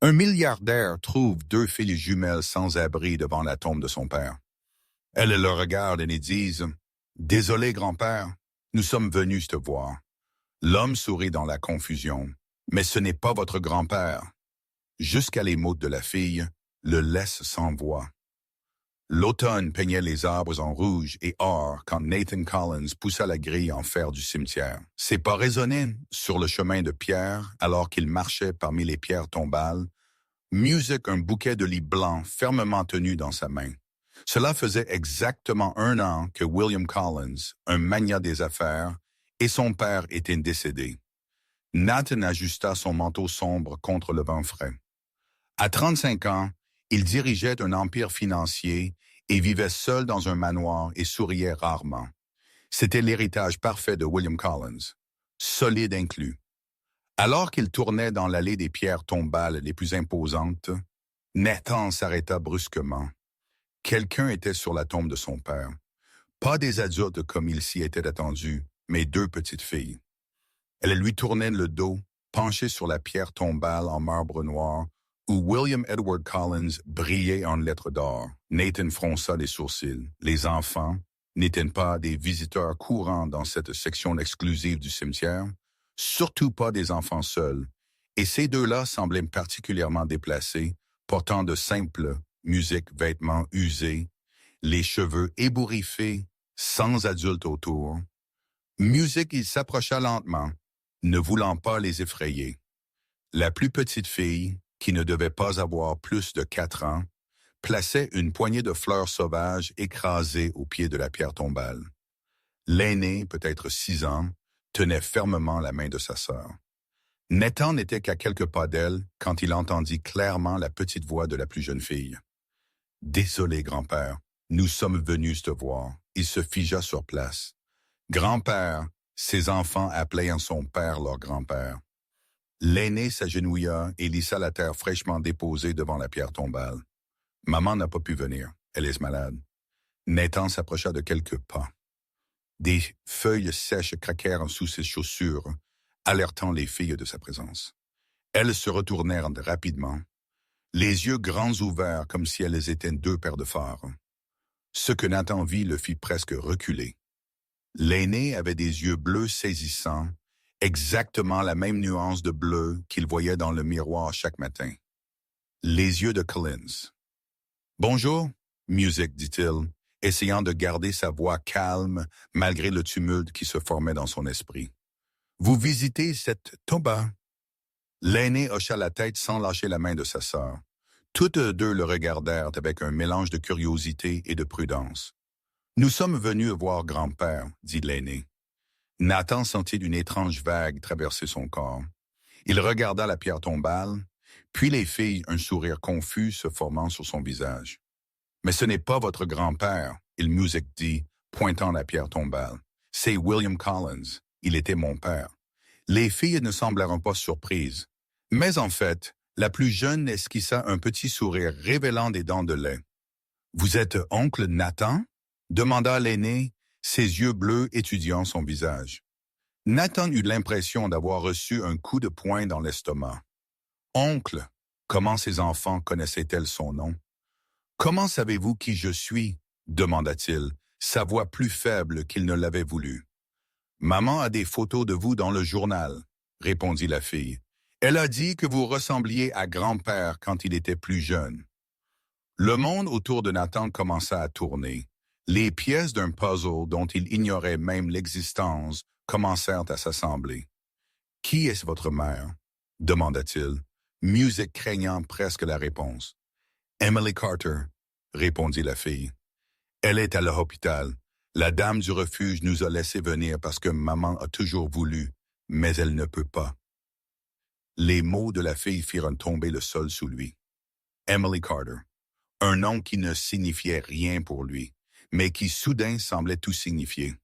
Un milliardaire trouve deux filles jumelles sans abri devant la tombe de son père. Elles le regardent et lui disent « Désolé, grand-père, nous sommes venus te voir. » L'homme sourit dans la confusion. « Mais ce n'est pas votre grand-père. » Jusqu'à les mots de la fille, le laisse sans voix. L'automne peignait les arbres en rouge et or quand Nathan Collins poussa la grille en fer du cimetière. Ses pas résonnaient sur le chemin de pierre alors qu'il marchait parmi les pierres tombales. Music, un bouquet de lis blancs fermement tenu dans sa main. Cela faisait exactement 1 an que William Collins, un magnat des affaires, et son père étaient décédés. Nathan ajusta son manteau sombre contre le vent frais. À 35 ans, il dirigeait un empire financier et vivait seul dans un manoir et souriait rarement. C'était l'héritage parfait de William Collins, solide inclus. Alors qu'il tournait dans l'allée des pierres tombales les plus imposantes, Nathan s'arrêta brusquement. Quelqu'un était sur la tombe de son père. Pas des adultes comme il s'y était attendu, mais 2 petites filles. Elles lui tournaient le dos, penchées sur la pierre tombale en marbre noir, où William Edward Collins brillait en lettres d'or. Nathan fronça les sourcils. Les enfants n'étaient pas des visiteurs courants dans cette section exclusive du cimetière, surtout pas des enfants seuls, et ces 2-là semblaient particulièrement déplacés, portant de simples musiques, vêtements usés, les cheveux ébouriffés, sans adultes autour. Musique, il s'approcha lentement, ne voulant pas les effrayer. La plus petite fille, qui ne devait pas avoir plus de 4 ans, plaçait une poignée de fleurs sauvages écrasées au pied de la pierre tombale. L'aîné, peut-être 6 ans, tenait fermement la main de sa sœur. Nathan n'était qu'à quelques pas d'elle quand il entendit clairement la petite voix de la plus jeune fille. « Désolé, grand-père, nous sommes venus te voir. » Il se figea sur place. « Grand-père », ses enfants appelaient en son père leur grand-père. L'aîné s'agenouilla et lissa la terre fraîchement déposée devant la pierre tombale. « Maman n'a pas pu venir, elle est malade. » Nathan s'approcha de quelques pas. Des feuilles sèches craquèrent sous ses chaussures, alertant les filles de sa présence. Elles se retournèrent rapidement, les yeux grands ouverts comme si elles étaient 2 paires de phares. Ce que Nathan vit le fit presque reculer. L'aîné avait des yeux bleus saisissants, exactement la même nuance de bleu qu'il voyait dans le miroir chaque matin. Les yeux de Collins. « Bonjour, Music, dit-il, essayant de garder sa voix calme malgré le tumulte qui se formait dans son esprit. « Vous visitez cette tomba? » L'aîné hocha la tête sans lâcher la main de sa sœur. Toutes 2 le regardèrent avec un mélange de curiosité et de prudence. « Nous sommes venus voir grand-père, dit l'aîné. Nathan sentit une étrange vague traverser son corps. Il regarda la pierre tombale, puis les filles, un sourire confus se formant sur son visage. « Mais ce n'est pas votre grand-père, » il Music dit, pointant la pierre tombale. « C'est William Collins. Il était mon père. » Les filles ne semblèrent pas surprises. Mais en fait, la plus jeune esquissa un petit sourire révélant des dents de lait. « Vous êtes oncle Nathan ?» demanda l'aîné, ses yeux bleus étudiant son visage. Nathan eut l'impression d'avoir reçu un coup de poing dans l'estomac. « Oncle, comment ses enfants connaissaient-elles son nom? »« Comment savez-vous qui je suis ?» demanda-t-il, sa voix plus faible qu'il ne l'avait voulu. « Maman a des photos de vous dans le journal, » répondit la fille. « Elle a dit que vous ressembliez à grand-père quand il était plus jeune. » Le monde autour de Nathan commença à tourner. Les pièces d'un puzzle dont il ignorait même l'existence commencèrent à s'assembler. « Qui est votre mère? » demanda-t-il, Music craignant presque la réponse. « Emily Carter, » répondit la fille. « Elle est à l'hôpital. La dame du refuge nous a laissé venir parce que maman a toujours voulu, mais elle ne peut pas. » Les mots de la fille firent tomber le sol sous lui. Emily Carter, un nom qui ne signifiait rien pour lui, mais qui soudain semblait tout signifier.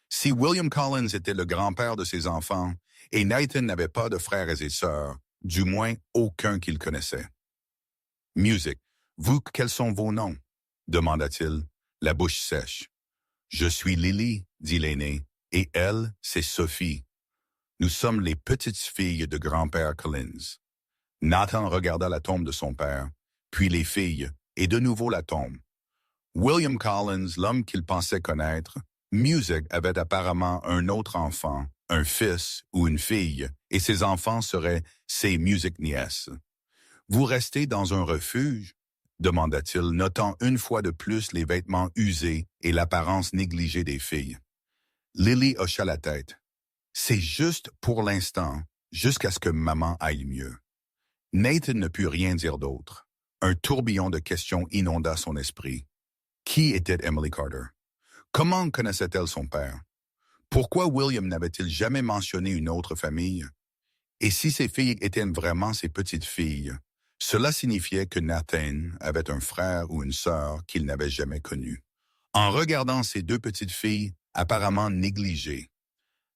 Si William Collins était le grand-père de ses enfants, et Nathan n'avait pas de frères et sœurs, du moins aucun qu'il connaissait. « Music, vous, quels sont vos noms? » demanda-t-il, la bouche sèche. « Je suis Lily, » dit l'aîné, « et elle, c'est Sophie. Nous sommes les petites filles de grand-père Collins. » Nathan regarda la tombe de son père, puis les filles, et de nouveau la tombe. William Collins, l'homme qu'il pensait connaître, Music avait apparemment un autre enfant, un fils ou une fille, et ses enfants seraient ses Music nièces. Vous restez dans un refuge? Demanda-t-il, notant une fois de plus les vêtements usés et l'apparence négligée des filles. Lily hocha la tête. C'est juste pour l'instant, jusqu'à ce que maman aille mieux. Nathan ne put rien dire d'autre. Un tourbillon de questions inonda son esprit. Qui était Emily Carter? Comment connaissait-elle son père? Pourquoi William n'avait-il jamais mentionné une autre famille? Et si ces filles étaient vraiment ses petites filles, cela signifiait que Nathan avait un frère ou une sœur qu'il n'avait jamais connu. En regardant ces deux petites filles, apparemment négligées,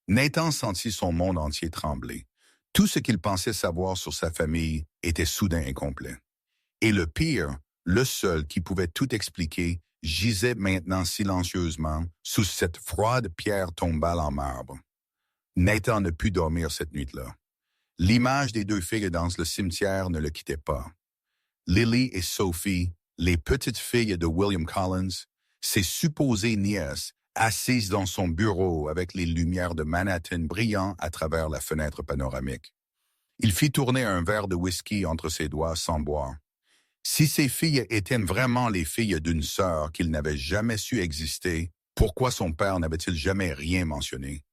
Nathan sentit son monde entier trembler. Tout ce qu'il pensait savoir sur sa famille était soudain incomplet. Et le pire, le seul qui pouvait tout expliquer, gisait maintenant silencieusement sous cette froide pierre tombale en marbre. Nathan ne put dormir cette nuit-là. L'image des deux filles dans le cimetière ne le quittait pas. Lily et Sophie, les petites filles de William Collins, ses supposées nièces, assises dans son bureau avec les lumières de Manhattan brillant à travers la fenêtre panoramique. Il fit tourner un verre de whisky entre ses doigts sans boire. Si ces filles étaient vraiment les filles d'une sœur qu'il n'avait jamais su exister, pourquoi son père n'avait-il jamais rien mentionné?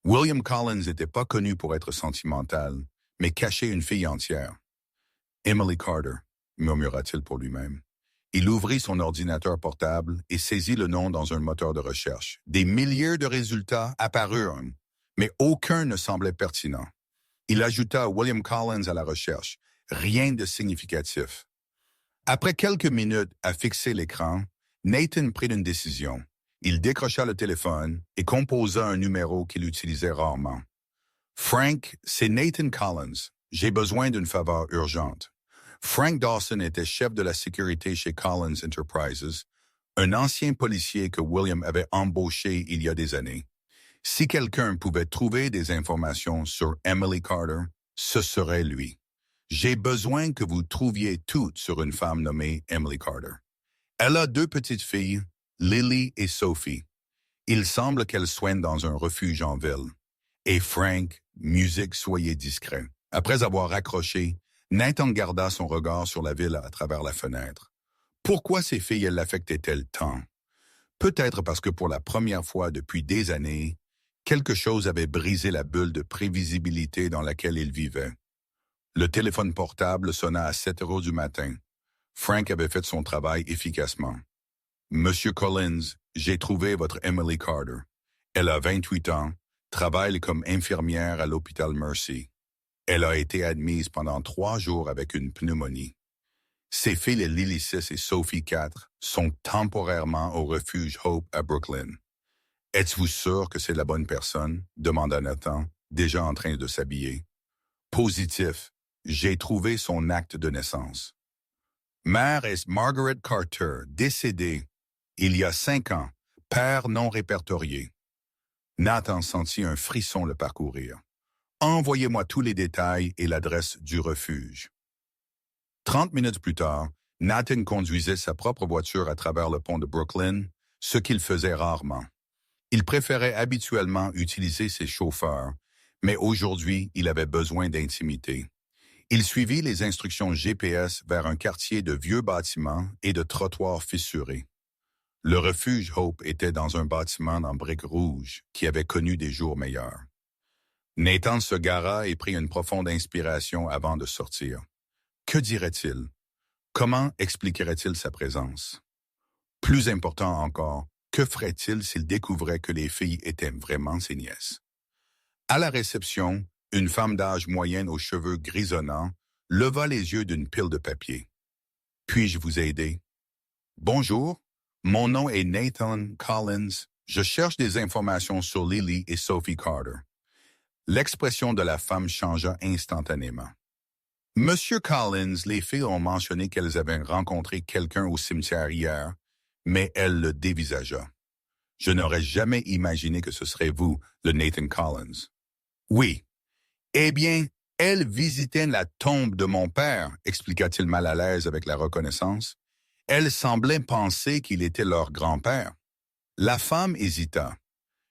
William Collins n'était pas connu pour être sentimental, mais cachait une fille entière. Emily Carter, murmura-t-il pour lui-même. Il ouvrit son ordinateur portable et saisit le nom dans un moteur de recherche. Des milliers de résultats apparurent, mais aucun ne semblait pertinent. Il ajouta William Collins à la recherche. Rien de significatif. Après quelques minutes à fixer l'écran, Nathan prit une décision. Il décrocha le téléphone et composa un numéro qu'il utilisait rarement. « Frank, c'est Nathan Collins. J'ai besoin d'une faveur urgente. » Frank Dawson était chef de la sécurité chez Collins Enterprises, un ancien policier que William avait embauché il y a des années. Si quelqu'un pouvait trouver des informations sur Emily Carter, ce serait lui. J'ai besoin que vous trouviez tout sur une femme nommée Emily Carter. Elle a deux petites filles, Lily et Sophie. Il semble qu'elles soignent dans un refuge en ville. Et Frank, musique, soyez discret. Après avoir raccroché, Nathan garda son regard sur la ville à travers la fenêtre. Pourquoi ces filles l'affectaient-elles tant? Peut-être parce que pour la première fois depuis des années, quelque chose avait brisé la bulle de prévisibilité dans laquelle il vivait. Le téléphone portable sonna à 7 heures du matin. Frank avait fait son travail efficacement. « Monsieur Collins, j'ai trouvé votre Emily Carter. Elle a 28 ans, travaille comme infirmière à l'hôpital Mercy. Elle a été admise pendant 3 jours avec une pneumonie. Ses filles Lily 6 et Sophie 4 sont temporairement au refuge Hope à Brooklyn. Êtes-vous sûr que c'est la bonne personne? Demanda Nathan, déjà en train de s'habiller. Positif. J'ai trouvé son acte de naissance. Mère est Margaret Carter, décédée il y a 5 ans, père non répertorié. Nathan sentit un frisson le parcourir. Envoyez-moi tous les détails et l'adresse du refuge. 30 minutes plus tard, Nathan conduisait sa propre voiture à travers le pont de Brooklyn, ce qu'il faisait rarement. Il préférait habituellement utiliser ses chauffeurs, mais aujourd'hui, il avait besoin d'intimité. Il suivit les instructions GPS vers un quartier de vieux bâtiments et de trottoirs fissurés. Le refuge Hope était dans un bâtiment en briques rouges qui avait connu des jours meilleurs. Nathan se gara et prit une profonde inspiration avant de sortir. Que dirait-il? Comment expliquerait-il sa présence? Plus important encore, que ferait-il s'il découvrait que les filles étaient vraiment ses nièces? À la réception, une femme d'âge moyen aux cheveux grisonnants leva les yeux d'une pile de papier. « Puis-je vous aider? »« Bonjour, mon nom est Nathan Collins. Je cherche des informations sur Lily et Sophie Carter. » L'expression de la femme changea instantanément. « Monsieur Collins, les filles ont mentionné qu'elles avaient rencontré quelqu'un au cimetière hier, mais elle le dévisagea. Je n'aurais jamais imaginé que ce serait vous, le Nathan Collins. »« Oui. Eh bien, Elles visitaient la tombe de mon père, expliqua-t-il mal à l'aise avec la reconnaissance. Elles semblaient penser qu'il était leur grand-père. La femme hésita.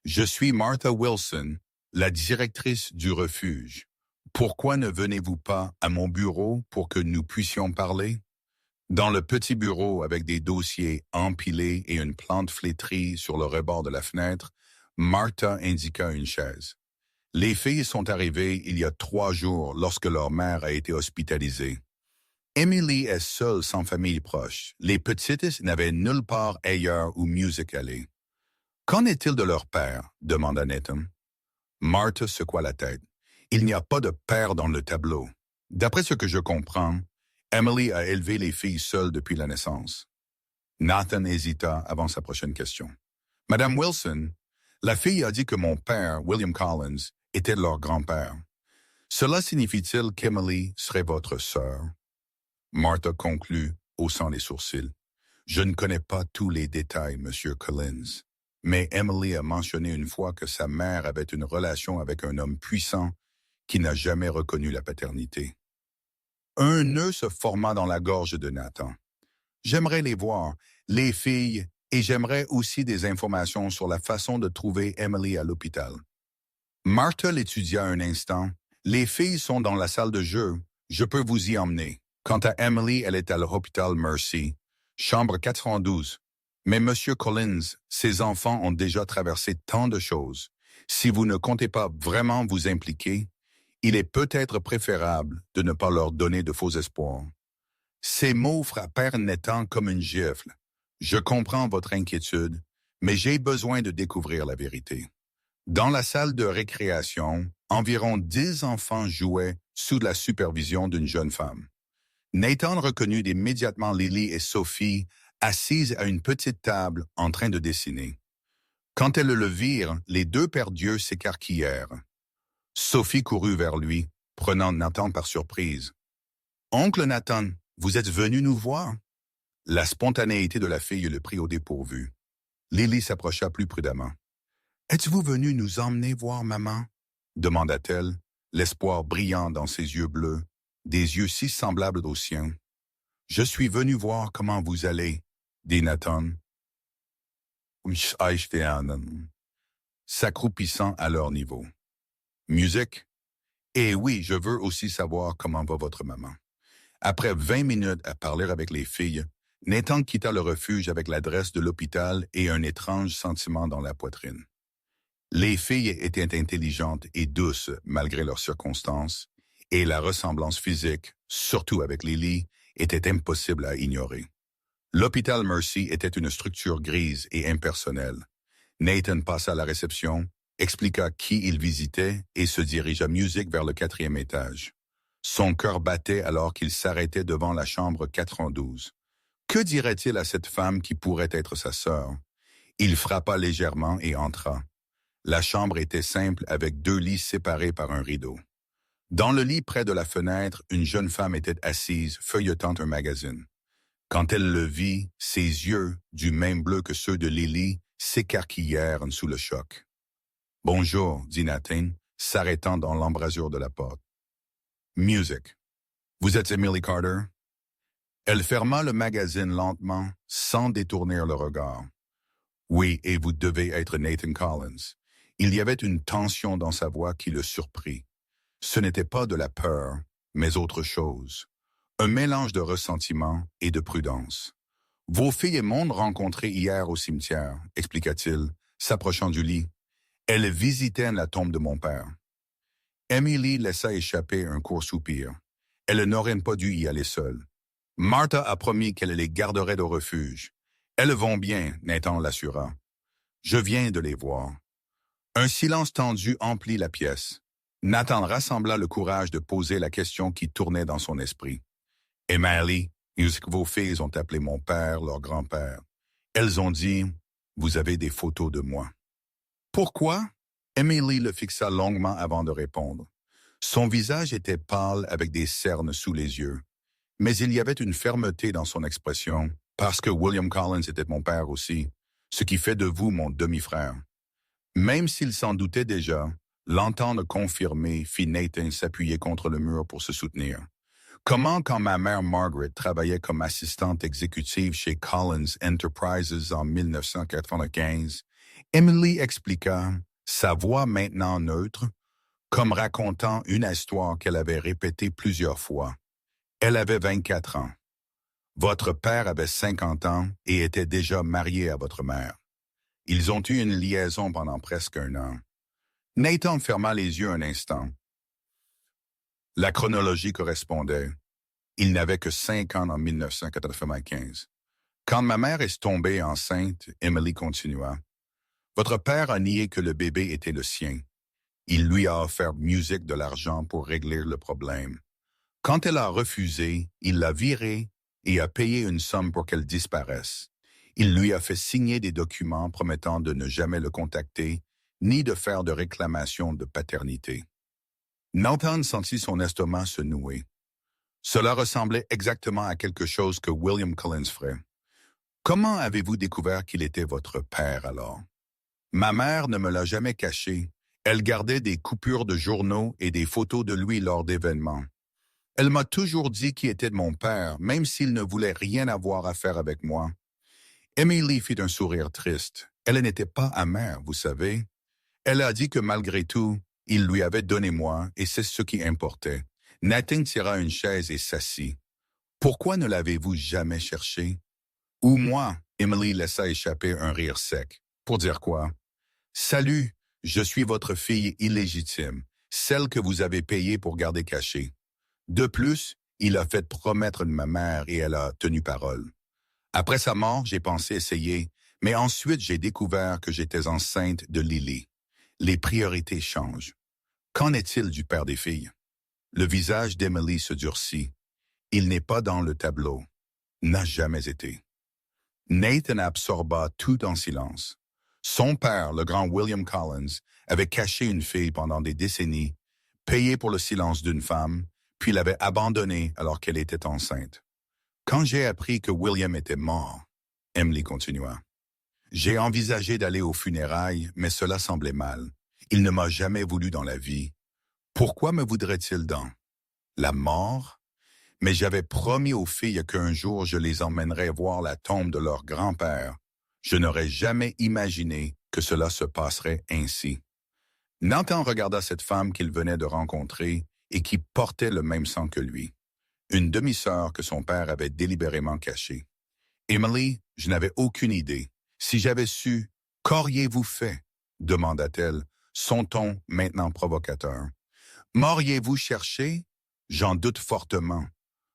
Je suis Martha Wilson, la directrice du refuge. Pourquoi ne venez-vous pas à mon bureau pour que nous puissions parler? Dans le petit bureau avec des dossiers empilés et une plante flétrie sur le rebord de la fenêtre, Martha indiqua une chaise. Les filles sont arrivées il y a 3 jours lorsque leur mère a été hospitalisée. Emily est seule sans famille proche. Les petites n'avaient nulle part ailleurs où mieux aller. Qu'en est-il de leur père? Demanda Nathan. Martha secoua la tête. Il n'y a pas de père dans le tableau. D'après ce que je comprends, Emily a élevé les filles seules depuis la naissance. Nathan hésita avant sa prochaine question. Madame Wilson, la fille a dit que mon père, William Collins, était leur grand-père. Cela signifie-t-il qu'Emily serait votre sœur? Martha conclut, haussant les sourcils. Je ne connais pas tous les détails, Monsieur Collins, mais Emily a mentionné une fois que sa mère avait une relation avec un homme puissant qui n'a jamais reconnu la paternité. Un nœud se forma dans la gorge de Nathan. J'aimerais les voir, les filles, et j'aimerais aussi des informations sur la façon de trouver Emily à l'hôpital. Martha l'étudia un instant. Les filles sont dans la salle de jeu. Je peux vous y emmener. Quant à Emily, elle est à l'hôpital Mercy, chambre 412. Mais Monsieur Collins, ses enfants ont déjà traversé tant de choses. Si vous ne comptez pas vraiment vous impliquer, il est peut-être préférable de ne pas leur donner de faux espoirs. Ces mots frappèrent Nathan comme une gifle. Je comprends votre inquiétude, mais j'ai besoin de découvrir la vérité. Dans la salle de récréation, environ 10 enfants jouaient sous la supervision d'une jeune femme. Nathan reconnut immédiatement Lily et Sophie assises à une petite table en train de dessiner. Quand elles le virent, les 2 perdieux s'écarquillèrent. Sophie courut vers lui, prenant Nathan par surprise. « Oncle Nathan, vous êtes venu nous voir? » La spontanéité de la fille le prit au dépourvu. Lily s'approcha plus prudemment. « Êtes-vous venu nous emmener voir maman? » demanda-t-elle, l'espoir brillant dans ses yeux bleus, des yeux si semblables aux siens. « Je suis venu voir comment vous allez, » dit Nathan, s'accroupissant à leur niveau. « Musique? Eh oui, je veux aussi savoir comment va votre maman. » Après 20 minutes à parler avec les filles, Nathan quitta le refuge avec l'adresse de l'hôpital et un étrange sentiment dans la poitrine. Les filles étaient intelligentes et douces malgré leurs circonstances, et la ressemblance physique, surtout avec Lily, était impossible à ignorer. L'hôpital Mercy était une structure grise et impersonnelle. Nathan passa à la réception, expliqua qui il visitait et se dirigea musique vers le 4e étage. Son cœur battait alors qu'il s'arrêtait devant la chambre 412. Que dirait-il à cette femme qui pourrait être sa sœur? Il frappa légèrement et entra. La chambre était simple avec 2 lits séparés par un rideau. Dans le lit près de la fenêtre, une jeune femme était assise, feuilletant un magazine. Quand elle le vit, ses yeux, du même bleu que ceux de Lily, s'écarquillèrent sous le choc. « Bonjour, » dit Nathan, s'arrêtant dans l'embrasure de la porte. « Music. Vous êtes Emily Carter? » Elle ferma le magazine lentement, sans détourner le regard. « Oui, et vous devez être Nathan Collins. » Il y avait une tension dans sa voix qui le surprit. Ce n'était pas de la peur, mais autre chose. Un mélange de ressentiment et de prudence. « Vos filles m'ont rencontré hier au cimetière, » expliqua-t-il, s'approchant du lit. « Elles visitaient la tombe de mon père. » Emily laissa échapper un court soupir. Elle n'aurait pas dû y aller seule. Martha a promis qu'elle les garderait au refuge. Elles vont bien, Nathan l'assura. Je viens de les voir. Un silence tendu emplit la pièce. Nathan rassembla le courage de poser la question qui tournait dans son esprit. « Emily, est-ce que vos filles ont appelé mon père, leur grand-père? Elles ont dit, vous avez des photos de moi. » Pourquoi? Emily le fixa longuement avant de répondre. Son visage était pâle avec des cernes sous les yeux. Mais il y avait une fermeté dans son expression, parce que William Collins était mon père aussi, ce qui fait de vous mon demi-frère. Même s'il s'en doutait déjà, L'entendre confirmer fit Nathan s'appuyer contre le mur pour se soutenir. Comment, quand ma mère Margaret travaillait comme assistante exécutive chez Collins Enterprises en 1995, Emily expliqua, sa voix maintenant neutre, comme racontant une histoire qu'elle avait répétée plusieurs fois. Elle avait 24 ans. Votre père avait 50 ans et était déjà marié à votre mère. Ils ont eu une liaison pendant presque 1 an. Nathan ferma les yeux un instant. La chronologie correspondait. Il n'avait que 5 ans en 1995. Quand ma mère est tombée enceinte, Emily continua. Votre père a nié que le bébé était le sien. Il lui a offert musique de l'argent pour régler le problème. Quand elle a refusé, il l'a virée et a payé une somme pour qu'elle disparaisse. Il lui a fait signer des documents promettant de ne jamais le contacter, ni de faire de réclamation de paternité. Nathan sentit son estomac se nouer. Cela ressemblait exactement à quelque chose que William Collins ferait. Comment avez-vous découvert qu'il était votre père alors? Ma mère ne me l'a jamais caché. Elle gardait des coupures de journaux et des photos de lui lors d'événements. Elle m'a toujours dit qui était mon père, même s'il ne voulait rien avoir à faire avec moi. Emily fit un sourire triste. Elle n'était pas amère, vous savez. Elle a dit que malgré tout, il lui avait donné moi, et c'est ce qui importait. Nathan tira une chaise et s'assit. Pourquoi ne l'avez-vous jamais cherché? Ou moi, Emily laissa échapper un rire sec. Pour dire quoi? Salut, je suis votre fille illégitime, celle que vous avez payée pour garder cachée. De plus, il a fait promettre de ma mère et elle a tenu parole. Après sa mort, j'ai pensé essayer, mais ensuite j'ai découvert que j'étais enceinte de Lily. Les priorités changent. Qu'en est-il du père des filles? Le visage d'Emily se durcit. Il n'est pas dans le tableau. N'a jamais été. Nathan absorba tout en silence. Son père, le grand William Collins, avait caché une fille pendant des décennies, payé pour le silence d'une femme, puis l'avait abandonnée alors qu'elle était enceinte. Quand j'ai appris que William était mort, Emily continua, j'ai envisagé d'aller aux funérailles, mais cela semblait mal. Il ne m'a jamais voulu dans la vie. Pourquoi me voudrait-il dans la mort? Mais j'avais promis aux filles qu'un jour je les emmènerais voir la tombe de leur grand-père. Je n'aurais jamais imaginé que cela se passerait ainsi. Nathan regarda cette femme qu'il venait de rencontrer et qui portait le même sang que lui. Une demi-sœur que son père avait délibérément cachée. Emily, je n'avais aucune idée. Si j'avais su, qu'auriez-vous fait? Demanda-t-elle, son ton maintenant provocateur. M'auriez-vous cherché? J'en doute fortement.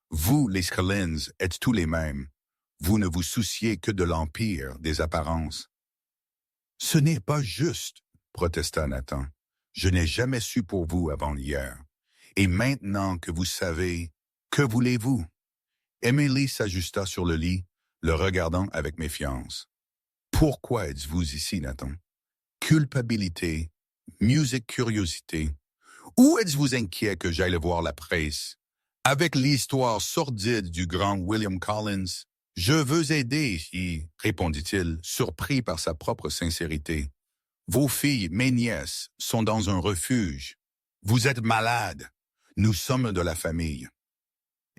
Vous, les Collins, êtes tous les mêmes. Vous ne vous souciez que de l'empire, des apparences. Ce n'est pas juste, protesta Nathan. Je n'ai jamais su pour vous avant hier. Et maintenant que vous savez, que voulez-vous? Emily s'ajusta sur le lit, le regardant avec méfiance. Pourquoi êtes-vous ici, Nathan? Culpabilité, musique curiosité. Ou êtes-vous inquiet que j'aille voir la presse? Avec l'histoire sordide du grand William Collins, je veux aider, répondit-il, surpris par sa propre sincérité. Vos filles, mes nièces, sont dans un refuge. Vous êtes malades. Nous sommes de la famille.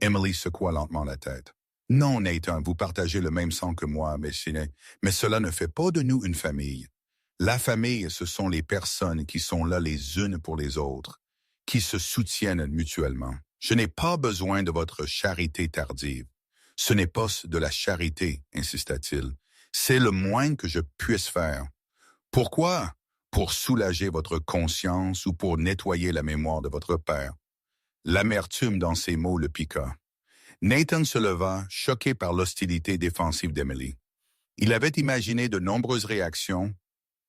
Emily secoua lentement la tête. Non, Nathan, vous partagez le même sang que moi, mais cela ne fait pas de nous une famille. La famille, ce sont les personnes qui sont là les unes pour les autres, qui se soutiennent mutuellement. Je n'ai pas besoin de votre charité tardive. Ce n'est pas de la charité, insista-t-il. C'est le moins que je puisse faire. Pourquoi? Pour soulager votre conscience ou pour nettoyer la mémoire de votre père. L'amertume dans ses mots le piqua. Nathan se leva, choqué par l'hostilité défensive d'Emily. Il avait imaginé de nombreuses réactions,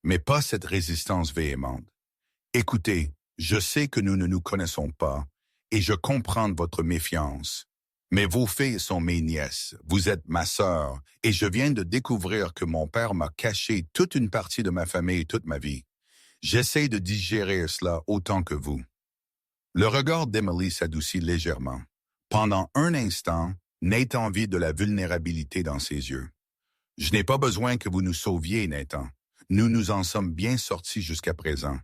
mais pas cette résistance véhémente. Écoutez, je sais que nous ne nous connaissons pas, et je comprends votre méfiance. Mais vos filles sont mes nièces, vous êtes ma sœur, et je viens de découvrir que mon père m'a caché toute une partie de ma famille toute ma vie. J'essaie de digérer cela autant que vous. Le regard d'Emily s'adoucit légèrement. Pendant un instant, Nathan vit de la vulnérabilité dans ses yeux. Je n'ai pas besoin que vous nous sauviez, Nathan. Nous nous en sommes bien sortis jusqu'à présent.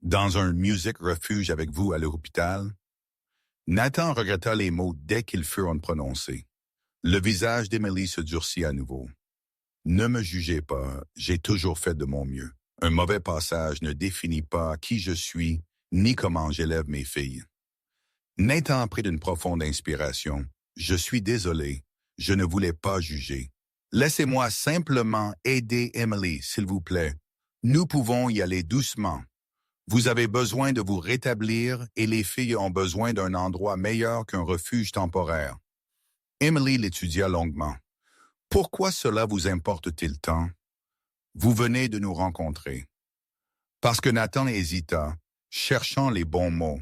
Dans un music refuge avec vous à l'hôpital? Nathan regretta les mots dès qu'ils furent prononcés. Le visage d'Emily se durcit à nouveau. Ne me jugez pas, j'ai toujours fait de mon mieux. Un mauvais passage ne définit pas qui je suis, ni comment j'élève mes filles. Nathan prit une profonde inspiration. Je suis désolé, je ne voulais pas juger. Laissez-moi simplement aider Emily, s'il vous plaît. Nous pouvons y aller doucement. Vous avez besoin de vous rétablir et les filles ont besoin d'un endroit meilleur qu'un refuge temporaire. Emily l'étudia longuement. Pourquoi cela vous importe-t-il tant? Vous venez de nous rencontrer. Parce que Nathan hésita, cherchant les bons mots.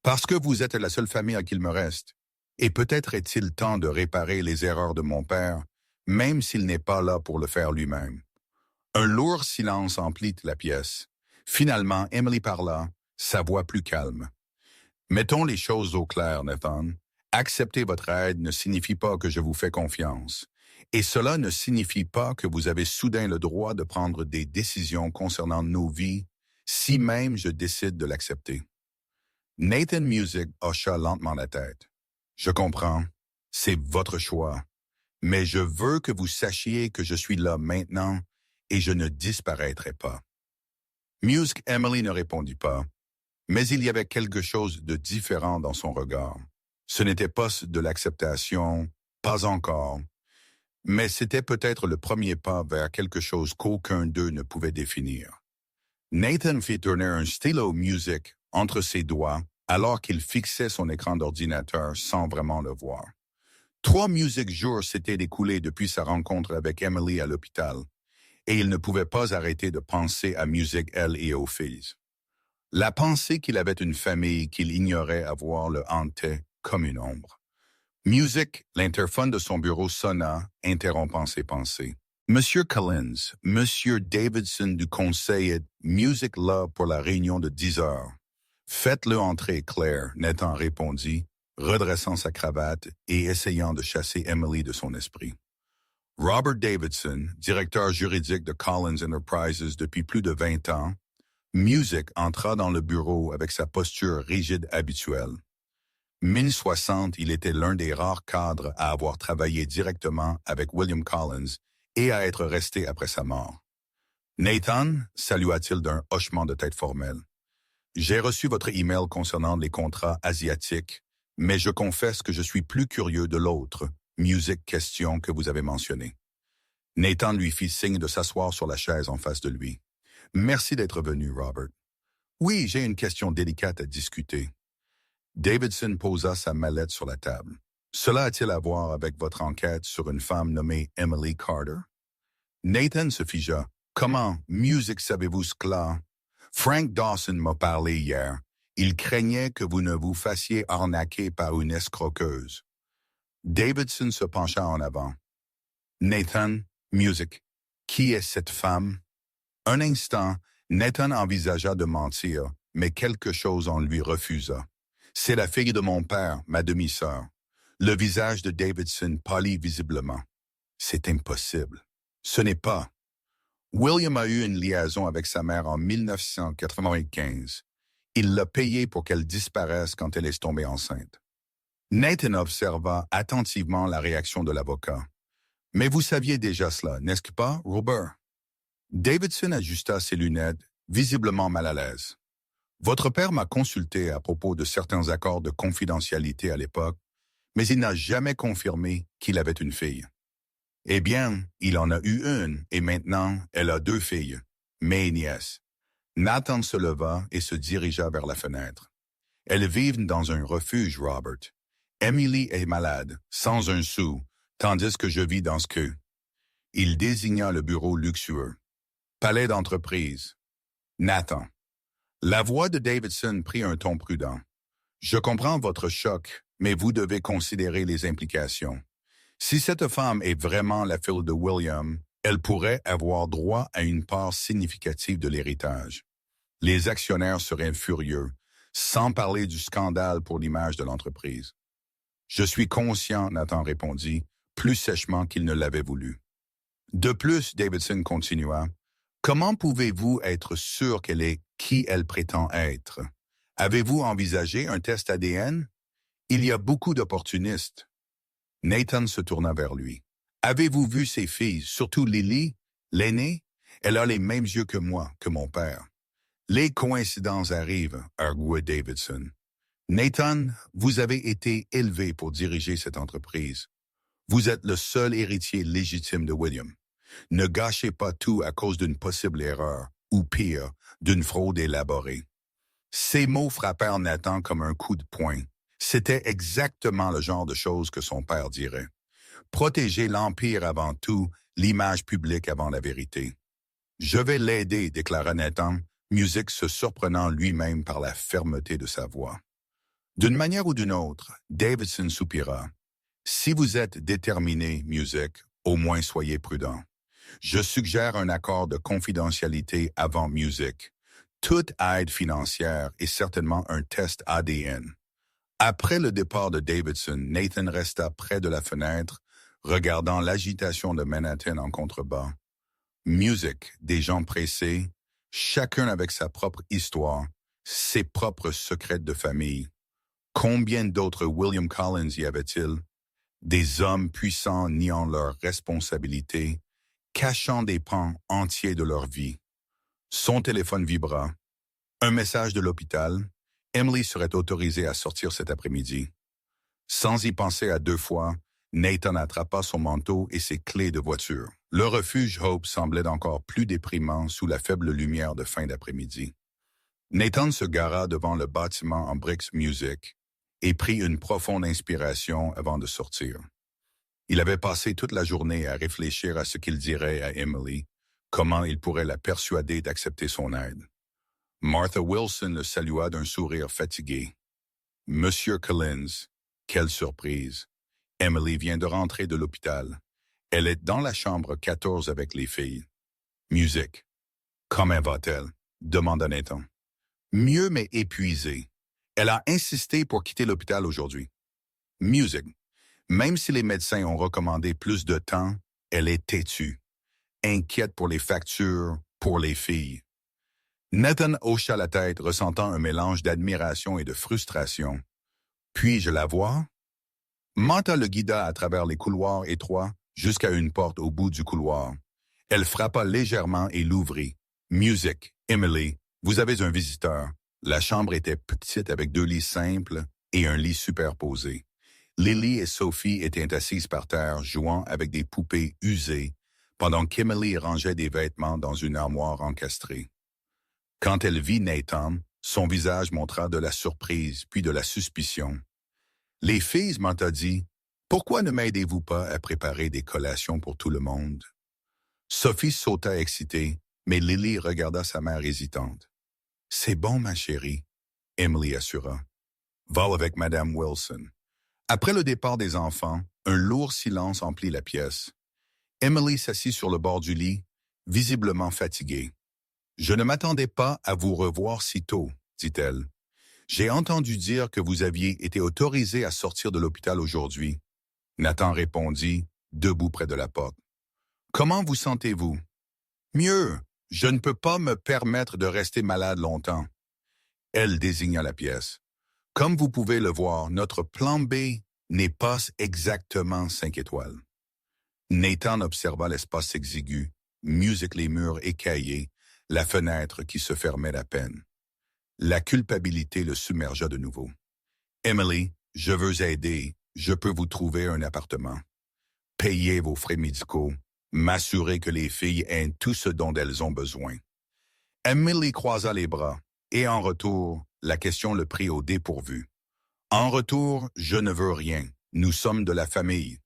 Parce que vous êtes la seule famille à qu'il me reste. Et peut-être est-il temps de réparer les erreurs de mon père, même s'il n'est pas là pour le faire lui-même. Un lourd silence emplit la pièce. Finalement, Emily parla, sa voix plus calme. Mettons les choses au clair, Nathan. Accepter votre aide ne signifie pas que je vous fais confiance. Et cela ne signifie pas que vous avez soudain le droit de prendre des décisions concernant nos vies, si même je décide de l'accepter. Nathan Music hocha lentement la tête. Je comprends, c'est votre choix, mais je veux que vous sachiez que je suis là maintenant et je ne disparaîtrai pas. Music Emily ne répondit pas, mais il y avait quelque chose de différent dans son regard. Ce n'était pas de l'acceptation, pas encore, mais c'était peut-être le premier pas vers quelque chose qu'aucun d'eux ne pouvait définir. Nathan fit tourner un stylo Music entre ses doigts alors qu'il fixait son écran d'ordinateur sans vraiment le voir. 3 music jours s'étaient écoulés depuis sa rencontre avec Emily à l'hôpital, et il ne pouvait pas arrêter de penser à Music, elle et aux filles. La pensée qu'il avait une famille qu'il ignorait avoir le hantait comme une ombre. Music, l'interphone de son bureau sonna, interrompant ses pensées. Monsieur Collins, Monsieur Davidson du conseil est Music là pour la réunion de 10 heures. Faites-le entrer, Claire, Nathan répondit, redressant sa cravate et essayant de chasser Emily de son esprit. Robert Davidson, directeur juridique de Collins Enterprises depuis plus de 20 ans, Music entra dans le bureau avec sa posture rigide habituelle. 1060, il était l'un des rares cadres à avoir travaillé directement avec William Collins et à être resté après sa mort. Nathan, salua-t-il d'un hochement de tête formel. J'ai reçu votre email concernant les contrats asiatiques, mais je confesse que je suis plus curieux de l'autre, Music question que vous avez mentionné. Nathan lui fit signe de s'asseoir sur la chaise en face de lui. Merci d'être venu, Robert. Oui, j'ai une question délicate à discuter. Davidson posa sa mallette sur la table. Cela a-t-il à voir avec votre enquête sur une femme nommée Emily Carter? Nathan se figea. Comment, Music, savez-vous cela? Frank Dawson m'a parlé hier. Il craignait que vous ne vous fassiez arnaquer par une escroqueuse. Davidson se pencha en avant. Nathan, Music, qui est cette femme? Un instant, Nathan envisagea de mentir, mais quelque chose en lui refusa. C'est la fille de mon père, ma demi-sœur. Le visage de Davidson pâlit visiblement. C'est impossible. Ce n'est pas. William a eu une liaison avec sa mère en 1995. Il l'a payée pour qu'elle disparaisse quand elle est tombée enceinte. Nathan observa attentivement la réaction de l'avocat. Mais vous saviez déjà cela, n'est-ce pas, Robert? Davidson ajusta ses lunettes, visiblement mal à l'aise. Votre père m'a consulté à propos de certains accords de confidentialité à l'époque, mais il n'a jamais confirmé qu'il avait une fille. Eh bien, il en a eu une, et maintenant, elle a 2 filles, mes nièces. Nathan se leva et se dirigea vers la fenêtre. Elles vivent dans un refuge, Robert. Emily est malade, sans un sou, tandis que je vis dans ce que... Il désigna le bureau luxueux. Palais d'entreprise. Nathan. La voix de Davidson prit un ton prudent. Je comprends votre choc, mais vous devez considérer les implications. Si cette femme est vraiment la fille de William, elle pourrait avoir droit à une part significative de l'héritage. Les actionnaires seraient furieux, sans parler du scandale pour l'image de l'entreprise. Je suis conscient, Nathan répondit, plus sèchement qu'il ne l'avait voulu. De plus, Davidson continua, comment pouvez-vous être sûr qu'elle est qui elle prétend être. Avez-vous envisagé un test ADN? Il y a beaucoup d'opportunistes. Nathan se tourna vers lui. Avez-vous vu ses filles, surtout Lily, l'aînée? Elle a les mêmes yeux que moi, que mon père. Les coïncidences arrivent, arguait Davidson. Nathan, vous avez été élevé pour diriger cette entreprise. Vous êtes le seul héritier légitime de William. Ne gâchez pas tout à cause d'une possible erreur, ou pire, d'une fraude élaborée. Ces mots frappèrent Nathan comme un coup de poing. C'était exactement le genre de choses que son père dirait. Protéger l'Empire avant tout, l'image publique avant la vérité. Je vais l'aider, déclara Nathan, Music se surprenant lui-même par la fermeté de sa voix. D'une manière ou d'une autre, Davidson soupira. Si vous êtes déterminé, Music, au moins soyez prudent. Je suggère un accord de confidentialité avant Music. Toute aide financière est certainement un test ADN. Après le départ de Davidson, Nathan resta près de la fenêtre, regardant l'agitation de Manhattan en contrebas. Music, des gens pressés, chacun avec sa propre histoire, ses propres secrets de famille. Combien d'autres William Collins y avait-il? Des hommes puissants niant leurs responsabilités, cachant des pans entiers de leur vie. Son téléphone vibra. Un message de l'hôpital. Emily serait autorisée à sortir cet après-midi. Sans y penser à deux fois, Nathan attrapa son manteau et ses clés de voiture. Le refuge Hope semblait encore plus déprimant sous la faible lumière de fin d'après-midi. Nathan se gara devant le bâtiment en Bricks Music et prit une profonde inspiration avant de sortir. Il avait passé toute la journée à réfléchir à ce qu'il dirait à Emily, comment il pourrait la persuader d'accepter son aide. Martha Wilson le salua d'un sourire fatigué. « Monsieur Collins, quelle surprise! Emily vient de rentrer de l'hôpital. Elle est dans la chambre 14 avec les filles. Music. Comment va-t-elle? Demanda Nathan. Mieux mais épuisée. Elle a insisté pour quitter l'hôpital aujourd'hui. Music. Même si les médecins ont recommandé plus de temps, elle est têtue. Inquiète pour les factures, pour les filles. Nathan hocha la tête, ressentant un mélange d'admiration et de frustration. Puis-je la voir? Martha le guida à travers les couloirs étroits jusqu'à une porte au bout du couloir. Elle frappa légèrement et l'ouvrit. Music, Emily, vous avez un visiteur. La chambre était petite avec 2 lits simples et un lit superposé. Lily et Sophie étaient assises par terre, jouant avec des poupées usées, pendant qu'Emily rangeait des vêtements dans une armoire encastrée. Quand elle vit Nathan, son visage montra de la surprise puis de la suspicion. « Les filles, Martha dit, pourquoi ne m'aidez-vous pas à préparer des collations pour tout le monde? » Sophie sauta excitée, mais Lily regarda sa mère hésitante. « C'est bon, ma chérie, » Emily assura. « Va avec Madame Wilson. » Après le départ des enfants, un lourd silence emplit la pièce. Emily s'assit sur le bord du lit, visiblement fatiguée. « Je ne m'attendais pas à vous revoir si tôt, » dit-elle. « J'ai entendu dire que vous aviez été autorisé à sortir de l'hôpital aujourd'hui. » Nathan répondit, debout près de la porte. « Comment vous sentez-vous? »« Mieux. Je ne peux pas me permettre de rester malade longtemps. » Elle désigna la pièce. « Comme vous pouvez le voir, notre plan B n'est pas exactement 5 étoiles. » Nathan observa l'espace exigu, Music les murs écaillés, la fenêtre qui se fermait à peine. La culpabilité le submergea de nouveau. « Emily, je veux aider, je peux vous trouver un appartement. Payer vos frais médicaux, m'assurer que les filles aient tout ce dont elles ont besoin. » Emily croisa les bras, et en retour, la question le prit au dépourvu. « En retour, je ne veux rien, nous sommes de la famille. »«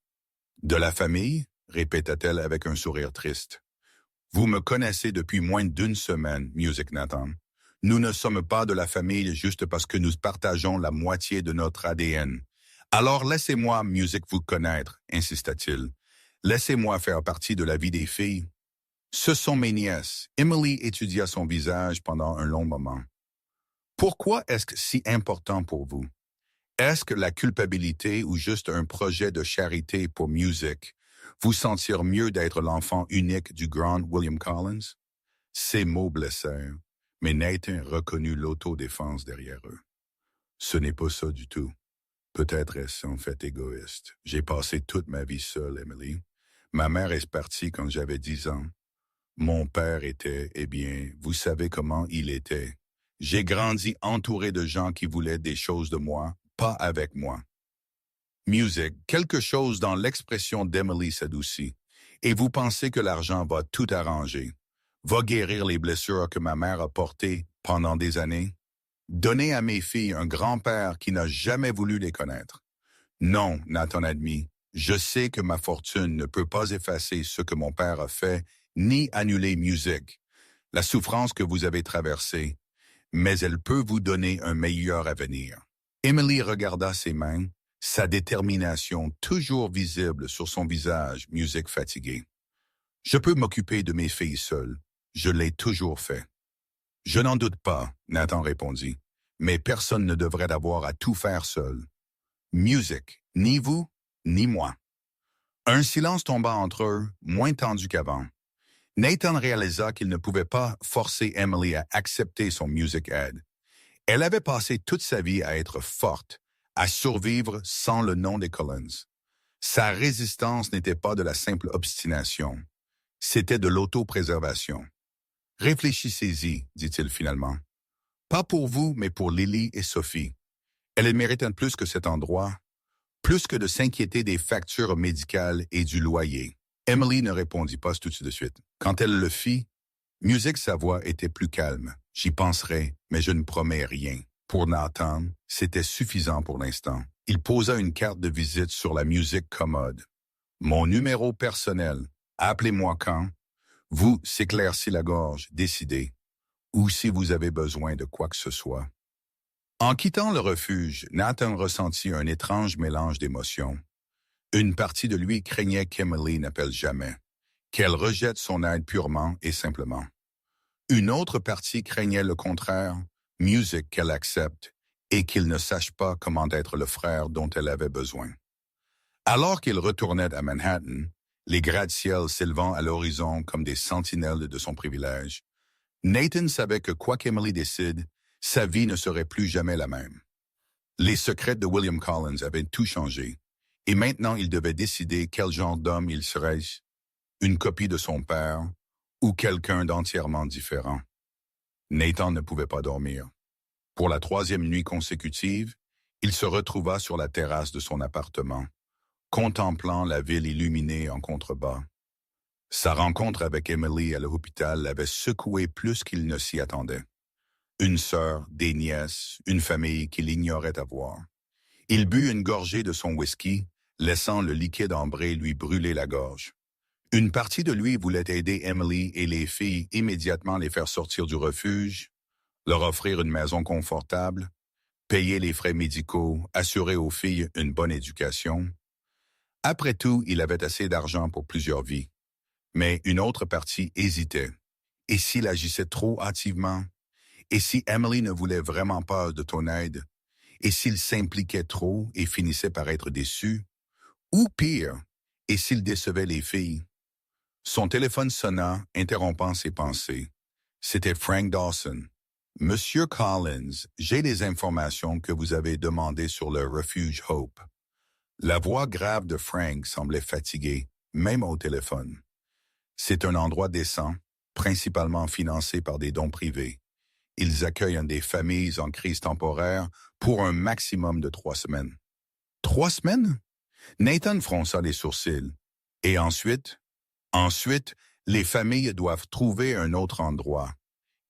De la famille ?» répéta-t-elle avec un sourire triste. « Vous me connaissez depuis moins d'1 semaine, Music Nathan. Nous ne sommes pas de la famille juste parce que nous partageons la moitié de notre ADN. Alors laissez-moi, Music, vous connaître, insista-t-il. Laissez-moi faire partie de la vie des filles. Ce sont mes nièces. » Emily étudia son visage pendant un long moment. « Pourquoi est-ce que si important pour vous? Est-ce que la culpabilité ou juste un projet de charité pour Music vous sentir mieux d'être l'enfant unique du grand William Collins? » Ces mots blessèrent. Mais Nathan reconnut l'autodéfense derrière eux. Ce n'est pas ça du tout. Peut-être est-ce en fait égoïste. J'ai passé toute ma vie seule, Emily. Ma mère est partie quand j'avais 10 ans. Mon père était, eh bien, vous savez comment il était. J'ai grandi entouré de gens qui voulaient des choses de moi, pas avec moi. Music, quelque chose dans l'expression d'Emily s'adoucit. Et vous pensez que l'argent va tout arranger, va guérir les blessures que ma mère a portées pendant des années? Donner à mes filles un grand-père qui n'a jamais voulu les connaître. Non, Nathan admis, je sais que ma fortune ne peut pas effacer ce que mon père a fait, ni annuler Music, la souffrance que vous avez traversée, mais elle peut vous donner un meilleur avenir. Emily regarda ses mains, sa détermination toujours visible sur son visage, Music fatigué. Je peux m'occuper de mes filles seules. Je l'ai toujours fait. Je n'en doute pas, Nathan répondit, mais personne ne devrait avoir à tout faire seul. Music, ni vous, ni moi. Un silence tomba entre eux, moins tendu qu'avant. Nathan réalisa qu'il ne pouvait pas forcer Emily à accepter son music aid. Elle avait passé toute sa vie à être forte, à survivre sans le nom des Collins. Sa résistance n'était pas de la simple obstination, c'était de l'autopréservation. Réfléchissez-y, dit-il finalement. Pas pour vous, mais pour Lily et Sophie. Elles méritent plus que cet endroit, plus que de s'inquiéter des factures médicales et du loyer. Emily ne répondit pas tout de suite. Quand elle le fit, Music, sa voix était plus calme. J'y penserai, mais je ne promets rien. Pour Nathan, c'était suffisant pour l'instant. Il posa une carte de visite sur la musique commode. Mon numéro personnel. Appelez-moi quand. Vous s'éclaircit la gorge, décidez. Ou si vous avez besoin de quoi que ce soit. En quittant le refuge, Nathan ressentit un étrange mélange d'émotions. Une partie de lui craignait qu'Emily n'appelle jamais, qu'elle rejette son aide purement et simplement. Une autre partie craignait le contraire, Music qu'elle accepte, et qu'il ne sache pas comment être le frère dont elle avait besoin. Alors qu'il retournait à Manhattan, les gratte-ciels s'élevant à l'horizon comme des sentinelles de son privilège, Nathan savait que quoi qu'Emily décide, sa vie ne serait plus jamais la même. Les secrets de William Collins avaient tout changé, et maintenant il devait décider quel genre d'homme il serait, une copie de son père ou quelqu'un d'entièrement différent. Nathan ne pouvait pas dormir. Pour la 3e nuit consécutive, il se retrouva sur la terrasse de son appartement, contemplant la ville illuminée en contrebas. Sa rencontre avec Emily à l'hôpital l'avait secoué plus qu'il ne s'y attendait. Une sœur, des nièces, une famille qu'il ignorait avoir. Il but une gorgée de son whisky, laissant le liquide ambré lui brûler la gorge. Une partie de lui voulait aider Emily et les filles immédiatement les faire sortir du refuge, leur offrir une maison confortable, payer les frais médicaux, assurer aux filles une bonne éducation. Après tout, il avait assez d'argent pour plusieurs vies. Mais une autre partie hésitait. Et s'il agissait trop hâtivement? Et si Emily ne voulait vraiment pas de ton aide? Et s'il s'impliquait trop et finissait par être déçu? Ou pire, et s'il décevait les filles? Son téléphone sonna, interrompant ses pensées. C'était Frank Dawson. « Monsieur Collins, j'ai des informations que vous avez demandées sur le refuge Hope. » La voix grave de Frank semblait fatiguée, même au téléphone. C'est un endroit décent, principalement financé par des dons privés. Ils accueillent des familles en crise temporaire pour un maximum de 3 semaines. 3 semaines? Nathan fronça les sourcils. Et ensuite? Ensuite, les familles doivent trouver un autre endroit.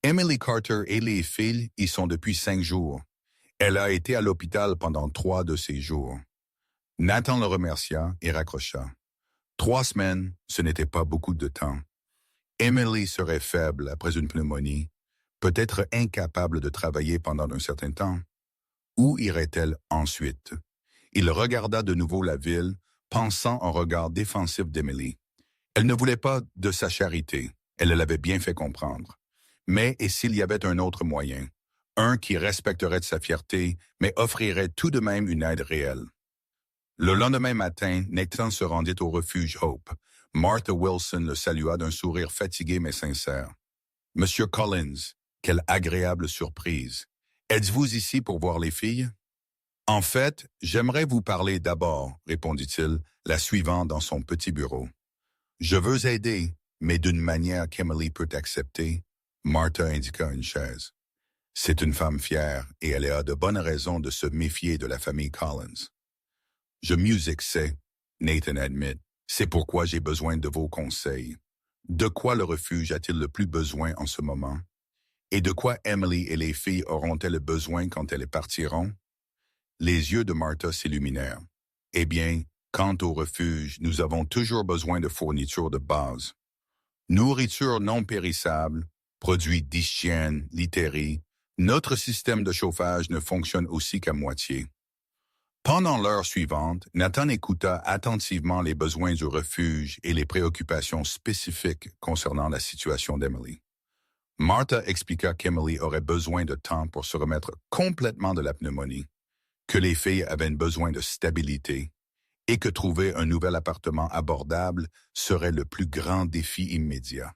Emily Carter et les filles y sont depuis 5 jours. Elle a été à l'hôpital pendant 3 de ces jours. Nathan le remercia et raccrocha. 3 semaines, ce n'était pas beaucoup de temps. Emily serait faible après une pneumonie, peut-être incapable de travailler pendant un certain temps. Où irait-elle ensuite? Il regarda de nouveau la ville, pensant en regard défensif d'Emily. Elle ne voulait pas de sa charité, elle l'avait bien fait comprendre. Mais et s'il y avait un autre moyen? Un qui respecterait sa fierté, mais offrirait tout de même une aide réelle. Le lendemain matin, Nathan se rendit au refuge Hope. Martha Wilson le salua d'un sourire fatigué mais sincère. « Monsieur Collins, Quelle agréable surprise. Êtes-vous ici pour voir les filles? En fait, j'aimerais vous parler d'abord, répondit-il, la suivant dans son petit bureau. Je veux aider, mais d'une manière qu'Emily peut accepter. Martha indiqua une chaise. C'est une femme fière et elle a de bonnes raisons de se méfier de la famille Collins. Je musique sais, Nathan admet. C'est pourquoi j'ai besoin de vos conseils. De quoi le refuge a-t-il le plus besoin en ce moment? Et de quoi Emily et les filles auront-elles besoin quand elles partiront? Les yeux de Martha s'illuminèrent. Eh bien, quant au refuge, nous avons toujours besoin de fournitures de base. Nourriture non périssable, produits d'hygiène, literie, notre système de chauffage ne fonctionne aussi qu'à moitié. Pendant l'heure suivante, Nathan écouta attentivement les besoins du refuge et les préoccupations spécifiques concernant la situation d'Emily. Martha expliqua qu'Emily aurait besoin de temps pour se remettre complètement de la pneumonie, que les filles avaient besoin de stabilité et que trouver un nouvel appartement abordable serait le plus grand défi immédiat.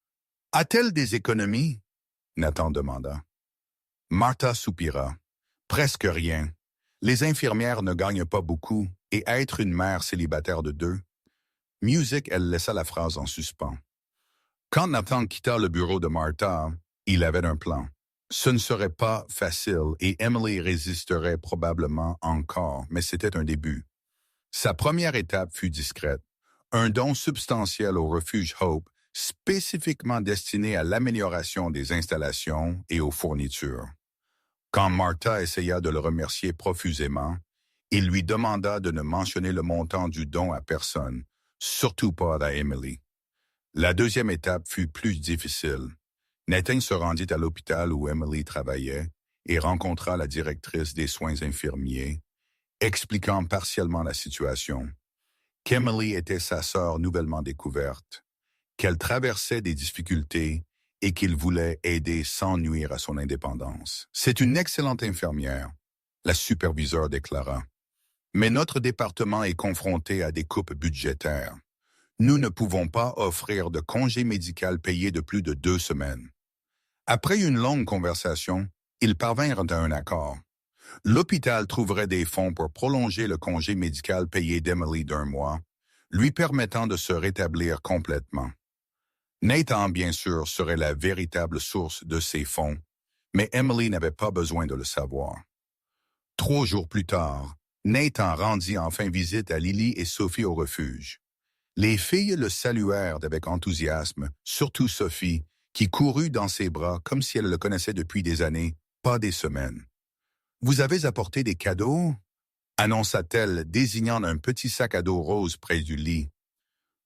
« A-t-elle des économies? » Nathan demanda. Martha soupira. « Presque rien. Les infirmières ne gagnent pas beaucoup et être une mère célibataire de 2. » Music, elle laissa la phrase en suspens. Quand Nathan quitta le bureau de Martha, il avait un plan. Ce ne serait pas facile et Emily résisterait probablement encore, mais c'était un début. Sa première étape fut discrète. Un don substantiel au refuge Hope, spécifiquement destiné à l'amélioration des installations et aux fournitures. Quand Martha essaya de le remercier profusément, il lui demanda de ne mentionner le montant du don à personne, surtout pas à Emily. La deuxième étape fut plus difficile. Nathan se rendit à l'hôpital où Emily travaillait et rencontra la directrice des soins infirmiers, expliquant partiellement la situation, qu'Emily était sa sœur nouvellement découverte, qu'elle traversait des difficultés et qu'il voulait aider sans nuire à son indépendance. « C'est une excellente infirmière », la superviseure déclara. « Mais notre département est confronté à des coupes budgétaires. Nous ne pouvons pas offrir de congé médical payé de plus de 2 semaines. » Après une longue conversation, ils parvinrent à un accord. L'hôpital trouverait des fonds pour prolonger le congé médical payé d'Emily d'1 mois, lui permettant de se rétablir complètement. Nathan, bien sûr, serait la véritable source de ces fonds, mais Emily n'avait pas besoin de le savoir. 3 jours plus tard, Nathan rendit enfin visite à Lily et Sophie au refuge. Les filles le saluèrent avec enthousiasme, surtout Sophie, qui courut dans ses bras comme si elle le connaissait depuis des années, pas des semaines. « Vous avez apporté des cadeaux ?» annonça-t-elle, désignant un petit sac à dos rose près du lit.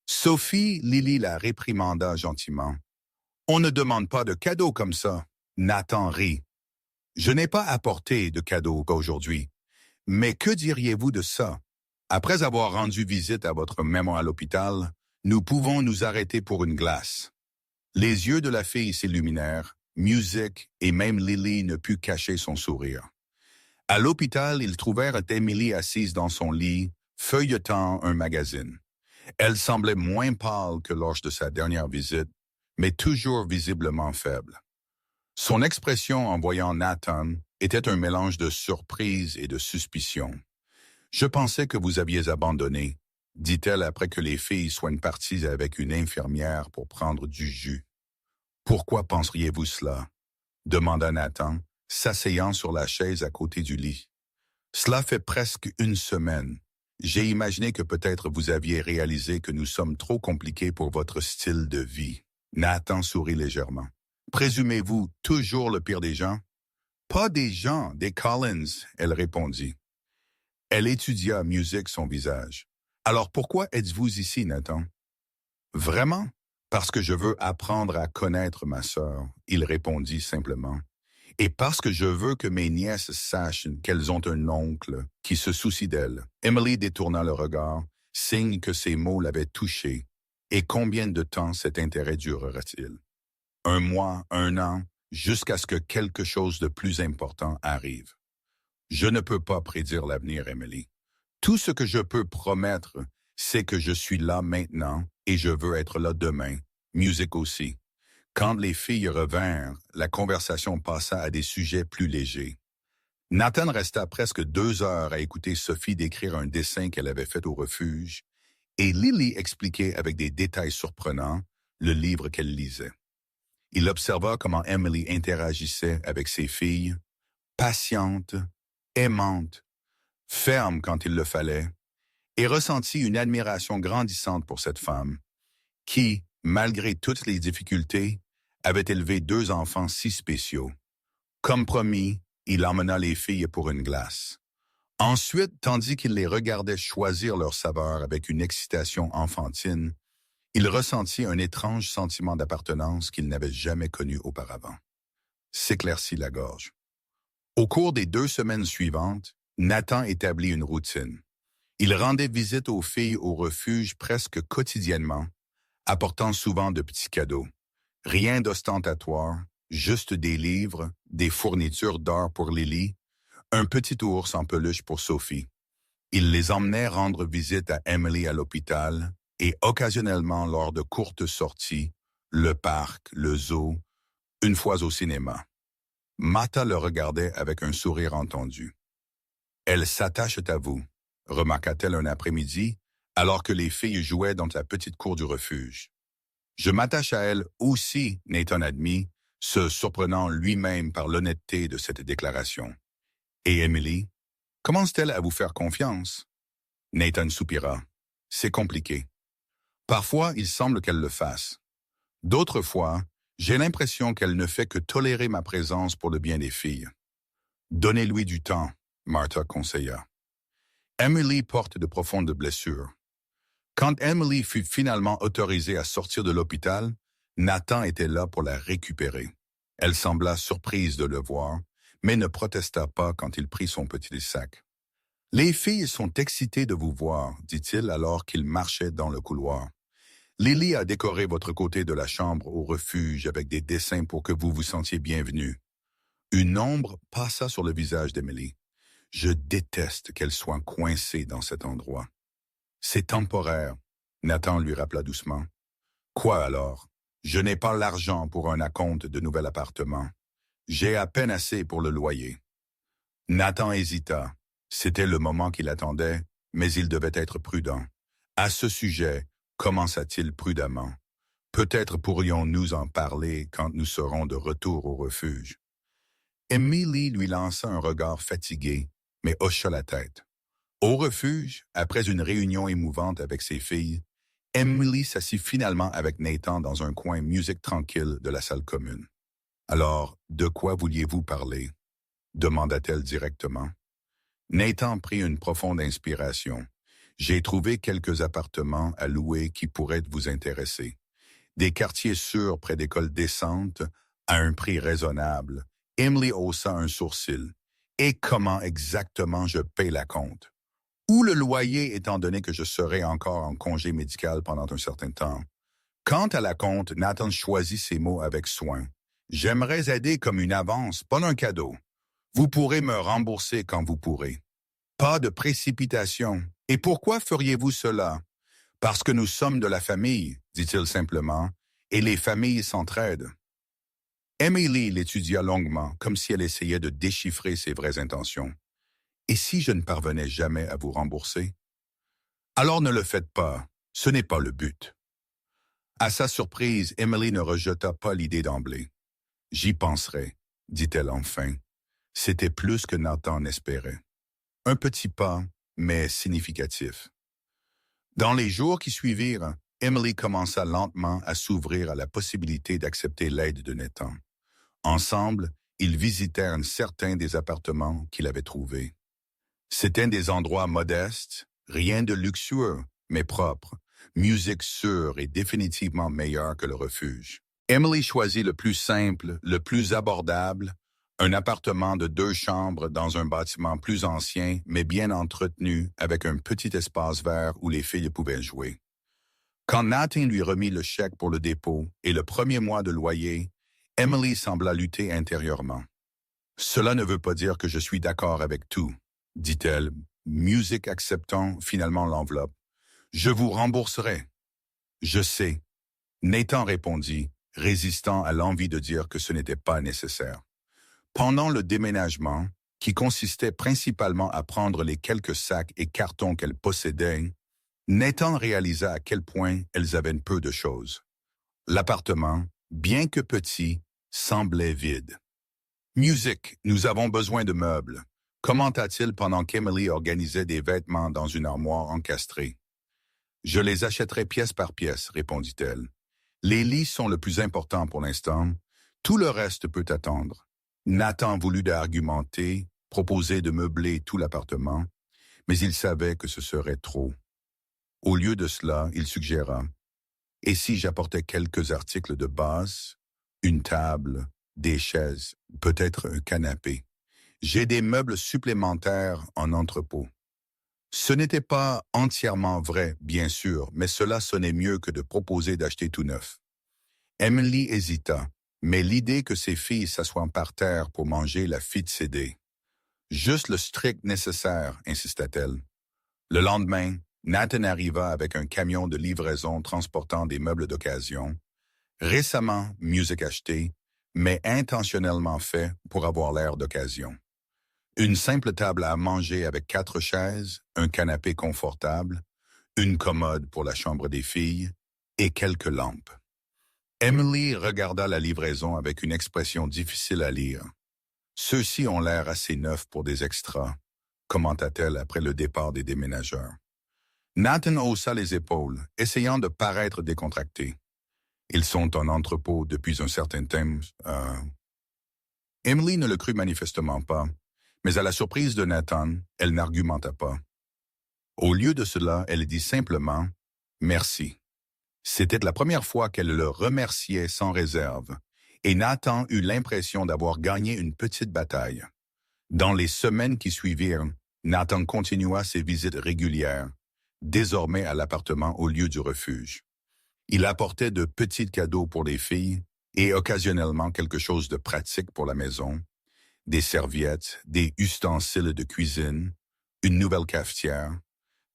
Sophie, Lily la réprimanda gentiment. « On ne demande pas de cadeaux comme ça. » Nathan rit. « Je n'ai pas apporté de cadeaux aujourd'hui. Mais que diriez-vous de ça? Après avoir rendu visite à votre maman à l'hôpital, nous pouvons nous arrêter pour une glace. » Les yeux de la fille s'illuminèrent, Music et même Lily ne put cacher son sourire. À l'hôpital, ils trouvèrent Emily assise dans son lit, feuilletant un magazine. Elle semblait moins pâle que lors de sa dernière visite, mais toujours visiblement faible. Son expression en voyant Nathan était un mélange de surprise et de suspicion. « Je pensais que vous aviez abandonné, » dit-elle après que les filles soient parties avec une infirmière pour prendre du jus. « Pourquoi penseriez-vous cela? » demanda Nathan, s'asseyant sur la chaise à côté du lit. « Cela fait presque 1 semaine. J'ai imaginé que peut-être vous aviez réalisé que nous sommes trop compliqués pour votre style de vie. » Nathan sourit légèrement. « Présumez-vous toujours le pire des gens? »« Pas des gens, des Collins, » elle répondit. Elle étudia Music son visage. « Alors pourquoi êtes-vous ici, Nathan? »« Vraiment? Parce que je veux apprendre à connaître ma sœur, » il répondit simplement. « Et parce que je veux que mes nièces sachent qu'elles ont un oncle qui se soucie d'elles. » Emily détourna le regard, signe que ces mots l'avaient touchée. Et combien de temps cet intérêt durera-t-il? 1 mois, 1 an, jusqu'à ce que quelque chose de plus important arrive. Je ne peux pas prédire l'avenir, Emily. Tout ce que je peux promettre, c'est que je suis là maintenant et je veux être là demain. Music aussi. Quand les filles revinrent, la conversation passa à des sujets plus légers. Nathan resta presque 2 heures à écouter Sophie décrire un dessin qu'elle avait fait au refuge, et Lily expliquait avec des détails surprenants le livre qu'elle lisait. Il observa comment Emily interagissait avec ses filles, patiente, aimante, ferme quand il le fallait, et ressentit une admiration grandissante pour cette femme, qui, malgré toutes les difficultés, avait élevé 2 enfants si spéciaux. Comme promis, il emmena les filles pour une glace. Ensuite, tandis qu'il les regardait choisir leur saveur avec une excitation enfantine, il ressentit un étrange sentiment d'appartenance qu'il n'avait jamais connu auparavant. S'éclaircit la gorge. Au cours des 2 semaines suivantes, Nathan établit une routine. Il rendait visite aux filles au refuge presque quotidiennement, apportant souvent de petits cadeaux. Rien d'ostentatoire, juste des livres, des fournitures d'or pour Lily, un petit ours en peluche pour Sophie. Il les emmenait rendre visite à Emily à l'hôpital et occasionnellement lors de courtes sorties, le parc, le zoo, une fois au cinéma. Martha le regardait avec un sourire entendu. « Elle s'attache à vous », remarqua-t-elle un après-midi, alors que les filles jouaient dans la petite cour du refuge. « Je m'attache à elle aussi », Nathan admit, se surprenant lui-même par l'honnêteté de cette déclaration. « Et Emily, commence-t-elle à vous faire confiance ?» Nathan soupira. « C'est compliqué. Parfois, il semble qu'elle le fasse. D'autres fois, j'ai l'impression qu'elle ne fait que tolérer ma présence pour le bien des filles. »« Donnez-lui du temps », Martha conseilla. Emily porte de profondes blessures. Quand Emily fut finalement autorisée à sortir de l'hôpital, Nathan était là pour la récupérer. Elle sembla surprise de le voir, mais ne protesta pas quand il prit son petit sac. « Les filles sont excitées de vous voir, dit-il alors qu'il marchait dans le couloir. Lily a décoré votre côté de la chambre au refuge avec des dessins pour que vous vous sentiez bienvenue. » Une ombre passa sur le visage d'Emily. « Je déteste qu'elle soit coincée dans cet endroit. »« C'est temporaire, » Nathan lui rappela doucement. « Quoi alors? Je n'ai pas l'argent pour un acompte de nouvel appartement. J'ai à peine assez pour le loyer. » Nathan hésita. C'était le moment qu'il attendait, mais il devait être prudent. À ce sujet, commença-t-il prudemment. Peut-être pourrions-nous en parler quand nous serons de retour au refuge. Emily lui lança un regard fatigué, mais hocha la tête. Au refuge, après une réunion émouvante avec ses filles, Emily s'assit finalement avec Nathan dans un coin musique tranquille de la salle commune. « Alors, de quoi vouliez-vous parler ?» demanda-t-elle directement. Nathan prit une profonde inspiration. « J'ai trouvé quelques appartements à louer qui pourraient vous intéresser. Des quartiers sûrs près d'écoles décentes, à un prix raisonnable. » Emily haussa un sourcil. « Et comment exactement je paie la compte? Ou le loyer étant donné que je serai encore en congé médical pendant un certain temps. » Quant à la compte, Nathan choisit ses mots avec soin. « J'aimerais aider comme une avance, pas un cadeau. Vous pourrez me rembourser quand vous pourrez. Pas de précipitation. Et pourquoi feriez-vous cela? Parce que nous sommes de la famille, dit-il simplement, et les familles s'entraident. » Emily l'étudia longuement, comme si elle essayait de déchiffrer ses vraies intentions. « Et si je ne parvenais jamais à vous rembourser? »« Alors ne le faites pas, ce n'est pas le but. » À sa surprise, Emily ne rejeta pas l'idée d'emblée. « J'y penserai, » dit-elle enfin. C'était plus que Nathan n'espérait. Un petit pas, mais significatif. Dans les jours qui suivirent, Emily commença lentement à s'ouvrir à la possibilité d'accepter l'aide de Nathan. Ensemble, ils visitèrent certains des appartements qu'il avait trouvés. C'étaient des endroits modestes, rien de luxueux, mais propres, musique sûre et définitivement meilleure que le refuge. Emily choisit le plus simple, le plus abordable, un appartement de 2 chambres dans un bâtiment plus ancien, mais bien entretenu, avec un petit espace vert où les filles pouvaient jouer. Quand Nathan lui remit le chèque pour le dépôt et le premier mois de loyer, Emily sembla lutter intérieurement. « Cela ne veut pas dire que je suis d'accord avec tout, » dit-elle, musique acceptant finalement l'enveloppe. « Je vous rembourserai. »« Je sais. » Nathan répondit, résistant à l'envie de dire que ce n'était pas nécessaire. Pendant le déménagement, qui consistait principalement à prendre les quelques sacs et cartons qu'elles possédaient, Nathan réalisa à quel point elles avaient peu de choses. L'appartement, bien que petit, semblait vide. « Music, nous avons besoin de meubles », commenta-t-il pendant qu'Emily organisait des vêtements dans une armoire encastrée. « Je les achèterai pièce par pièce », répondit-elle. « Les lits sont le plus important pour l'instant. Tout le reste peut attendre. » Nathan voulut argumenter, proposer de meubler tout l'appartement, mais il savait que ce serait trop. Au lieu de cela, il suggéra « Et si j'apportais quelques articles de base, une table, des chaises, peut-être un canapé. J'ai des meubles supplémentaires en entrepôt. » Ce n'était pas entièrement vrai, bien sûr, mais cela sonnait mieux que de proposer d'acheter tout neuf. Emily hésita, mais l'idée que ses filles s'assoient par terre pour manger la fit céder. « Juste le strict nécessaire », insista-t-elle. Le lendemain, Nathan arriva avec un camion de livraison transportant des meubles d'occasion, récemment musique achetée, mais intentionnellement fait pour avoir l'air d'occasion. Une simple table à manger avec 4 chaises, un canapé confortable, une commode pour la chambre des filles et quelques lampes. Emily regarda la livraison avec une expression difficile à lire. « Ceux-ci ont l'air assez neufs pour des extras », commenta-t-elle après le départ des déménageurs. Nathan haussa les épaules, essayant de paraître décontracté. « Ils sont en entrepôt depuis un certain temps. Emily ne le crut manifestement pas, mais à la surprise de Nathan, elle n'argumenta pas. Au lieu de cela, elle dit simplement « Merci ». C'était la première fois qu'elle le remerciait sans réserve, et Nathan eut l'impression d'avoir gagné une petite bataille. Dans les semaines qui suivirent, Nathan continua ses visites régulières, désormais à l'appartement au lieu du refuge. Il apportait de petits cadeaux pour les filles et occasionnellement quelque chose de pratique pour la maison, des serviettes, des ustensiles de cuisine, une nouvelle cafetière,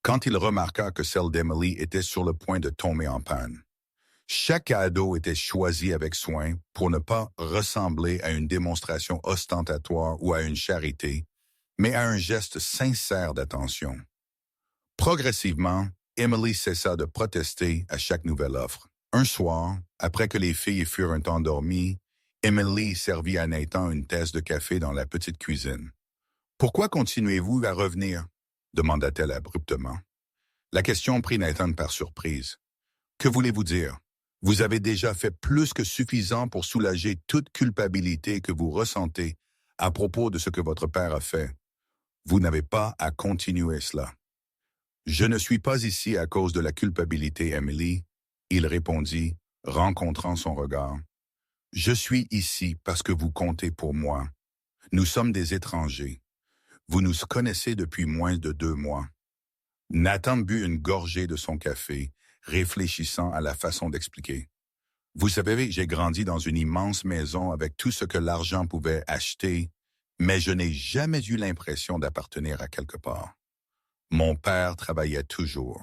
quand il remarqua que celle d'Emily était sur le point de tomber en panne. Chaque cadeau était choisi avec soin pour ne pas ressembler à une démonstration ostentatoire ou à une charité, mais à un geste sincère d'attention. Progressivement, Emily cessa de protester à chaque nouvelle offre. Un soir, après que les filles furent endormies, Emily servit à Nathan une tasse de café dans la petite cuisine. « Pourquoi continuez-vous à revenir ?» demanda-t-elle abruptement. La question prit Nathan par surprise. « Que voulez-vous dire? Vous avez déjà fait plus que suffisant pour soulager toute culpabilité que vous ressentez à propos de ce que votre père a fait. Vous n'avez pas à continuer cela. » « Je ne suis pas ici à cause de la culpabilité, Emily, » il répondit, rencontrant son regard. « Je suis ici parce que vous comptez pour moi. Nous sommes des étrangers. Vous nous connaissez depuis moins de 2 mois. » Nathan but une gorgée de son café, réfléchissant à la façon d'expliquer. « Vous savez, j'ai grandi dans une immense maison avec tout ce que l'argent pouvait acheter, mais je n'ai jamais eu l'impression d'appartenir à quelque part. Mon père travaillait toujours.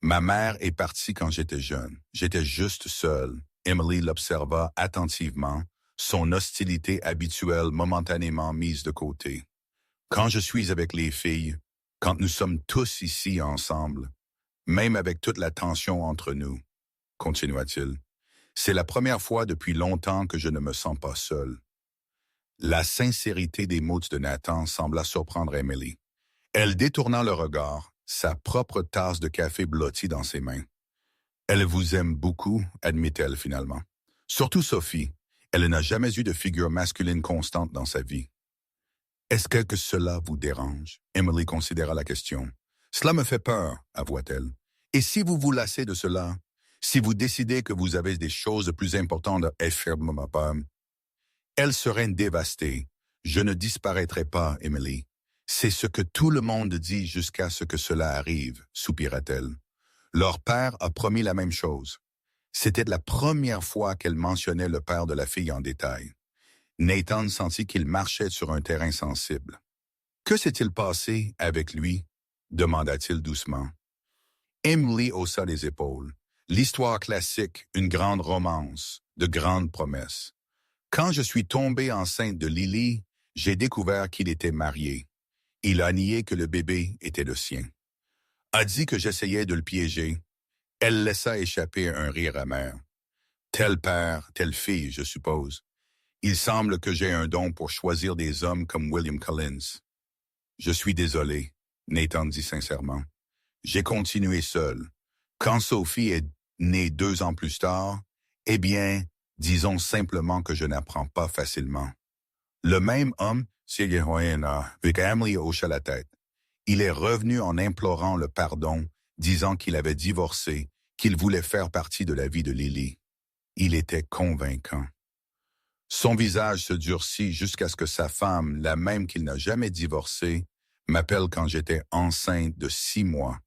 Ma mère est partie quand j'étais jeune. J'étais juste seul. » Emily l'observa attentivement, son hostilité habituelle momentanément mise de côté. « Quand je suis avec les filles, quand nous sommes tous ici ensemble, même avec toute la tension entre nous, continua-t-il, c'est la première fois depuis longtemps que je ne me sens pas seul. » La sincérité des mots de Nathan sembla surprendre Emily. Elle détourna le regard, sa propre tasse de café blottie dans ses mains. « Elle vous aime beaucoup, » admit-elle finalement. « Surtout Sophie, elle n'a jamais eu de figure masculine constante dans sa vie. » « Est-ce que cela vous dérange? » Emily considéra la question. « Cela me fait peur, » avoua-t-elle. « Et si vous vous lassez de cela, si vous décidez que vous avez des choses plus importantes à faire, elle serait dévastée. Je ne disparaîtrai pas, Emily. C'est ce que tout le monde dit jusqu'à ce que cela arrive, soupira-t-elle. Leur père a promis la même chose. C'était la première fois qu'elle mentionnait le père de la fille en détail. Nathan sentit qu'il marchait sur un terrain sensible. « Que s'est-il passé avec lui? » demanda-t-il doucement. Emily haussa les épaules. « L'histoire classique, une grande romance. de grandes promesses. Quand je suis tombée enceinte de Lily, j'ai découvert qu'il était marié. Il a nié que le bébé était le sien. A dit que j'essayais de le piéger. Elle laissa échapper un rire amer. Tel père, telle fille, je suppose. Il semble que j'ai un don pour choisir des hommes comme William Collins. Je suis désolé, Nathan dit sincèrement. J'ai continué seul. Quand Sophie est née 2 ans plus tard, eh bien, disons simplement que je n'apprends pas facilement. Le même homme, avec Emily hocha la tête. Il est revenu en implorant le pardon, disant qu'il avait divorcé, qu'il voulait faire partie de la vie de Lily. Il était convaincant. Son visage se durcit jusqu'à ce que sa femme, la même qu'il n'a jamais divorcée, m'appelle quand j'étais enceinte de 6 mois.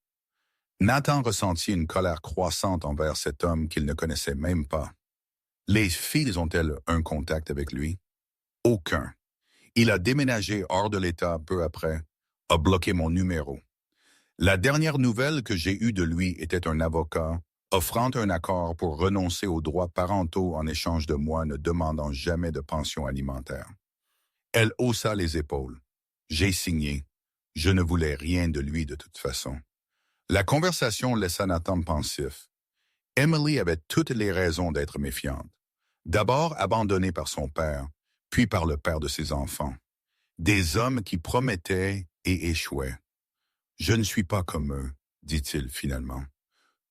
Nathan ressentit une colère croissante envers cet homme qu'il ne connaissait même pas. Les filles ont-elles un contact avec lui? Aucun. Il a déménagé hors de l'État peu après, a bloqué mon numéro. La dernière nouvelle que j'ai eue de lui était un avocat offrant un accord pour renoncer aux droits parentaux en échange de moi ne demandant jamais de pension alimentaire. Elle haussa les épaules. J'ai signé. Je ne voulais rien de lui de toute façon. La conversation laissa Nathan pensif. Emily avait toutes les raisons d'être méfiante. D'abord abandonnée par son père, puis par le père de ses enfants. Des hommes qui promettaient et échouaient. Je ne suis pas comme eux, dit-il finalement.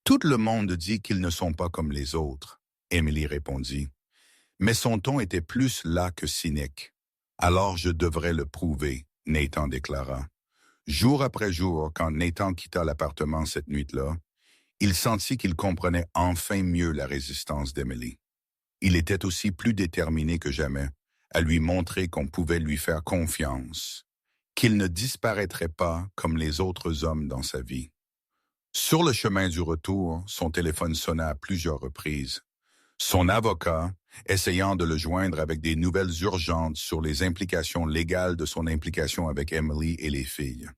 Tout le monde dit qu'ils ne sont pas comme les autres, Emily répondit. Mais son ton était plus las que cynique. Alors je devrais le prouver, Nathan déclara. Jour après jour, quand Nathan quitta l'appartement cette nuit-là, il sentit qu'il comprenait enfin mieux la résistance d'Emily. Il était aussi plus déterminé que jamais à lui montrer qu'on pouvait lui faire confiance, qu'il ne disparaîtrait pas comme les autres hommes dans sa vie. Sur le chemin du retour, son téléphone sonna à plusieurs reprises. Son avocat, essayant de le joindre avec des nouvelles urgentes sur les implications légales de son implication avec Emily et les filles.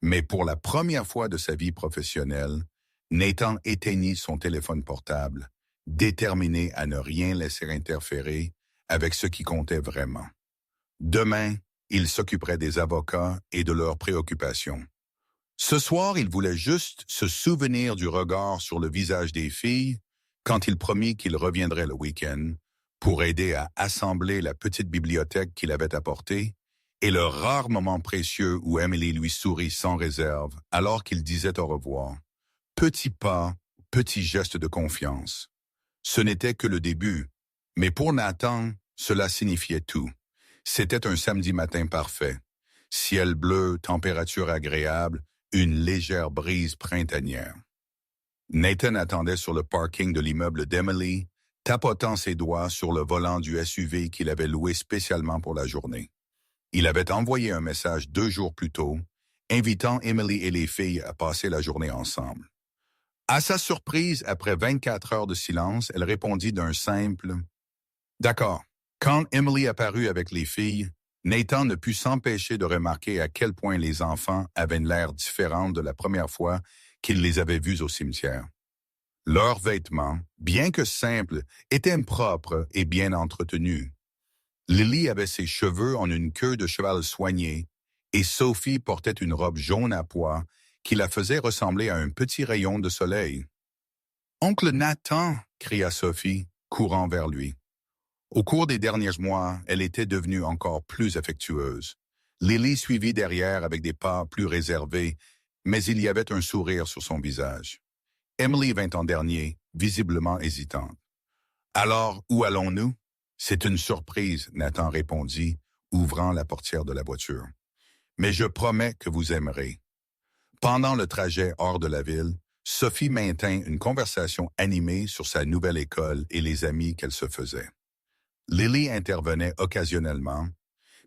Mais pour la première fois de sa vie professionnelle, Nathan éteignit son téléphone portable, déterminé à ne rien laisser interférer avec ce qui comptait vraiment. Demain, il s'occuperait des avocats et de leurs préoccupations. Ce soir, il voulait juste se souvenir du regard sur le visage des filles quand il promit qu'il reviendrait le week-end pour aider à assembler la petite bibliothèque qu'il avait apportée et le rare moment précieux où Emily lui sourit sans réserve alors qu'il disait au revoir. Petit pas, petit geste de confiance. Ce n'était que le début, mais pour Nathan, cela signifiait tout. C'était un samedi matin parfait. Ciel bleu, température agréable, une légère brise printanière. Nathan attendait sur le parking de l'immeuble d'Emily, tapotant ses doigts sur le volant du SUV qu'il avait loué spécialement pour la journée. Il avait envoyé un message 2 jours plus tôt, invitant Emily et les filles à passer la journée ensemble. À sa surprise, après 24 heures de silence, elle répondit d'un simple « D'accord ». Quand Emily apparut avec les filles, Nathan ne put s'empêcher de remarquer à quel point les enfants avaient l'air différent de la première fois qu'il les avait vus au cimetière. Leurs vêtements, bien que simples, étaient propres et bien entretenus. Lily avait ses cheveux en une queue de cheval soignée et Sophie portait une robe jaune à pois qui la faisait ressembler à un petit rayon de soleil. « Oncle Nathan !» cria Sophie, courant vers lui. Au cours des derniers mois, elle était devenue encore plus affectueuse. Lily suivit derrière avec des pas plus réservés, mais il y avait un sourire sur son visage. Emily vint en dernier, visiblement hésitante. « Alors, où allons-nous? » « C'est une surprise, » Nathan répondit, ouvrant la portière de la voiture. « Mais je promets que vous aimerez. » Pendant le trajet hors de la ville, Sophie maintint une conversation animée sur sa nouvelle école et les amis qu'elle se faisait. Lily intervenait occasionnellement,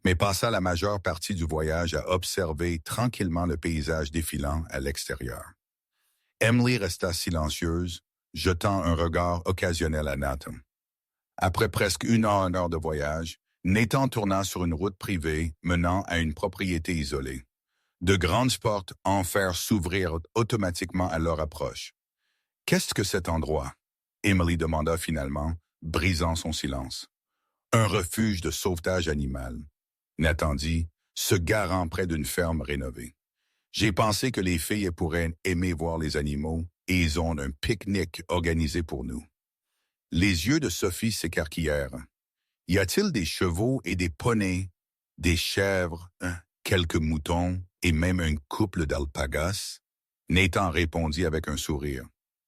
mais passa la majeure partie du voyage à observer tranquillement le paysage défilant à l'extérieur. Emily resta silencieuse, jetant un regard occasionnel à Nathan. Après presque 1 heure de voyage, Nathan tourna sur une route privée menant à une propriété isolée. De grandes portes en fer s'ouvrirent automatiquement à leur approche. « Qu'est-ce que cet endroit? » Emily demanda finalement, brisant son silence. Un refuge de sauvetage animal. Nathan dit, se garant près d'une ferme rénovée. J'ai pensé que les filles pourraient aimer voir les animaux et ils ont un pique-nique organisé pour nous. Les yeux de Sophie s'écarquillèrent. Y a-t-il des chevaux et des poneys, des chèvres, quelques moutons et même un couple d'alpagas? Nathan répondit avec un sourire.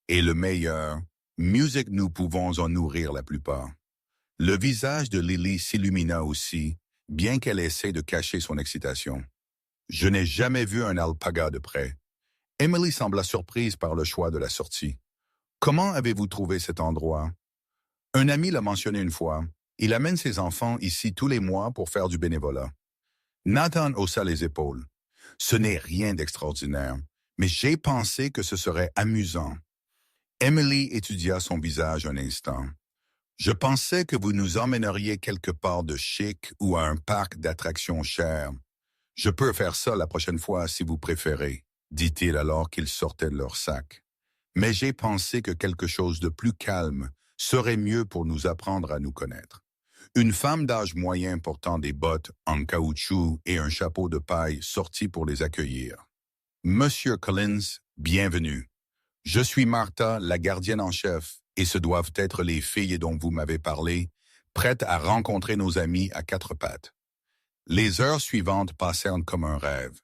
Et le meilleur, musique nous pouvons en nourrir la plupart. Le visage de Lily s'illumina aussi, bien qu'elle essaie de cacher son excitation. Je n'ai jamais vu un alpaga de près. Emily sembla surprise par le choix de la sortie. Comment avez-vous trouvé cet endroit? Un ami l'a mentionné une fois. Il amène ses enfants ici tous les mois pour faire du bénévolat. Nathan haussa les épaules. Ce n'est rien d'extraordinaire, mais j'ai pensé que ce serait amusant. Emily étudia son visage un instant. Je pensais que vous nous emmèneriez quelque part de chic ou à un parc d'attractions cher. Je peux faire ça la prochaine fois si vous préférez, dit-il alors qu'ils sortaient de leur sac. Mais j'ai pensé que quelque chose de plus calme serait mieux pour nous apprendre à nous connaître. Une femme d'âge moyen portant des bottes en caoutchouc et un chapeau de paille sortit pour les accueillir. Monsieur Collins, bienvenue. Je suis Martha, la gardienne en chef, et ce doivent être les filles dont vous m'avez parlé, prêtes à rencontrer nos amis à quatre pattes. Les heures suivantes passèrent comme un rêve.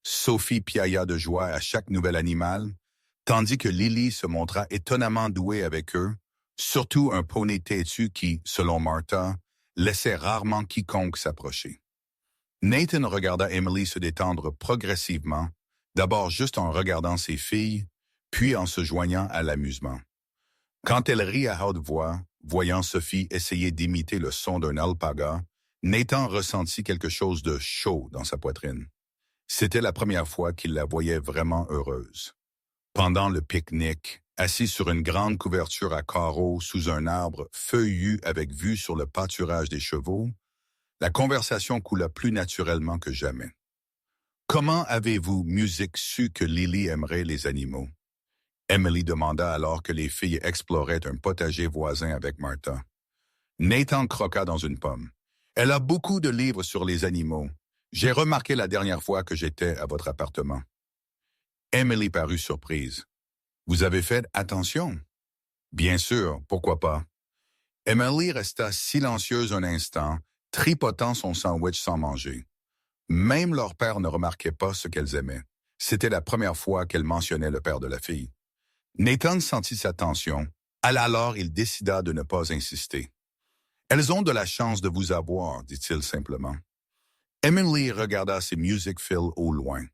Sophie piailla de joie à chaque nouvel animal, tandis que Lily se montra étonnamment douée avec eux, surtout un poney têtu qui, selon Martha, laissait rarement quiconque s'approcher. Nathan regarda Emily se détendre progressivement, d'abord juste en regardant ses filles, puis en se joignant à l'amusement. Quand elle rit à haute voix, voyant Sophie essayer d'imiter le son d'un alpaga, Nathan ressentit quelque chose de chaud dans sa poitrine. C'était la première fois qu'il la voyait vraiment heureuse. Pendant le pique-nique, assis sur une grande couverture à carreaux sous un arbre feuillu avec vue sur le pâturage des chevaux, la conversation coula plus naturellement que jamais. Comment avez-vous, musique, su que Lily aimerait les animaux? Emily demanda alors que les filles exploraient un potager voisin avec Martha. Nathan croqua dans une pomme. Elle a beaucoup de livres sur les animaux. J'ai remarqué la dernière fois que j'étais à votre appartement. Emily parut surprise. Vous avez fait attention? Bien sûr, pourquoi pas? Emily resta silencieuse un instant, tripotant son sandwich sans manger. Même leur père ne remarquait pas ce qu'elles aimaient. C'était la première fois qu'elle mentionnait le père de la fille. Nathan sentit sa tension. Alors il décida de ne pas insister. Elles ont de la chance de vous avoir, dit-il simplement. Emily regarda ses music fill au loin.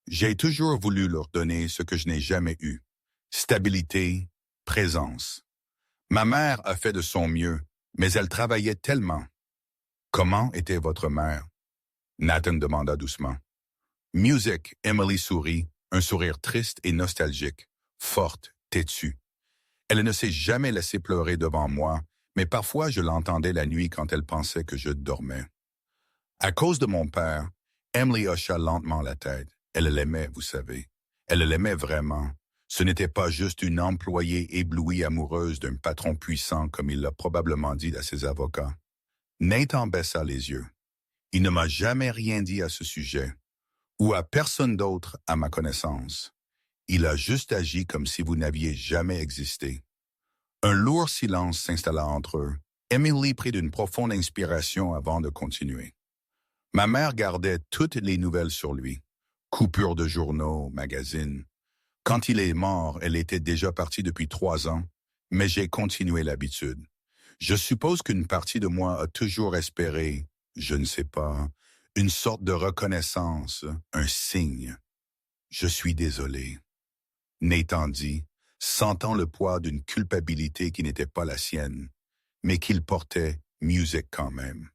J'ai toujours voulu leur donner ce que je n'ai jamais eu. Stabilité, présence. Ma mère a fait de son mieux, mais elle travaillait tellement. Comment était votre mère? Nathan demanda doucement. Music, Emily sourit, un sourire triste et nostalgique, forte, têtue. Elle ne s'est jamais laissée pleurer devant moi, mais parfois je l'entendais la nuit quand elle pensait que je dormais. À cause de mon père, Emily hocha lentement la tête. Elle l'aimait, vous savez. Elle l'aimait vraiment. Ce n'était pas juste une employée éblouie amoureuse d'un patron puissant comme il l'a probablement dit à ses avocats. Nathan baissa les yeux. Il ne m'a jamais rien dit à ce sujet, ou à personne d'autre à ma connaissance. Il a juste agi comme si vous n'aviez jamais existé. Un lourd silence s'installa entre eux. Emily prit une profonde inspiration avant de continuer. Ma mère gardait toutes les nouvelles sur lui. Coupures de journaux, magazines. Quand il est mort, elle était déjà partie depuis 3 ans, mais j'ai continué l'habitude. Je suppose qu'une partie de moi a toujours espéré, je ne sais pas, une sorte de reconnaissance, un signe. Je suis désolé. Nathan dit, sentant le poids d'une culpabilité qui n'était pas la sienne, mais qu'il portait musique quand même.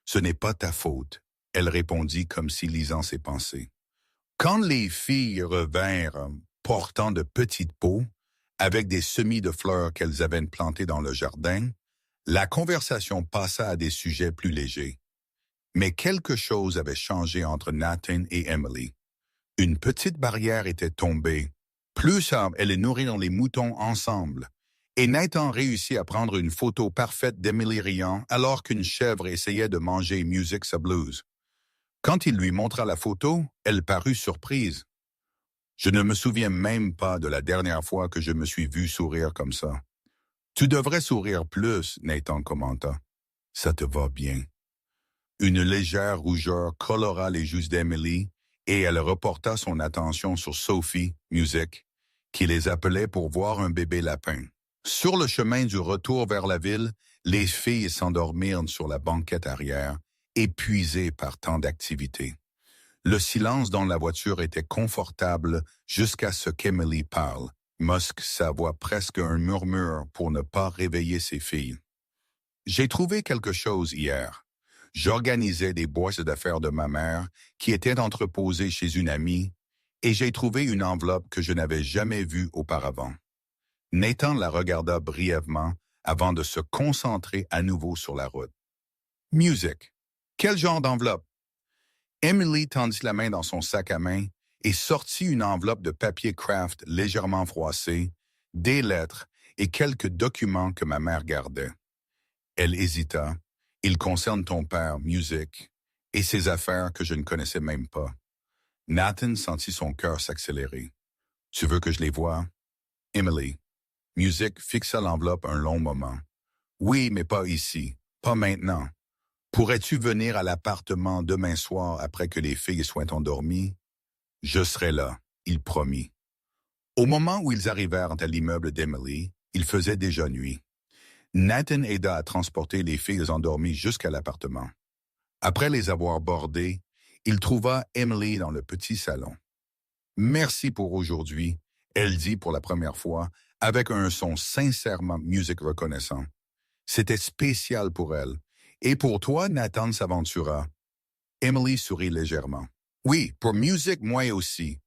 Ce n'est pas ta faute, elle répondit comme si lisant ses pensées. Quand les filles revinrent, portant de petites pots, avec des semis de fleurs qu'elles avaient plantées dans le jardin, la conversation passa à des sujets plus légers. Mais quelque chose avait changé entre Nathan et Emily. Une petite barrière était tombée. Plus tard, elles nourrirent les moutons ensemble, Et Nathan réussit à prendre une photo parfaite d'Emily riant alors qu'une chèvre essayait de manger Music sa blues. Quand il lui montra la photo, elle parut surprise. Je ne me souviens même pas de la dernière fois que je me suis vu sourire comme ça. Tu devrais sourire plus, Nathan commenta. Ça te va bien. Une légère rougeur colora les joues d'Emily et elle reporta son attention sur Sophie, Music, qui les appelait pour voir un bébé lapin. Sur le chemin du retour vers la ville, les filles s'endormirent sur la banquette arrière, épuisées par tant d'activités. Le silence dans la voiture était confortable jusqu'à ce qu'Emily parle. Musk sa voix presque un murmure pour ne pas réveiller ses filles. J'ai trouvé quelque chose hier. J'organisais des boîtes d'affaires de ma mère qui étaient entreposées chez une amie et j'ai trouvé une enveloppe que je n'avais jamais vue auparavant. Nathan la regarda brièvement avant de se concentrer à nouveau sur la route. Music. Quel genre d'enveloppe? Emily tendit la main dans son sac à main et sortit une enveloppe de papier craft légèrement froissé, des lettres et quelques documents que ma mère gardait. Elle hésita. Il concerne ton père, Music, et ses affaires que je ne connaissais même pas. Nathan sentit son cœur s'accélérer. Tu veux que je les voie? Emily. Music fixa l'enveloppe un long moment. Oui, mais pas ici. Pas maintenant. Pourrais-tu venir à l'appartement demain soir après que les filles soient endormies? Je serai là, il promit. Au moment où ils arrivèrent à l'immeuble d'Emily, il faisait déjà nuit. Nathan aida à transporter les filles endormies jusqu'à l'appartement. Après les avoir bordées, il trouva Emily dans le petit salon. « Merci pour aujourd'hui », elle dit pour la première fois, avec un son sincèrement Music reconnaissant. C'était spécial pour elle. Et pour toi, Nathan s'aventura. Emily sourit légèrement. Oui, pour Music, moi aussi.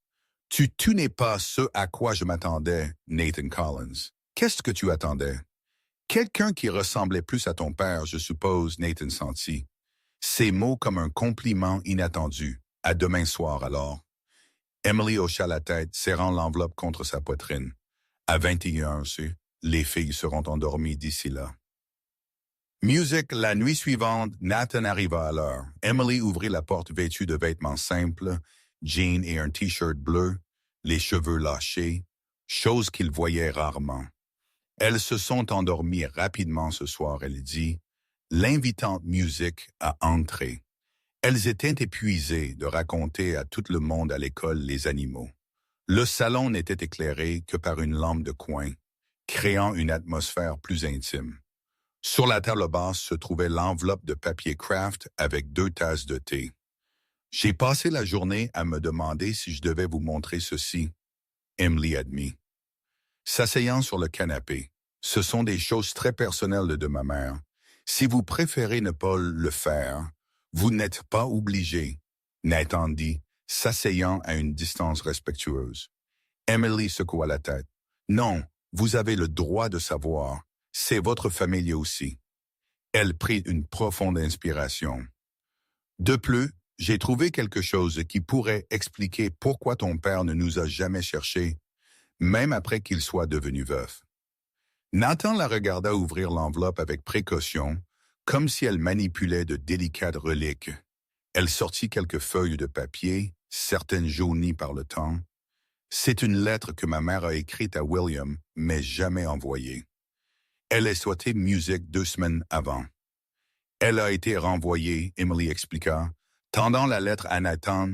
Tu n'es pas ce à quoi je m'attendais, Nathan Collins. Qu'est-ce que tu attendais? Quelqu'un qui ressemblait plus à ton père, je suppose, Nathan sentit. Ces mots comme un compliment inattendu. À demain soir, alors. Emily hocha la tête, serrant l'enveloppe contre sa poitrine. À 21 heures, les filles seront endormies d'ici là. Music, la nuit suivante, Nathan arriva à l'heure. Emily ouvrit la porte vêtue de vêtements simples, jeans et un t-shirt bleu, les cheveux lâchés, chose qu'il voyait rarement. Elles se sont endormies rapidement ce soir, elle dit, l'invitant Music à entrer. Elles étaient épuisées de raconter à tout le monde à l'école les animaux. Le salon n'était éclairé que par une lampe de coin, créant une atmosphère plus intime. Sur la table basse se trouvait l'enveloppe de papier craft avec 2 tasses de thé. J'ai passé la journée à me demander si je devais vous montrer ceci, Emily admit. S'asseyant sur le canapé, ce sont des choses très personnelles de ma mère. Si vous préférez ne pas le faire, vous n'êtes pas obligé, Nathan dit, s'asseyant à une distance respectueuse. Emily secoua la tête. Non, vous avez le droit de savoir. C'est votre famille aussi. Elle prit une profonde inspiration. De plus, j'ai trouvé quelque chose qui pourrait expliquer pourquoi ton père ne nous a jamais cherchés, même après qu'il soit devenu veuf. Nathan la regarda ouvrir l'enveloppe avec précaution, comme si elle manipulait de délicates reliques. Elle sortit quelques feuilles de papier, certaines jaunies par le temps. C'est une lettre que ma mère a écrite à William, mais jamais envoyée. Elle est souhaitée Music 2 semaines avant. Elle a été renvoyée, Emily expliqua, tendant la lettre à Nathan,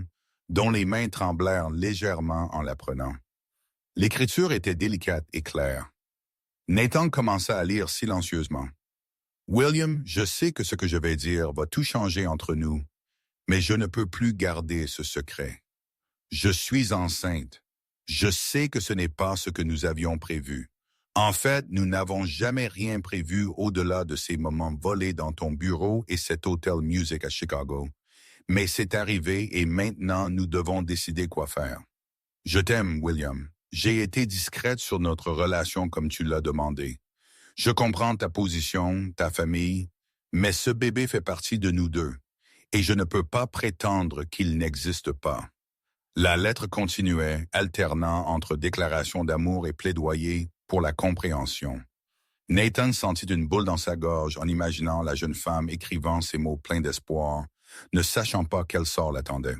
dont les mains tremblèrent légèrement en la prenant. L'écriture était délicate et claire. Nathan commença à lire silencieusement. « William, je sais que ce que je vais dire va tout changer entre nous, mais je ne peux plus garder ce secret. Je suis enceinte. Je sais que ce n'est pas ce que nous avions prévu. En fait, nous n'avons jamais rien prévu au-delà de ces moments volés dans ton bureau et cet hôtel Music à Chicago. Mais c'est arrivé et maintenant nous devons décider quoi faire. Je t'aime, William. J'ai été discrète sur notre relation comme tu l'as demandé. Je comprends ta position, ta famille, mais ce bébé fait partie de nous deux, et je ne peux pas prétendre qu'il n'existe pas. La lettre continuait, alternant entre déclarations d'amour et plaidoyer pour la compréhension. Nathan sentit une boule dans sa gorge en imaginant la jeune femme écrivant ces mots pleins d'espoir, ne sachant pas quel sort l'attendait.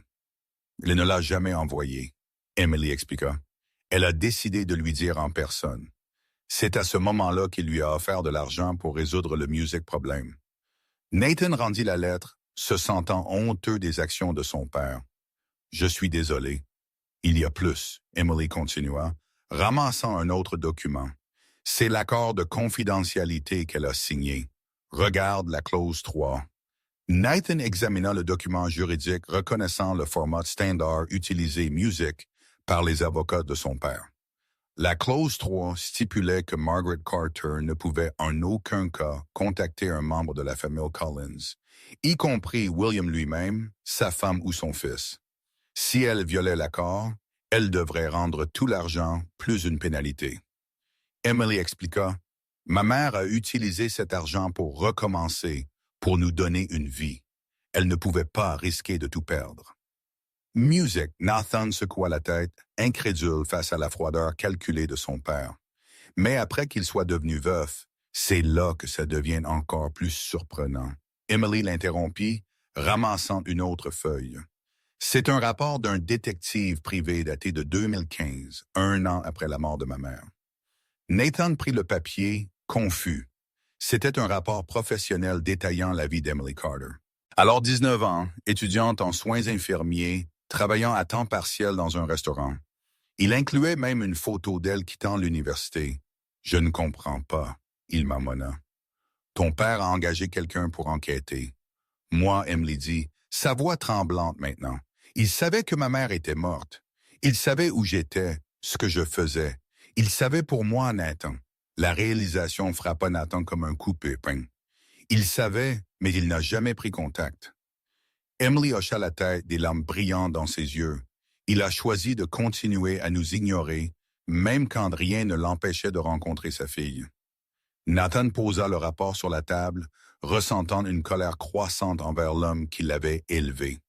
Il ne l'a jamais envoyé, Emily expliqua. Elle a décidé de lui dire en personne. C'est à ce moment-là qu'il lui a offert de l'argent pour résoudre le music problème. Nathan rendit la lettre, se sentant honteux des actions de son père. « Je suis désolé. » « Il y a plus, » Emily continua, ramassant un autre document. C'est l'accord de confidentialité qu'elle a signé. Regarde la clause 3. Nathan examina le document juridique reconnaissant le format standard utilisé music par les avocats de son père. La clause 3 stipulait que Margaret Carter ne pouvait en aucun cas contacter un membre de la famille Collins, y compris William lui-même, sa femme ou son fils. Si elle violait l'accord, elle devrait rendre tout l'argent plus une pénalité. Emily expliqua, « Ma mère a utilisé cet argent pour recommencer, pour nous donner une vie. Elle ne pouvait pas risquer de tout perdre. » Music, Nathan secoua la tête, incrédule face à la froideur calculée de son père. Mais après qu'il soit devenu veuf, c'est là que ça devient encore plus surprenant. Emily l'interrompit, ramassant une autre feuille. C'est un rapport d'un détective privé daté de 2015, un an après la mort de ma mère. Nathan prit le papier, confus. C'était un rapport professionnel détaillant la vie d'Emily Carter. Alors 19 ans, étudiante en soins infirmiers, travaillant à temps partiel dans un restaurant. Il incluait même une photo d'elle quittant l'université. « Je ne comprends pas », il marmonna. « Ton père a engagé quelqu'un pour enquêter. » Moi, Emily dit, sa voix tremblante maintenant. Il savait que ma mère était morte. Il savait où j'étais, ce que je faisais. Il savait pour moi, Nathan. La réalisation frappa Nathan comme un coup de poing. Il savait, mais il n'a jamais pris contact. Emily hocha la tête, des larmes brillantes dans ses yeux. Il a choisi de continuer à nous ignorer, même quand rien ne l'empêchait de rencontrer sa fille. Nathan posa le rapport sur la table, ressentant une colère croissante envers l'homme qui l'avait élevé.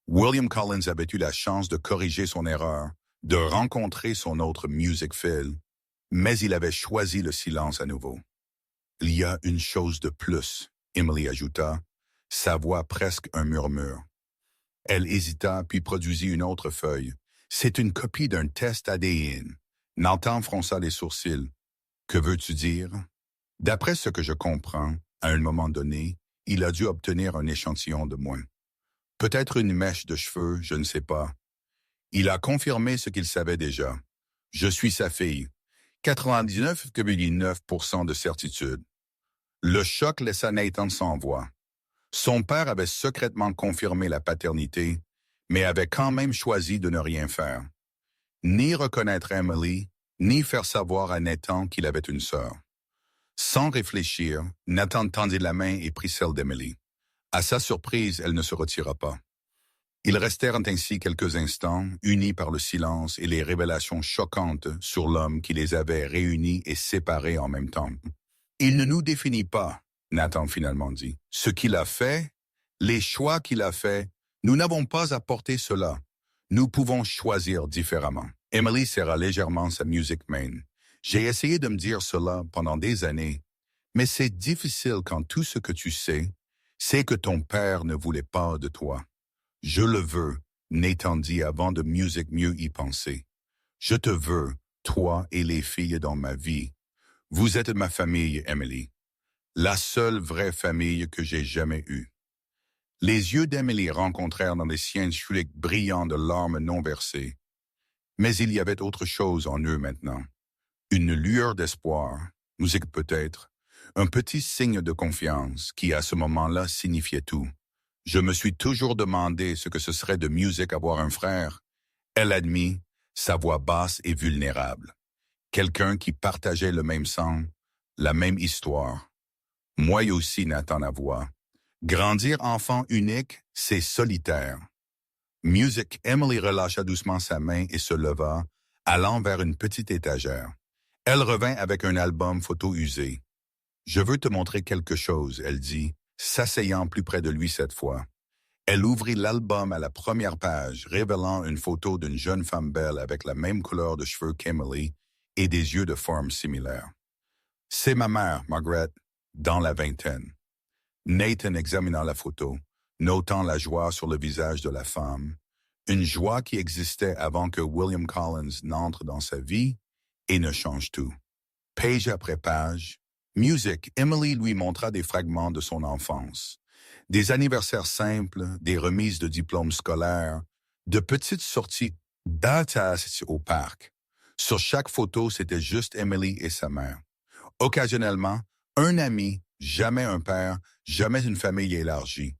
William Collins avait eu la chance de corriger son erreur, de rencontrer son autre music Phil, mais il avait choisi le silence à nouveau. « Il y a une chose de plus, » Emily ajouta, sa voix presque un murmure. Elle hésita puis produisit une autre feuille. C'est une copie d'un test ADN. Nathan fronça les sourcils. « Que veux-tu dire? » D'après ce que je comprends, à un moment donné, il a dû obtenir un échantillon de moi. Peut-être une mèche de cheveux, je ne sais pas. Il a confirmé ce qu'il savait déjà. Je suis sa fille. 99,9% de certitude. Le choc laissa Nathan sans voix. Son père avait secrètement confirmé la paternité, mais avait quand même choisi de ne rien faire. Ni reconnaître Emily, ni faire savoir à Nathan qu'il avait une sœur. Sans réfléchir, Nathan tendit la main et prit celle d'Emily. À sa surprise, elle ne se retira pas. Ils restèrent ainsi quelques instants, unis par le silence et les révélations choquantes sur l'homme qui les avait réunis et séparés en même temps. « Il ne nous définit pas, » Nathan finalement dit. « Ce qu'il a fait, les choix qu'il a faits, nous n'avons pas à porter cela. Nous pouvons choisir différemment. » Emily serra légèrement sa music main. « J'ai essayé de me dire cela pendant des années, mais c'est difficile quand tout ce que tu sais, c'est que ton père ne voulait pas de toi. » « Je le veux, » Nathan dit avant de mieux y penser. « Je te veux, toi et les filles dans ma vie. Vous êtes ma famille, Emily. La seule vraie famille que j'ai jamais eue. » Les yeux d'Emily rencontrèrent dans les siens Schulich brillants de larmes non versées. Mais il y avait autre chose en eux maintenant. Une lueur d'espoir, musique peut-être, un petit signe de confiance qui à ce moment-là signifiait tout. Je me suis toujours demandé ce que ce serait de music avoir un frère. Elle admit, sa voix basse et vulnérable. Quelqu'un qui partageait le même sang, la même histoire. Moi aussi, Nathan avoua. Grandir enfant unique, c'est solitaire. Music, Emily relâcha doucement sa main et se leva, allant vers une petite étagère. Elle revint avec un album photo usé. « Je veux te montrer quelque chose, » elle dit, s'asseyant plus près de lui cette fois. Elle ouvrit l'album à la première page, révélant une photo d'une jeune femme belle avec la même couleur de cheveux qu'Emily et des yeux de forme similaire. C'est ma mère, Margaret, dans la vingtaine. Nathan examinant la photo, notant la joie sur le visage de la femme, une joie qui existait avant que William Collins n'entre dans sa vie et ne change tout. Page après page, Music, Emily lui montra des fragments de son enfance. Des anniversaires simples, des remises de diplômes scolaires, de petites sorties d'artistes au parc. Sur chaque photo, c'était juste Emily et sa mère. Occasionnellement, un ami, jamais un père, jamais une famille élargie.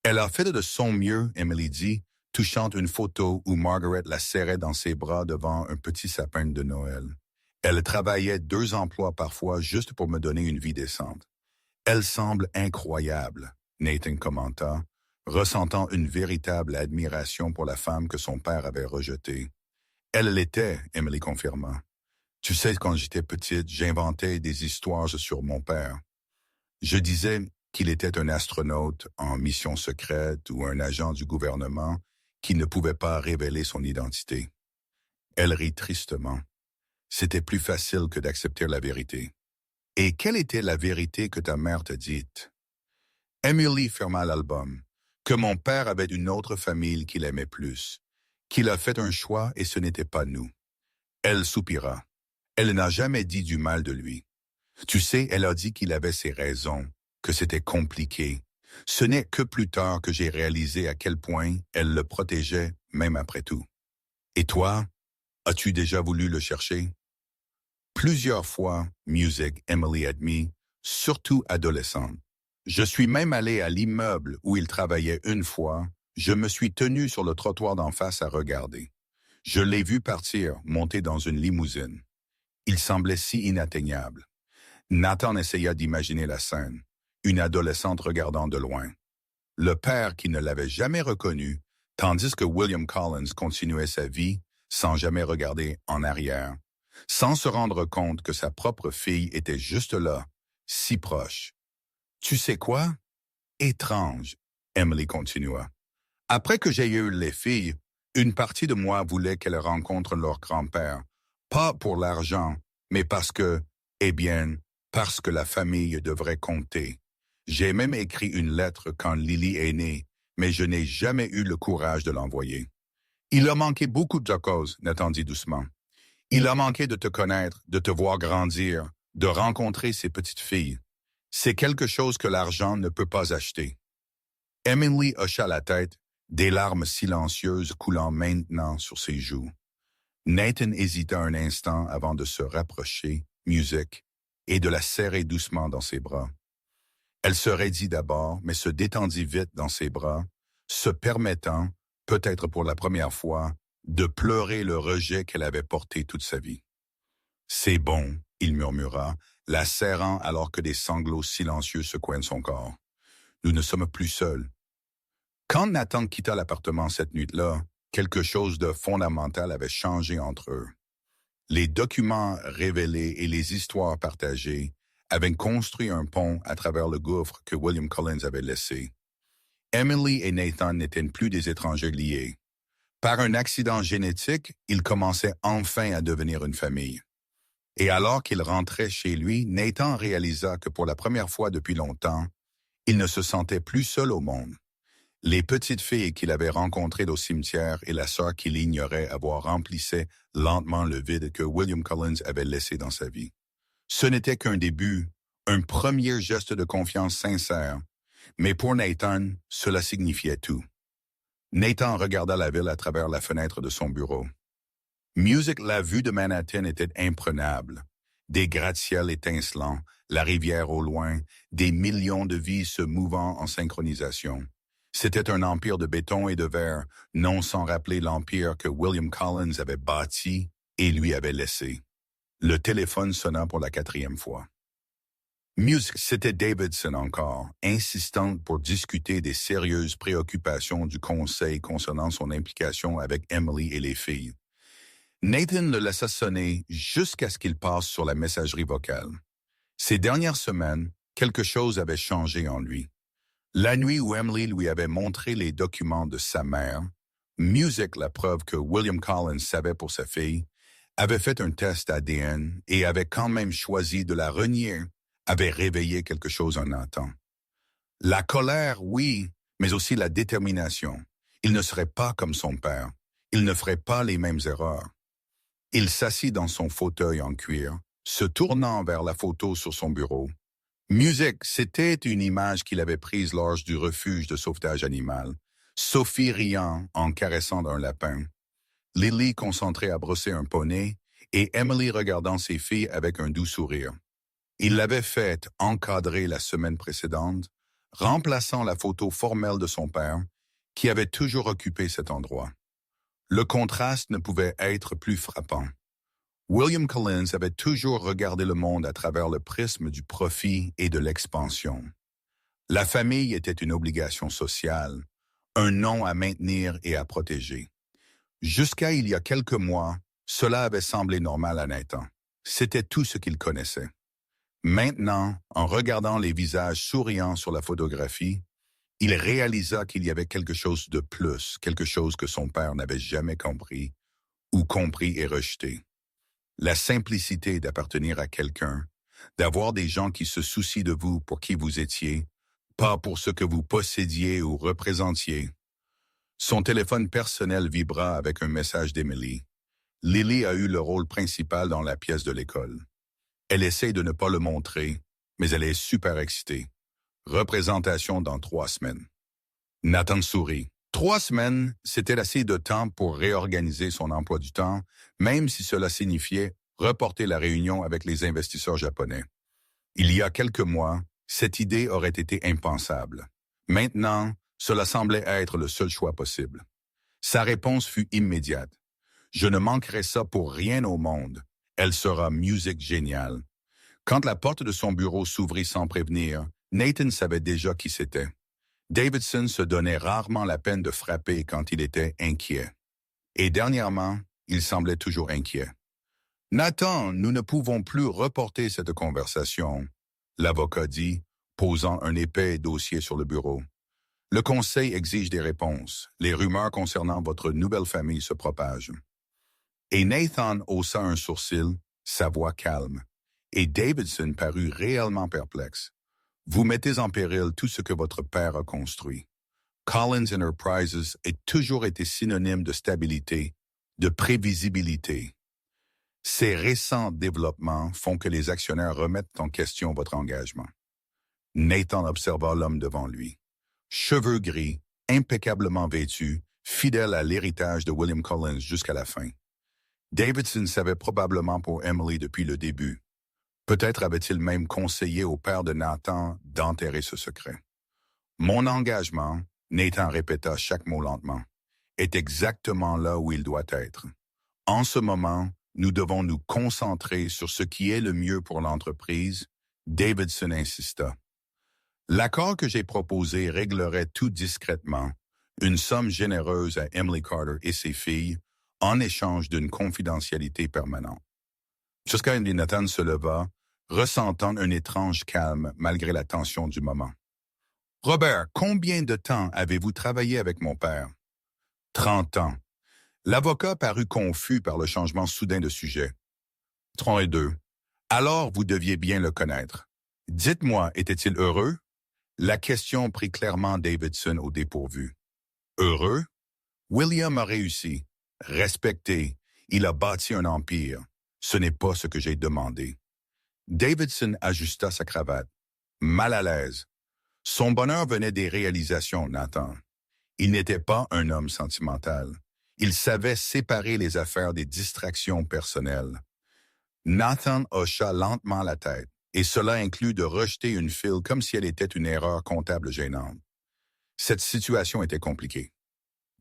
Elle a fait de son mieux, Emily dit, touchant une photo où Margaret la serrait dans ses bras devant un petit sapin de Noël. Elle travaillait 2 emplois parfois juste pour me donner une vie décente. Elle semble incroyable, Nathan commenta, ressentant une véritable admiration pour la femme que son père avait rejetée. Elle l'était, Emily confirma. Tu sais, quand j'étais petite, j'inventais des histoires sur mon père. Je disais qu'il était un astronaute en mission secrète ou un agent du gouvernement qui ne pouvait pas révéler son identité. Elle rit tristement. C'était plus facile que d'accepter la vérité. Et quelle était la vérité que ta mère t'a dite? Emily ferma l'album, que mon père avait une autre famille qu'il aimait plus, qu'il a fait un choix et ce n'était pas nous. Elle soupira. Elle n'a jamais dit du mal de lui. Tu sais, elle a dit qu'il avait ses raisons, que c'était compliqué. Ce n'est que plus tard que j'ai réalisé à quel point elle le protégeait, même après tout. Et toi, as-tu déjà voulu le chercher? Plusieurs fois, Music, Emily admit, surtout adolescente. Je suis même allé à l'immeuble où il travaillait une fois. Je me suis tenu sur le trottoir d'en face à regarder. Je l'ai vu partir, monter dans une limousine. Il semblait si inatteignable. Nathan essaya d'imaginer la scène, une adolescente regardant de loin. Le père qui ne l'avait jamais reconnu, tandis que William Collins continuait sa vie sans jamais regarder en arrière, sans se rendre compte que sa propre fille était juste là, si proche. Tu sais quoi? Étrange, Emily continua. Après que j'ai eu les filles, une partie de moi voulait qu'elles rencontrent leur grand-père, pas pour l'argent, mais parce que la famille devrait compter. J'ai même écrit une lettre quand Lily est née, mais je n'ai jamais eu le courage de l'envoyer. Il a manqué beaucoup de choses, Nathan dit doucement. Il a manqué de te connaître, de te voir grandir, de rencontrer ses petites filles. C'est quelque chose que l'argent ne peut pas acheter. Emily hocha la tête, des larmes silencieuses coulant maintenant sur ses joues. Nathan hésita un instant avant de se rapprocher, Music, et de la serrer doucement dans ses bras. Elle se raidit d'abord, mais se détendit vite dans ses bras, se permettant, peut-être pour la première fois, de pleurer le rejet qu'elle avait porté toute sa vie. « C'est bon, » il murmura, la serrant alors que des sanglots silencieux secouaient son corps. « Nous ne sommes plus seuls. » Quand Nathan quitta l'appartement cette nuit-là, quelque chose de fondamental avait changé entre eux. Les documents révélés et les histoires partagées avaient construit un pont à travers le gouffre que William Collins avait laissé. Emily et Nathan n'étaient plus des étrangers liés. Par un accident génétique, ils commençaient enfin à devenir une famille. Et alors qu'il rentrait chez lui, Nathan réalisa que pour la première fois depuis longtemps, il ne se sentait plus seul au monde. Les petites filles qu'il avait rencontrées au cimetière et la sœur qu'il ignorait avoir remplissaient lentement le vide que William Collins avait laissé dans sa vie. Ce n'était qu'un début, un premier geste de confiance sincère, mais pour Nathan, cela signifiait tout. Nathan regarda la ville à travers la fenêtre de son bureau. Music, la vue de Manhattan était imprenable. Des gratte-ciels étincelants, la rivière au loin, des millions de vies se mouvant en synchronisation. C'était un empire de béton et de verre, non sans rappeler l'empire que William Collins avait bâti et lui avait laissé. Le téléphone sonna pour la 4e fois. Music, c'était Davidson encore, insistante pour discuter des sérieuses préoccupations du conseil concernant son implication avec Emily et les filles. Nathan le laissa sonner jusqu'à ce qu'il passe sur la messagerie vocale. Ces dernières semaines, quelque chose avait changé en lui. La nuit où Emily lui avait montré les documents de sa mère, Music, la preuve que William Collins savait pour sa fille, avait fait un test ADN et avait quand même choisi de la renier, avait réveillé quelque chose en Nathan. La colère, oui, mais aussi la détermination. Il ne serait pas comme son père. Il ne ferait pas les mêmes erreurs. Il s'assit dans son fauteuil en cuir, se tournant vers la photo sur son bureau. Music, c'était une image qu'il avait prise lors du refuge de sauvetage animal. Sophie riant en caressant un lapin. Lily concentrée à brosser un poney et Emily regardant ses filles avec un doux sourire. Il l'avait fait encadrer la semaine précédente, remplaçant la photo formelle de son père, qui avait toujours occupé cet endroit. Le contraste ne pouvait être plus frappant. William Collins avait toujours regardé le monde à travers le prisme du profit et de l'expansion. La famille était une obligation sociale, un nom à maintenir et à protéger. Jusqu'à il y a quelques mois, cela avait semblé normal à Nathan. C'était tout ce qu'il connaissait. Maintenant, en regardant les visages souriants sur la photographie, il réalisa qu'il y avait quelque chose de plus, quelque chose que son père n'avait jamais compris, ou compris et rejeté. La simplicité d'appartenir à quelqu'un, d'avoir des gens qui se soucient de vous pour qui vous étiez, pas pour ce que vous possédiez ou représentiez. Son téléphone personnel vibra avec un message d'Emily. Lily a eu le rôle principal dans la pièce de l'école. Elle essaie de ne pas le montrer, mais elle est super excitée. Représentation dans 3 semaines. Nathan sourit. 3 semaines, c'était assez de temps pour réorganiser son emploi du temps, même si cela signifiait reporter la réunion avec les investisseurs japonais. Il y a quelques mois, cette idée aurait été impensable. Maintenant, cela semblait être le seul choix possible. Sa réponse fut immédiate. Je ne manquerai ça pour rien au monde. Elle sera musique géniale. Quand la porte de son bureau s'ouvrit sans prévenir, Nathan savait déjà qui c'était. Davidson se donnait rarement la peine de frapper quand il était inquiet. Et dernièrement, il semblait toujours inquiet. « Nathan, nous ne pouvons plus reporter cette conversation, » l'avocat dit, posant un épais dossier sur le bureau. « Le conseil exige des réponses. Les rumeurs concernant votre nouvelle famille se propagent. » Et Nathan haussa un sourcil, sa voix calme. Et Davidson parut réellement perplexe. « Vous mettez en péril tout ce que votre père a construit. Collins Enterprises a toujours été synonyme de stabilité, de prévisibilité. Ces récents développements font que les actionnaires remettent en question votre engagement. » Nathan observa l'homme devant lui. Cheveux gris, impeccablement vêtu, fidèle à l'héritage de William Collins jusqu'à la fin. Davidson savait probablement pour Emily depuis le début. Peut-être avait-il même conseillé au père de Nathan d'enterrer ce secret. « Mon engagement, » Nathan répéta chaque mot lentement, « est exactement là où il doit être. En ce moment, nous devons nous concentrer sur ce qui est le mieux pour l'entreprise. » Davidson insista. « L'accord que j'ai proposé réglerait tout discrètement, une somme généreuse à Emily Carter et ses filles, en échange d'une confidentialité permanente. » Jusqu'à ce que Nathan se leva, ressentant un étrange calme malgré la tension du moment. « Robert, combien de temps avez-vous travaillé avec mon père? » 30 ans. L'avocat parut confus par le changement soudain de sujet. 32. Alors vous deviez bien le connaître. Dites-moi, était-il heureux? La question prit clairement Davidson au dépourvu. Heureux? William a réussi. Respecté. Il a bâti un empire. Ce n'est pas ce que j'ai demandé. Davidson ajusta sa cravate. Mal à l'aise. Son bonheur venait des réalisations, Nathan. Il n'était pas un homme sentimental. Il savait séparer les affaires des distractions personnelles. Nathan hocha lentement la tête, et cela inclut de rejeter une file comme si elle était une erreur comptable gênante. Cette situation était compliquée.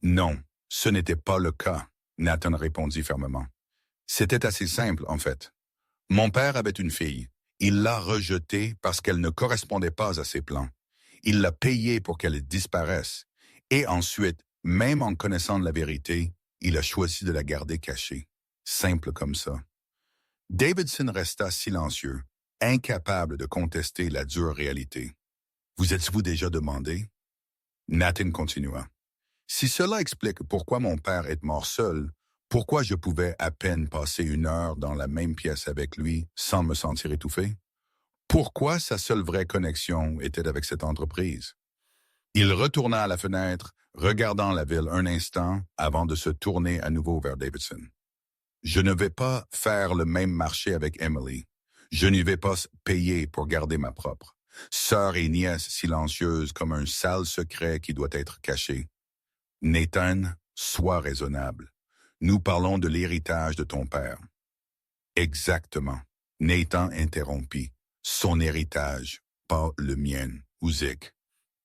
Non, ce n'était pas le cas, Nathan répondit fermement. C'était assez simple, en fait. Mon père avait une fille. Il l'a rejetée parce qu'elle ne correspondait pas à ses plans. Il l'a payée pour qu'elle disparaisse. Et ensuite, même en connaissant la vérité, il a choisi de la garder cachée. Simple comme ça. Davidson resta silencieux, incapable de contester la dure réalité. « Vous êtes-vous déjà demandé? » Nathan continua. « Si cela explique pourquoi mon père est mort seul, Pourquoi je pouvais à peine passer 1 heure dans la même pièce avec lui sans me sentir étouffé? Pourquoi sa seule vraie connexion était avec cette entreprise? Il retourna à la fenêtre, regardant la ville un instant avant de se tourner à nouveau vers Davidson. Je ne vais pas faire le même marché avec Emily. Je n'y vais pas payer pour garder ma propre. Sœur et nièce silencieuse comme un sale secret qui doit être caché. Nathan, sois raisonnable. Nous parlons de l'héritage de ton père. Exactement. Nathan interrompit. Son héritage, pas le mien, Uzik.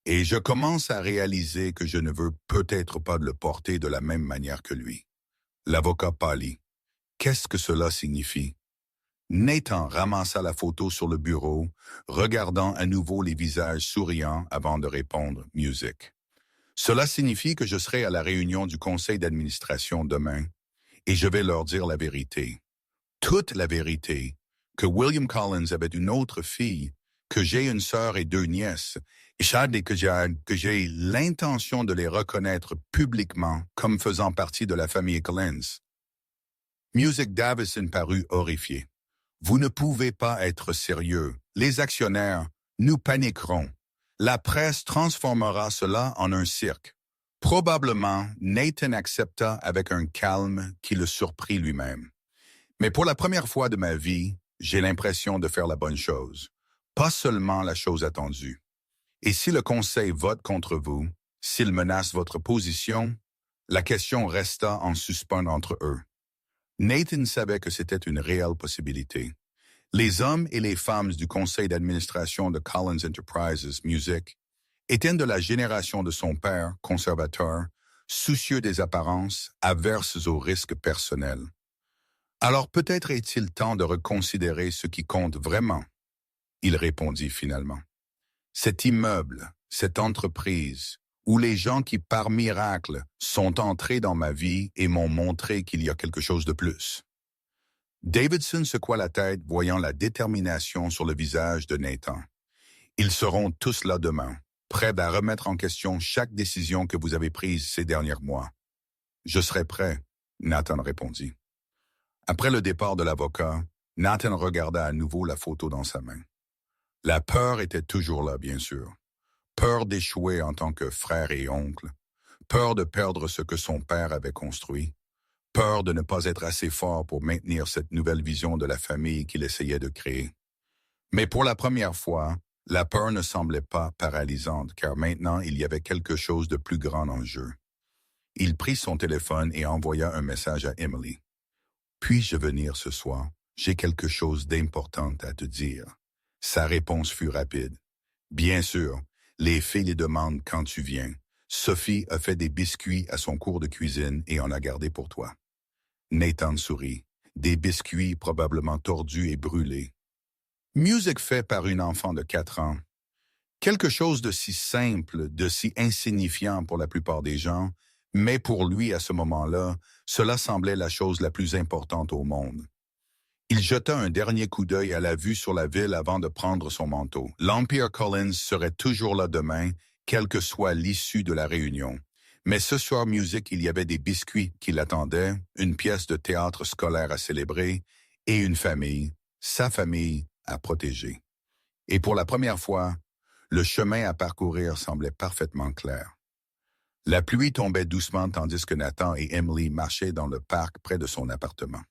Et je commence à réaliser que je ne veux peut-être pas le porter de la même manière que lui. L'avocat pâlit. Qu'est-ce que cela signifie? Nathan ramassa la photo sur le bureau, regardant à nouveau les visages souriants avant de répondre « Music ». Cela signifie que je serai à la réunion du conseil d'administration demain et je vais leur dire la vérité. Toute la vérité, que William Collins avait une autre fille, que j'ai une sœur et 2 nièces, et que j'ai l'intention de les reconnaître publiquement comme faisant partie de la famille Collins. Music Davison parut horrifié. Vous ne pouvez pas être sérieux. Les actionnaires, nous paniquerons. La presse transformera cela en un cirque. Probablement, Nathan accepta avec un calme qui le surprit lui-même. Mais pour la première fois de ma vie, j'ai l'impression de faire la bonne chose. Pas seulement la chose attendue. Et si le Conseil vote contre vous, s'il menace votre position, la question resta en suspens entre eux. Nathan savait que c'était une réelle possibilité. Les hommes et les femmes du conseil d'administration de Collins Enterprises Music étaient de la génération de son père, conservateur, soucieux des apparences, averses aux risques personnels. Alors peut-être est-il temps de reconsidérer ce qui compte vraiment. Il répondit finalement. Cet immeuble, cette entreprise, où les gens qui, par miracle, sont entrés dans ma vie et m'ont montré qu'il y a quelque chose de plus. Davidson secoua la tête, voyant la détermination sur le visage de Nathan. Ils seront tous là demain, prêts à remettre en question chaque décision que vous avez prise ces derniers mois. Je serai prêt, Nathan répondit. Après le départ de l'avocat, Nathan regarda à nouveau la photo dans sa main. La peur était toujours là, bien sûr. Peur d'échouer en tant que frère et oncle, peur de perdre ce que son père avait construit, peur de ne pas être assez fort pour maintenir cette nouvelle vision de la famille qu'il essayait de créer. Mais pour la première fois, la peur ne semblait pas paralysante, car maintenant il y avait quelque chose de plus grand en jeu. Il prit son téléphone et envoya un message à Emily. « Puis-je venir ce soir? J'ai quelque chose d'important à te dire. » Sa réponse fut rapide. « Bien sûr. Les filles les demandent quand tu viens. Sophie a fait des biscuits à son cours de cuisine et en a gardé pour toi. » Nathan sourit. Des biscuits probablement tordus et brûlés. Music fait par une enfant de 4 ans. Quelque chose de si simple, de si insignifiant pour la plupart des gens, mais pour lui à ce moment-là, cela semblait la chose la plus importante au monde. Il jeta un dernier coup d'œil à la vue sur la ville avant de prendre son manteau. L'Empire Collins serait toujours là demain, quelle que soit l'issue de la réunion. Mais ce soir Music, il y avait des biscuits qui l'attendaient, une pièce de théâtre scolaire à célébrer et une famille, sa famille, à protéger. Et pour la première fois, le chemin à parcourir semblait parfaitement clair. La pluie tombait doucement tandis que Nathan et Emily marchaient dans le parc près de son appartement.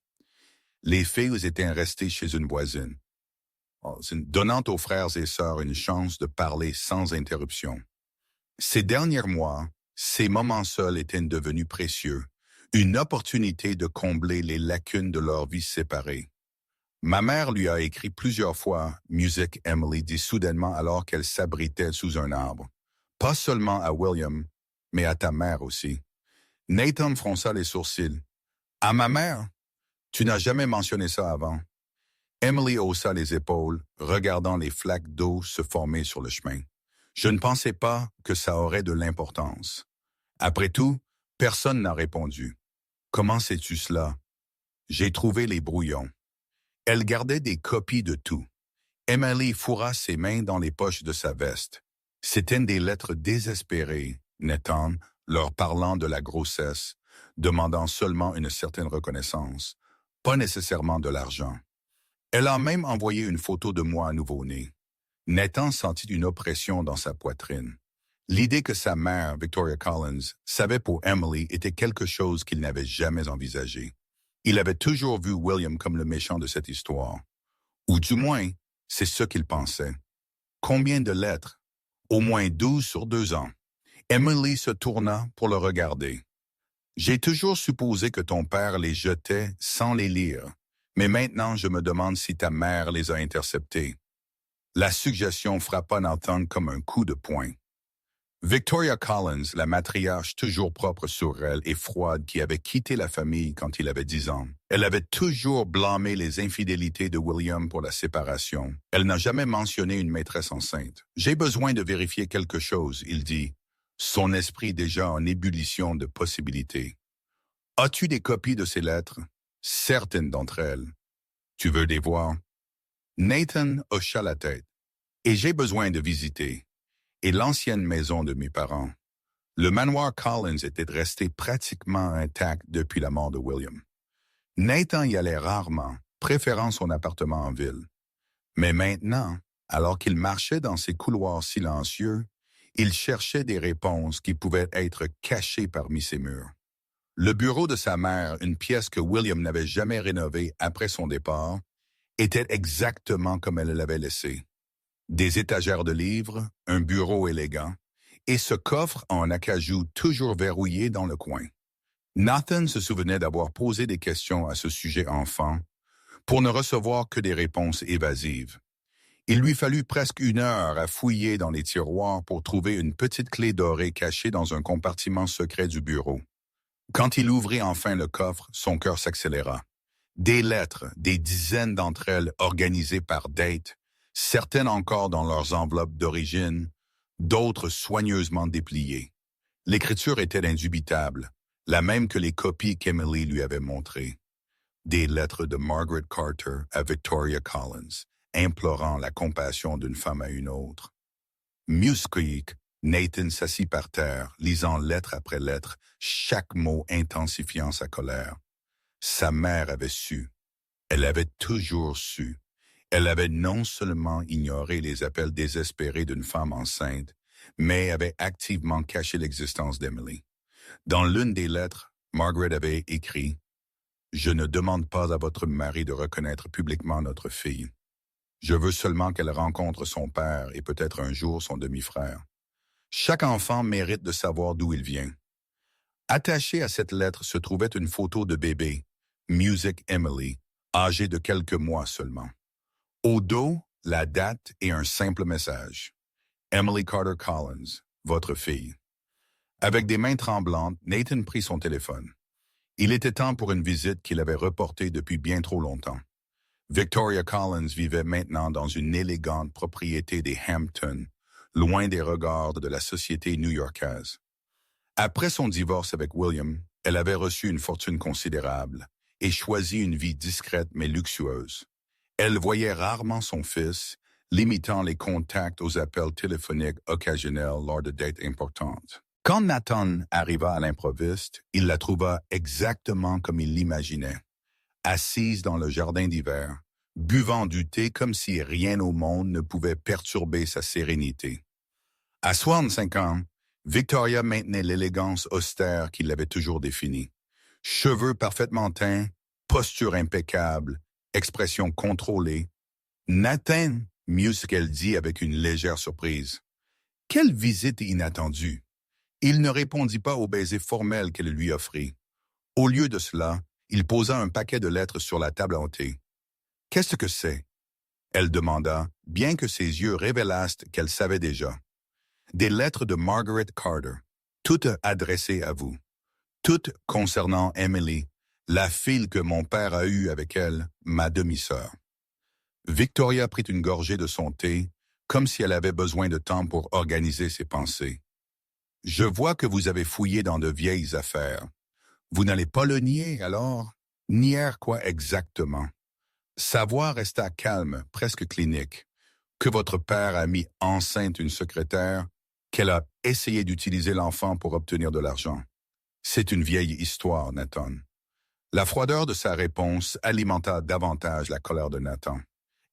Les filles étaient restées chez une voisine, donnant aux frères et sœurs une chance de parler sans interruption. Ces derniers mois, ces moments seuls étaient devenus précieux, une opportunité de combler les lacunes de leur vie séparée. Ma mère lui a écrit plusieurs fois, Music, Emily dit soudainement alors qu'elle s'abritait sous un arbre. Pas seulement à William, mais à ta mère aussi. Nathan fronça les sourcils. À ma mère? Tu n'as jamais mentionné ça avant. Emily haussa les épaules, regardant les flaques d'eau se former sur le chemin. Je ne pensais pas que ça aurait de l'importance. Après tout, personne n'a répondu. Comment sais-tu cela? J'ai trouvé les brouillons. Elle gardait des copies de tout. Emily fourra ses mains dans les poches de sa veste. C'étaient des lettres désespérées, Nathan, leur parlant de la grossesse, demandant seulement une certaine reconnaissance, pas nécessairement de l'argent. Elle a même envoyé une photo de moi à nouveau-né. Nathan sentit une oppression dans sa poitrine. L'idée que sa mère, Victoria Collins, savait pour Emily était quelque chose qu'il n'avait jamais envisagé. Il avait toujours vu William comme le méchant de cette histoire. Ou du moins, c'est ce qu'il pensait. Combien de lettres? Au moins 12 sur 2 ans. Emily se tourna pour le regarder. J'ai toujours supposé que ton père les jetait sans les lire, mais maintenant je me demande si ta mère les a interceptés. La suggestion frappa Nathan comme un coup de poing. Victoria Collins, la matriarche toujours propre sur elle et froide qui avait quitté la famille quand il avait 10 ans. Elle avait toujours blâmé les infidélités de William pour la séparation. Elle n'a jamais mentionné une maîtresse enceinte. « J'ai besoin de vérifier quelque chose », il dit, son esprit déjà en ébullition de possibilités. « As-tu des copies de ces lettres? » « Certaines d'entre elles. »« Tu veux les voir? » Nathan hocha la tête. « Et j'ai besoin de visiter. » Et l'ancienne maison de mes parents. Le manoir Collins était resté pratiquement intact depuis la mort de William. Nathan y allait rarement, préférant son appartement en ville. Mais maintenant, alors qu'il marchait dans ces couloirs silencieux, il cherchait des réponses qui pouvaient être cachées parmi ces murs. Le bureau de sa mère, une pièce que William n'avait jamais rénovée après son départ, était exactement comme elle l'avait laissé. Des étagères de livres, un bureau élégant, et ce coffre en acajou toujours verrouillé dans le coin. Nathan se souvenait d'avoir posé des questions à ce sujet enfant, pour ne recevoir que des réponses évasives. Il lui fallut presque 1 heure à fouiller dans les tiroirs pour trouver une petite clé dorée cachée dans un compartiment secret du bureau. Quand il ouvrit enfin le coffre, son cœur s'accéléra. Des lettres, des dizaines d'entre elles organisées par date, certaines encore dans leurs enveloppes d'origine, d'autres soigneusement dépliées. L'écriture était indubitable, la même que les copies qu'Emily lui avait montrées. Des lettres de Margaret Carter à Victoria Collins, implorant la compassion d'une femme à une autre. Musqueak, Nathan s'assit par terre, lisant lettre après lettre, chaque mot intensifiant sa colère. Sa mère avait su. Elle avait toujours su. Elle avait non seulement ignoré les appels désespérés d'une femme enceinte, mais avait activement caché l'existence d'Emily. Dans l'une des lettres, Margaret avait écrit « Je ne demande pas à votre mari de reconnaître publiquement notre fille. Je veux seulement qu'elle rencontre son père et peut-être un jour son demi-frère. Chaque enfant mérite de savoir d'où il vient. » Attachée à cette lettre se trouvait une photo de bébé, Music Emily, âgée de quelques mois seulement. Au dos, la date et un simple message. Emily Carter Collins, votre fille. Avec des mains tremblantes, Nathan prit son téléphone. Il était temps pour une visite qu'il avait reportée depuis bien trop longtemps. Victoria Collins vivait maintenant dans une élégante propriété des Hamptons, loin des regards de la société new-yorkaise. Après son divorce avec William, elle avait reçu une fortune considérable et choisi une vie discrète mais luxueuse. Elle voyait rarement son fils, limitant les contacts aux appels téléphoniques occasionnels lors de dates importantes. Quand Nathan arriva à l'improviste, il la trouva exactement comme il l'imaginait, assise dans le jardin d'hiver, buvant du thé comme si rien au monde ne pouvait perturber sa sérénité. À 65 ans, Victoria maintenait l'élégance austère qui l'avait toujours définie. Cheveux parfaitement teints, posture impeccable, expression contrôlée. « Nathan », mieux ce qu'elle dit avec une légère surprise. Quelle visite inattendue! Il ne répondit pas au baiser formel qu'elle lui offrit. Au lieu de cela, il posa un paquet de lettres sur la table à thé. « Qu'est-ce que c'est ?» Elle demanda, bien que ses yeux révélassent qu'elle savait déjà. « Des lettres de Margaret Carter, toutes adressées à vous, toutes concernant Emily, la fille que mon père a eue avec elle, ma demi-sœur. » Victoria prit une gorgée de son thé, comme si elle avait besoin de temps pour organiser ses pensées. « Je vois que vous avez fouillé dans de vieilles affaires. Vous n'allez pas le nier, alors? » Nier quoi exactement? Sa voix resta calme, presque clinique. Que votre père a mis enceinte une secrétaire, qu'elle a essayé d'utiliser l'enfant pour obtenir de l'argent. C'est une vieille histoire, Nathan. La froideur de sa réponse alimenta davantage la colère de Nathan.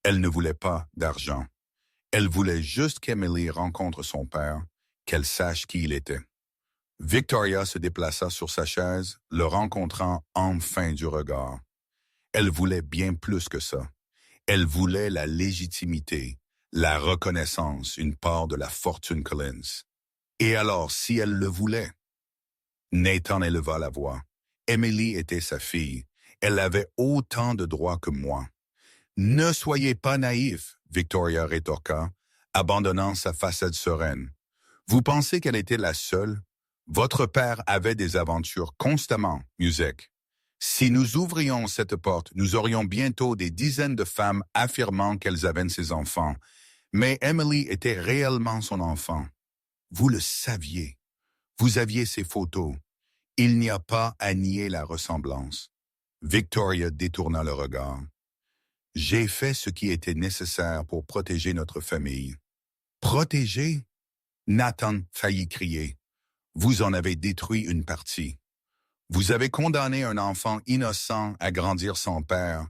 Elle ne voulait pas d'argent. Elle voulait juste qu'Emily rencontre son père, qu'elle sache qui il était. Victoria se déplaça sur sa chaise, le rencontrant enfin du regard. Elle voulait bien plus que ça. Elle voulait la légitimité, la reconnaissance, une part de la fortune Collins. Et alors, si elle le voulait? Nathan éleva la voix. Emily était sa fille. Elle avait autant de droits que moi. Ne soyez pas naïf, Victoria rétorqua, abandonnant sa façade sereine. Vous pensez qu'elle était la seule? Votre père avait des aventures constamment, Music. Si nous ouvrions cette porte, nous aurions bientôt des dizaines de femmes affirmant qu'elles avaient ses enfants. Mais Emily était réellement son enfant. Vous le saviez. Vous aviez ses photos. Il n'y a pas à nier la ressemblance. Victoria détourna le regard. J'ai fait ce qui était nécessaire pour protéger notre famille. Protéger? Nathan faillit crier. Vous en avez détruit une partie. Vous avez condamné un enfant innocent à grandir sans père,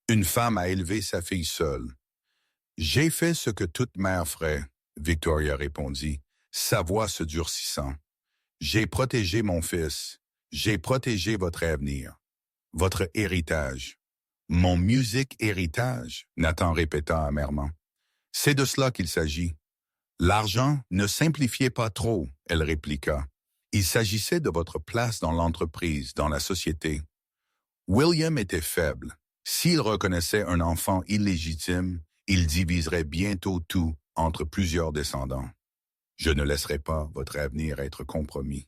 une femme à élever sa fille seule. J'ai fait ce que toute mère ferait, Victoria répondit, sa voix se durcissant. J'ai protégé mon fils. J'ai protégé votre avenir, votre héritage. Mon musique héritage, Nathan répéta amèrement. C'est de cela qu'il s'agit. L'argent ne simplifiez pas trop, elle répliqua. Il s'agissait de votre place dans l'entreprise, dans la société. William était faible. S'il reconnaissait un enfant illégitime, il diviserait bientôt tout entre plusieurs descendants. Je ne laisserai pas votre avenir être compromis.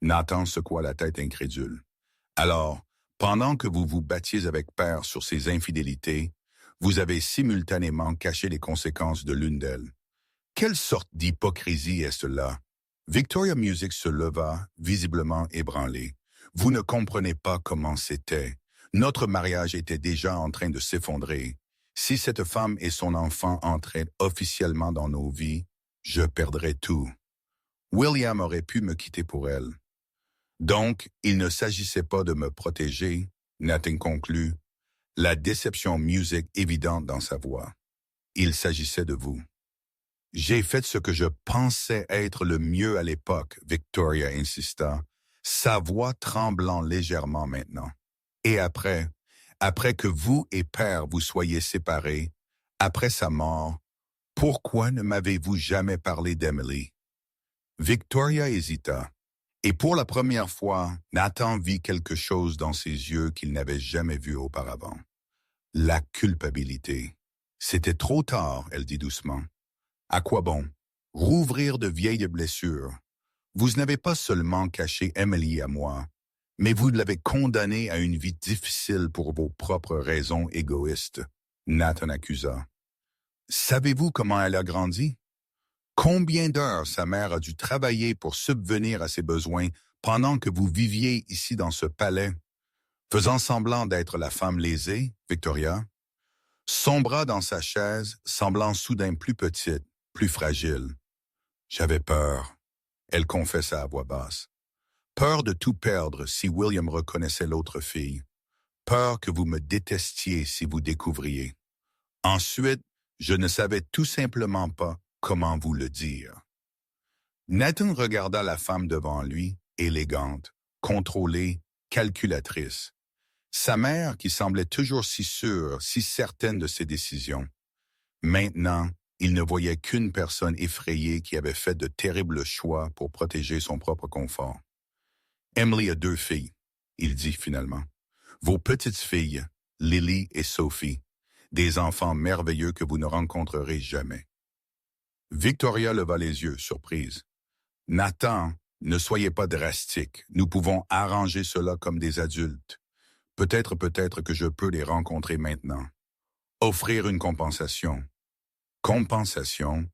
Nathan secoua la tête incrédule. Alors, pendant que vous vous battiez avec père sur ses infidélités, vous avez simultanément caché les conséquences de l'une d'elles. Quelle sorte d'hypocrisie est cela? Victoria Music se leva, visiblement ébranlée. Vous ne comprenez pas comment c'était. Notre mariage était déjà en train de s'effondrer. Si cette femme et son enfant entraient officiellement dans nos vies, je perdrais tout. William aurait pu me quitter pour elle. Donc, il ne s'agissait pas de me protéger, Nathan conclut, la déception Music évidente dans sa voix. Il s'agissait de vous. J'ai fait ce que je pensais être le mieux à l'époque, Victoria insista, sa voix tremblant légèrement maintenant. Et après que vous et père vous soyez séparés, après sa mort, pourquoi ne m'avez-vous jamais parlé d'Emily? Victoria hésita. Et pour la première fois, Nathan vit quelque chose dans ses yeux qu'il n'avait jamais vu auparavant. La culpabilité. C'était trop tard, elle dit doucement. À quoi bon? Rouvrir de vieilles blessures. Vous n'avez pas seulement caché Emily à moi, mais vous l'avez condamnée à une vie difficile pour vos propres raisons égoïstes, Nathan accusa. Savez-vous comment elle a grandi? Combien d'heures sa mère a dû travailler pour subvenir à ses besoins pendant que vous viviez ici dans ce palais, faisant semblant d'être la femme lésée, Victoria? Sombra dans sa chaise, semblant soudain plus petite, plus fragile. J'avais peur, elle confessa à voix basse. Peur de tout perdre si William reconnaissait l'autre fille. Peur que vous me détestiez si vous découvriez. Ensuite, je ne savais tout simplement pas comment vous le dire. Nathan regarda la femme devant lui, élégante, contrôlée, calculatrice. Sa mère qui semblait toujours si sûre, si certaine de ses décisions. Maintenant, il ne voyait qu'une personne effrayée qui avait fait de terribles choix pour protéger son propre confort. Emily a 2 filles, il dit finalement. Vos petites filles, Lily et Sophie, des enfants merveilleux que vous ne rencontrerez jamais. Victoria leva les yeux, surprise. Nathan, ne soyez pas drastique. Nous pouvons arranger cela comme des adultes. Peut-être que je peux les rencontrer maintenant. Offrir une compensation. Compensation?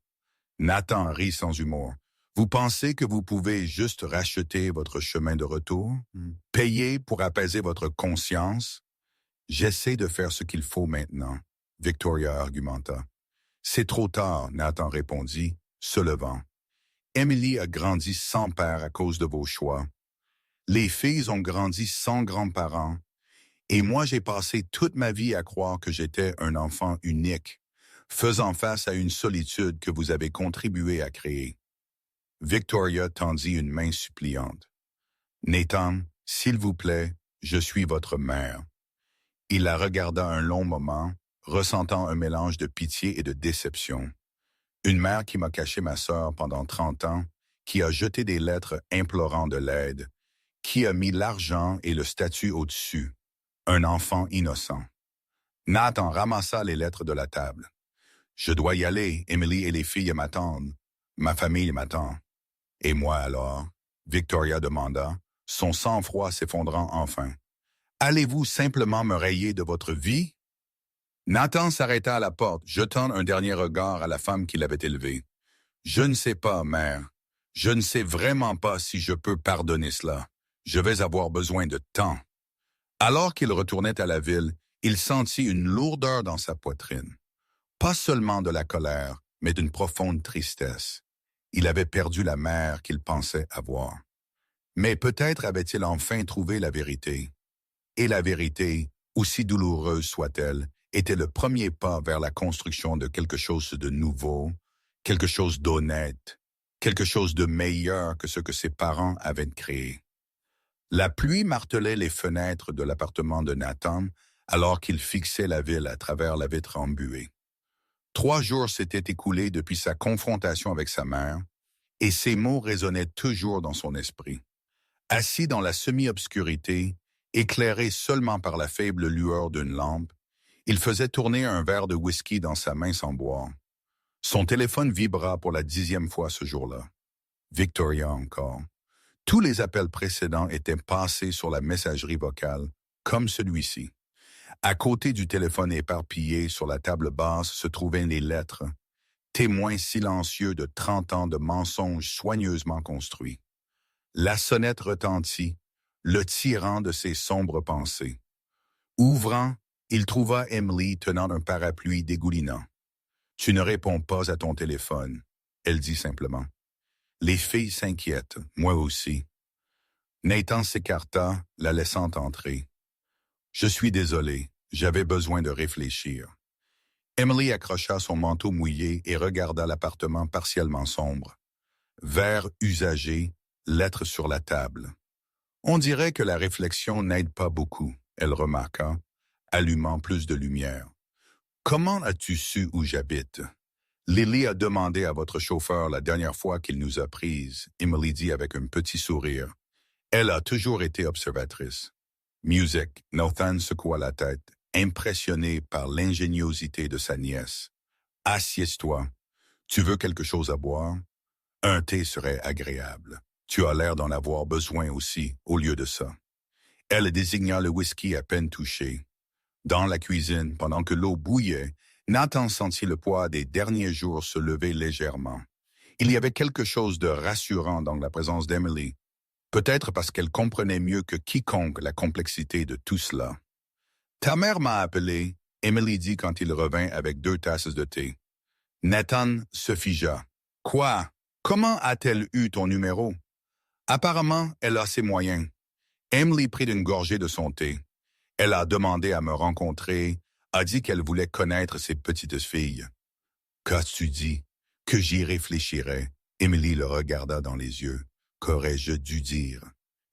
Nathan rit sans humour. Vous pensez que vous pouvez juste racheter votre chemin de retour? Payer pour apaiser votre conscience? J'essaie de faire ce qu'il faut maintenant, Victoria argumenta. C'est trop tard, Nathan répondit, se levant. Emily a grandi sans père à cause de vos choix. Les filles ont grandi sans grands-parents, et moi j'ai passé toute ma vie à croire que j'étais un enfant unique, faisant face à une solitude que vous avez contribué à créer. Victoria tendit une main suppliante. Nathan, s'il vous plaît, je suis votre mère. Il la regarda un long moment, ressentant un mélange de pitié et de déception. Une mère qui m'a caché ma sœur pendant 30 ans, qui a jeté des lettres implorant de l'aide, qui a mis l'argent et le statut au-dessus. Un enfant innocent. Nathan ramassa les lettres de la table. Je dois y aller, Emily et les filles m'attendent. Ma famille m'attend. Et moi alors? Victoria demanda, son sang-froid s'effondrant enfin. Allez-vous simplement me rayer de votre vie? Nathan s'arrêta à la porte, jetant un dernier regard à la femme qui l'avait élevé. Je ne sais pas, mère. Je ne sais vraiment pas si je peux pardonner cela. Je vais avoir besoin de temps. Alors qu'il retournait à la ville, il sentit une lourdeur dans sa poitrine. Pas seulement de la colère, mais d'une profonde tristesse. Il avait perdu la mère qu'il pensait avoir. Mais peut-être avait-il enfin trouvé la vérité. Et la vérité, aussi douloureuse soit-elle, était le premier pas vers la construction de quelque chose de nouveau, quelque chose d'honnête, quelque chose de meilleur que ce que ses parents avaient créé. La pluie martelait les fenêtres de l'appartement de Nathan alors qu'il fixait la ville à travers la vitre embuée. 3 jours s'étaient écoulés depuis sa confrontation avec sa mère, et ces mots résonnaient toujours dans son esprit. Assis dans la semi-obscurité, éclairé seulement par la faible lueur d'une lampe, il faisait tourner un verre de whisky dans sa main sans boire. Son téléphone vibra pour la 10e fois ce jour-là. Victoria encore. Tous les appels précédents étaient passés sur la messagerie vocale, comme celui-ci. À côté du téléphone éparpillé sur la table basse se trouvaient les lettres, témoins silencieux de 30 ans de mensonges soigneusement construits. La sonnette retentit, le tirant de ses sombres pensées. Ouvrant, il trouva Emily tenant un parapluie dégoulinant. « Tu ne réponds pas à ton téléphone », elle dit simplement. Les filles s'inquiètent, moi aussi. Nathan s'écarta, la laissant entrer. « Je suis désolé, j'avais besoin de réfléchir. » Emily accrocha son manteau mouillé et regarda l'appartement partiellement sombre. Verre usagé, lettres sur la table. On dirait que la réflexion n'aide pas beaucoup, elle remarqua, allumant plus de lumière. Comment as-tu su où j'habite? Lily a demandé à votre chauffeur la dernière fois qu'il nous a prises, Emily dit avec un petit sourire. Elle a toujours été observatrice. Music, Nathan secoua la tête, impressionné par l'ingéniosité de sa nièce. Assieds-toi. Tu veux quelque chose à boire? Un thé serait agréable. Tu as l'air d'en avoir besoin aussi, au lieu de ça. Elle désigna le whisky à peine touché. Dans la cuisine, pendant que l'eau bouillait, Nathan sentit le poids des derniers jours se lever légèrement. Il y avait quelque chose de rassurant dans la présence d'Emily, peut-être parce qu'elle comprenait mieux que quiconque la complexité de tout cela. « Ta mère m'a appelé », Emily dit quand il revint avec 2 tasses de thé. Nathan se figea. « Quoi? Comment a-t-elle eu ton numéro? » Apparemment, elle a ses moyens. Emily prit une gorgée de son thé. Elle a demandé à me rencontrer, a dit qu'elle voulait connaître ses petites filles. « Qu'as-tu dit? Que j'y réfléchirais. » Emily le regarda dans les yeux. Qu'aurais-je dû dire?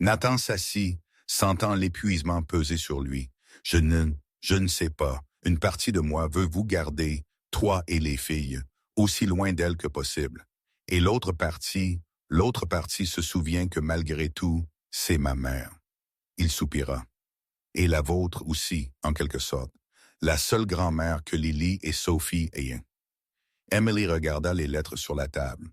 Nathan s'assit, sentant l'épuisement peser sur lui. Je ne sais pas. Une partie de moi veut vous garder, toi et les filles, aussi loin d'elle que possible. Et l'autre partie se souvient que malgré tout, c'est ma mère. Il soupira. Et la vôtre aussi, en quelque sorte. La seule grand-mère que Lily et Sophie aient. Emily regarda les lettres sur la table.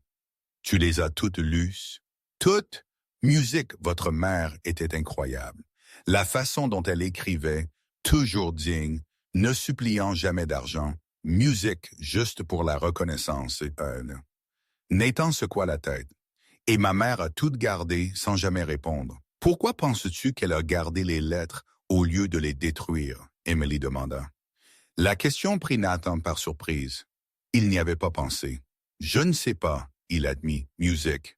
Tu les as toutes lues? Toutes? Musique, votre mère était incroyable. La façon dont elle écrivait, toujours digne, ne suppliant jamais d'argent. Musique, juste pour la reconnaissance. Nathan secoua la tête. Et ma mère a tout gardé sans jamais répondre. Pourquoi penses-tu qu'elle a gardé les lettres au lieu de les détruire? Emily demanda. La question prit Nathan par surprise. Il n'y avait pas pensé. Je ne sais pas, il admit, Music.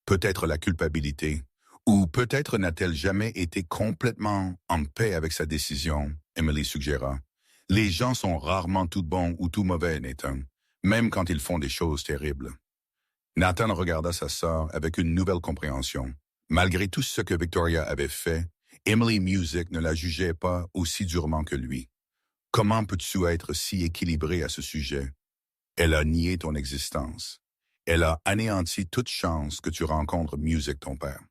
Peut-être la culpabilité, Ou peut-être n'a-t-elle jamais été complètement en paix avec sa décision, Emily suggéra. Les gens sont rarement tout bons ou tout mauvais, Nathan, même quand ils font des choses terribles. Nathan regarda sa sœur avec une nouvelle compréhension. Malgré tout ce que Victoria avait fait, Emily Music ne la jugeait pas aussi durement que lui. Comment peux-tu être si équilibré à ce sujet? Elle a nié ton existence. Elle a anéanti toute chance que tu rencontres Music, ton père.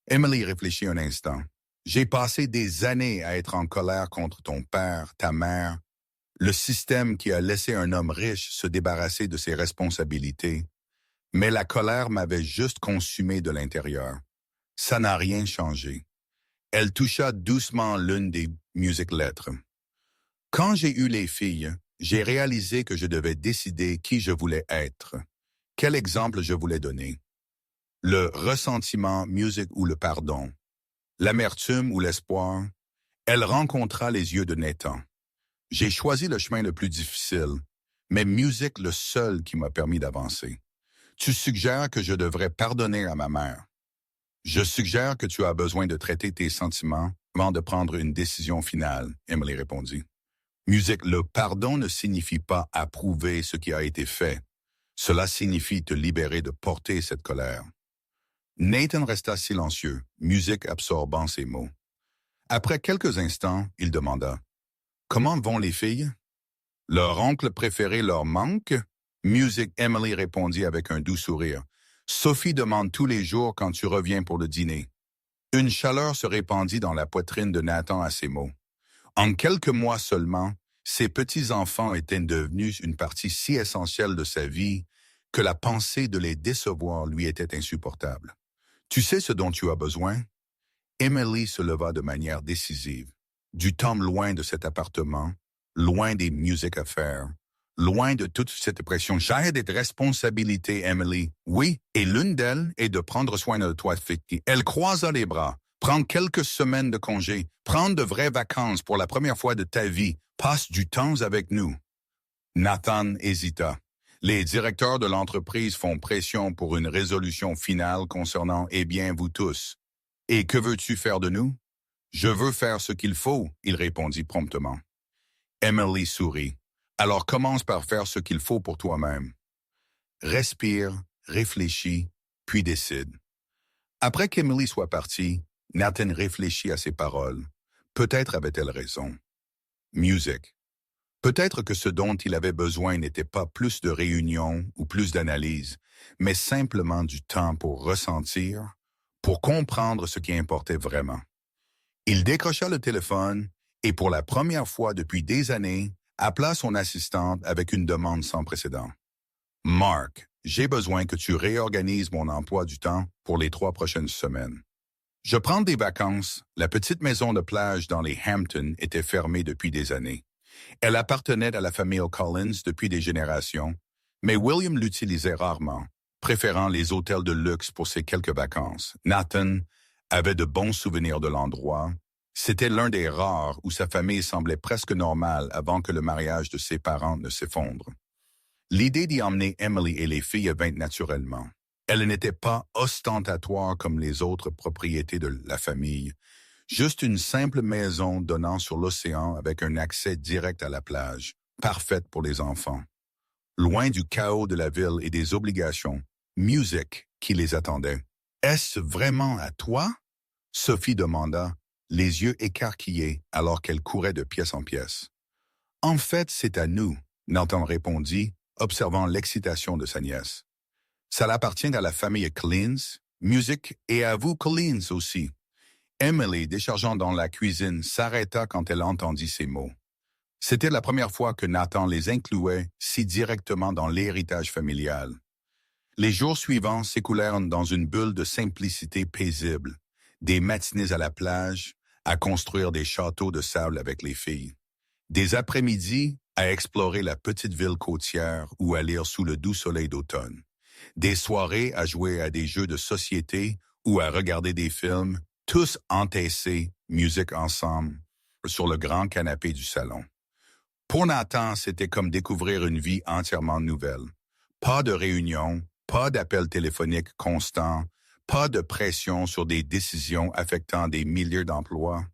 Emily réfléchit un instant. J'ai passé des années à être en colère contre ton père, ta mère, le système qui a laissé un homme riche se débarrasser de ses responsabilités. Mais la colère m'avait juste consumé de l'intérieur. Ça n'a rien changé. Elle toucha doucement l'une des music lettres. Quand j'ai eu les filles, j'ai réalisé que je devais décider qui je voulais être. Quel exemple je voulais donner? Le ressentiment, music ou le pardon? L'amertume ou l'espoir? Elle rencontra les yeux de Nathan. J'ai choisi le chemin le plus difficile, mais music le seul qui m'a permis d'avancer. Tu suggères que je devrais pardonner à ma mère. Je suggère que tu as besoin de traiter tes sentiments avant de prendre une décision finale, Emily répondit. Music, le pardon ne signifie pas approuver ce qui a été fait. Cela signifie te libérer de porter cette colère. Nathan resta silencieux, Music absorbant ses mots. Après quelques instants, il demanda « Comment vont les filles? Leur oncle préféré leur manque? » Music, Emily répondit avec un doux sourire. « Sophie demande tous les jours quand tu reviens pour le dîner. » Une chaleur se répandit dans la poitrine de Nathan à ces mots. En quelques mois seulement, ses petits-enfants étaient devenus une partie si essentielle de sa vie que la pensée de les décevoir lui était insupportable. « Tu sais ce dont tu as besoin? » Emily se leva de manière décisive. Du temps loin de cet appartement, loin des music à faire, loin de toute cette pression. J'ai des responsabilités, Emily. Oui, et l'une d'elles est de prendre soin de toi, Vicky. Elle croisa les bras. Prendre quelques semaines de congé, prendre de vraies vacances pour la première fois de ta vie, passe du temps avec nous. Nathan hésita. Les directeurs de l'entreprise font pression pour une résolution finale concernant, eh bien, vous tous. Et que veux-tu faire de nous? Je veux faire ce qu'il faut, il répondit promptement. Emily sourit. Alors commence par faire ce qu'il faut pour toi-même. Respire, réfléchis, puis décide. Après qu'Emily soit partie, Nathan réfléchit à ses paroles. Peut-être avait-elle raison. Music. Peut-être que ce dont il avait besoin n'était pas plus de réunions ou plus d'analyse, mais simplement du temps pour ressentir, pour comprendre ce qui importait vraiment. Il décrocha le téléphone et pour la première fois depuis des années, appela son assistante avec une demande sans précédent. « Mark, j'ai besoin que tu réorganises mon emploi du temps pour les 3 prochaines semaines. Je prends des vacances. La petite maison de plage dans les Hamptons était fermée depuis des années. Elle appartenait à la famille Collins depuis des générations, mais William l'utilisait rarement, préférant les hôtels de luxe pour ses quelques vacances. Nathan avait de bons souvenirs de l'endroit. C'était l'un des rares où sa famille semblait presque normale avant que le mariage de ses parents ne s'effondre. L'idée d'y emmener Emily et les filles vint naturellement. Elle n'était pas ostentatoire comme les autres propriétés de la famille, juste une simple maison donnant sur l'océan avec un accès direct à la plage, parfaite pour les enfants. Loin du chaos de la ville et des obligations, Music qui les attendait. « Est-ce vraiment à toi? » Sophie demanda, les yeux écarquillés alors qu'elle courait de pièce en pièce. « En fait, c'est à nous, » Nathan répondit, observant l'excitation de sa nièce. « Ça appartient à la famille Collins, Music et à vous Collins aussi. » Emily, déchargeant dans la cuisine, s'arrêta quand elle entendit ces mots. C'était la première fois que Nathan les incluait si directement dans l'héritage familial. Les jours suivants s'écoulèrent dans une bulle de simplicité paisible, des matinées à la plage, à construire des châteaux de sable avec les filles, des après-midi à explorer la petite ville côtière ou à lire sous le doux soleil d'automne, des soirées à jouer à des jeux de société ou à regarder des films, tous entassés, musique ensemble, sur le grand canapé du salon. Pour Nathan, c'était comme découvrir une vie entièrement nouvelle. Pas de réunions, pas d'appels téléphoniques constants, Pas de pression sur des décisions affectant des milliers d'emplois.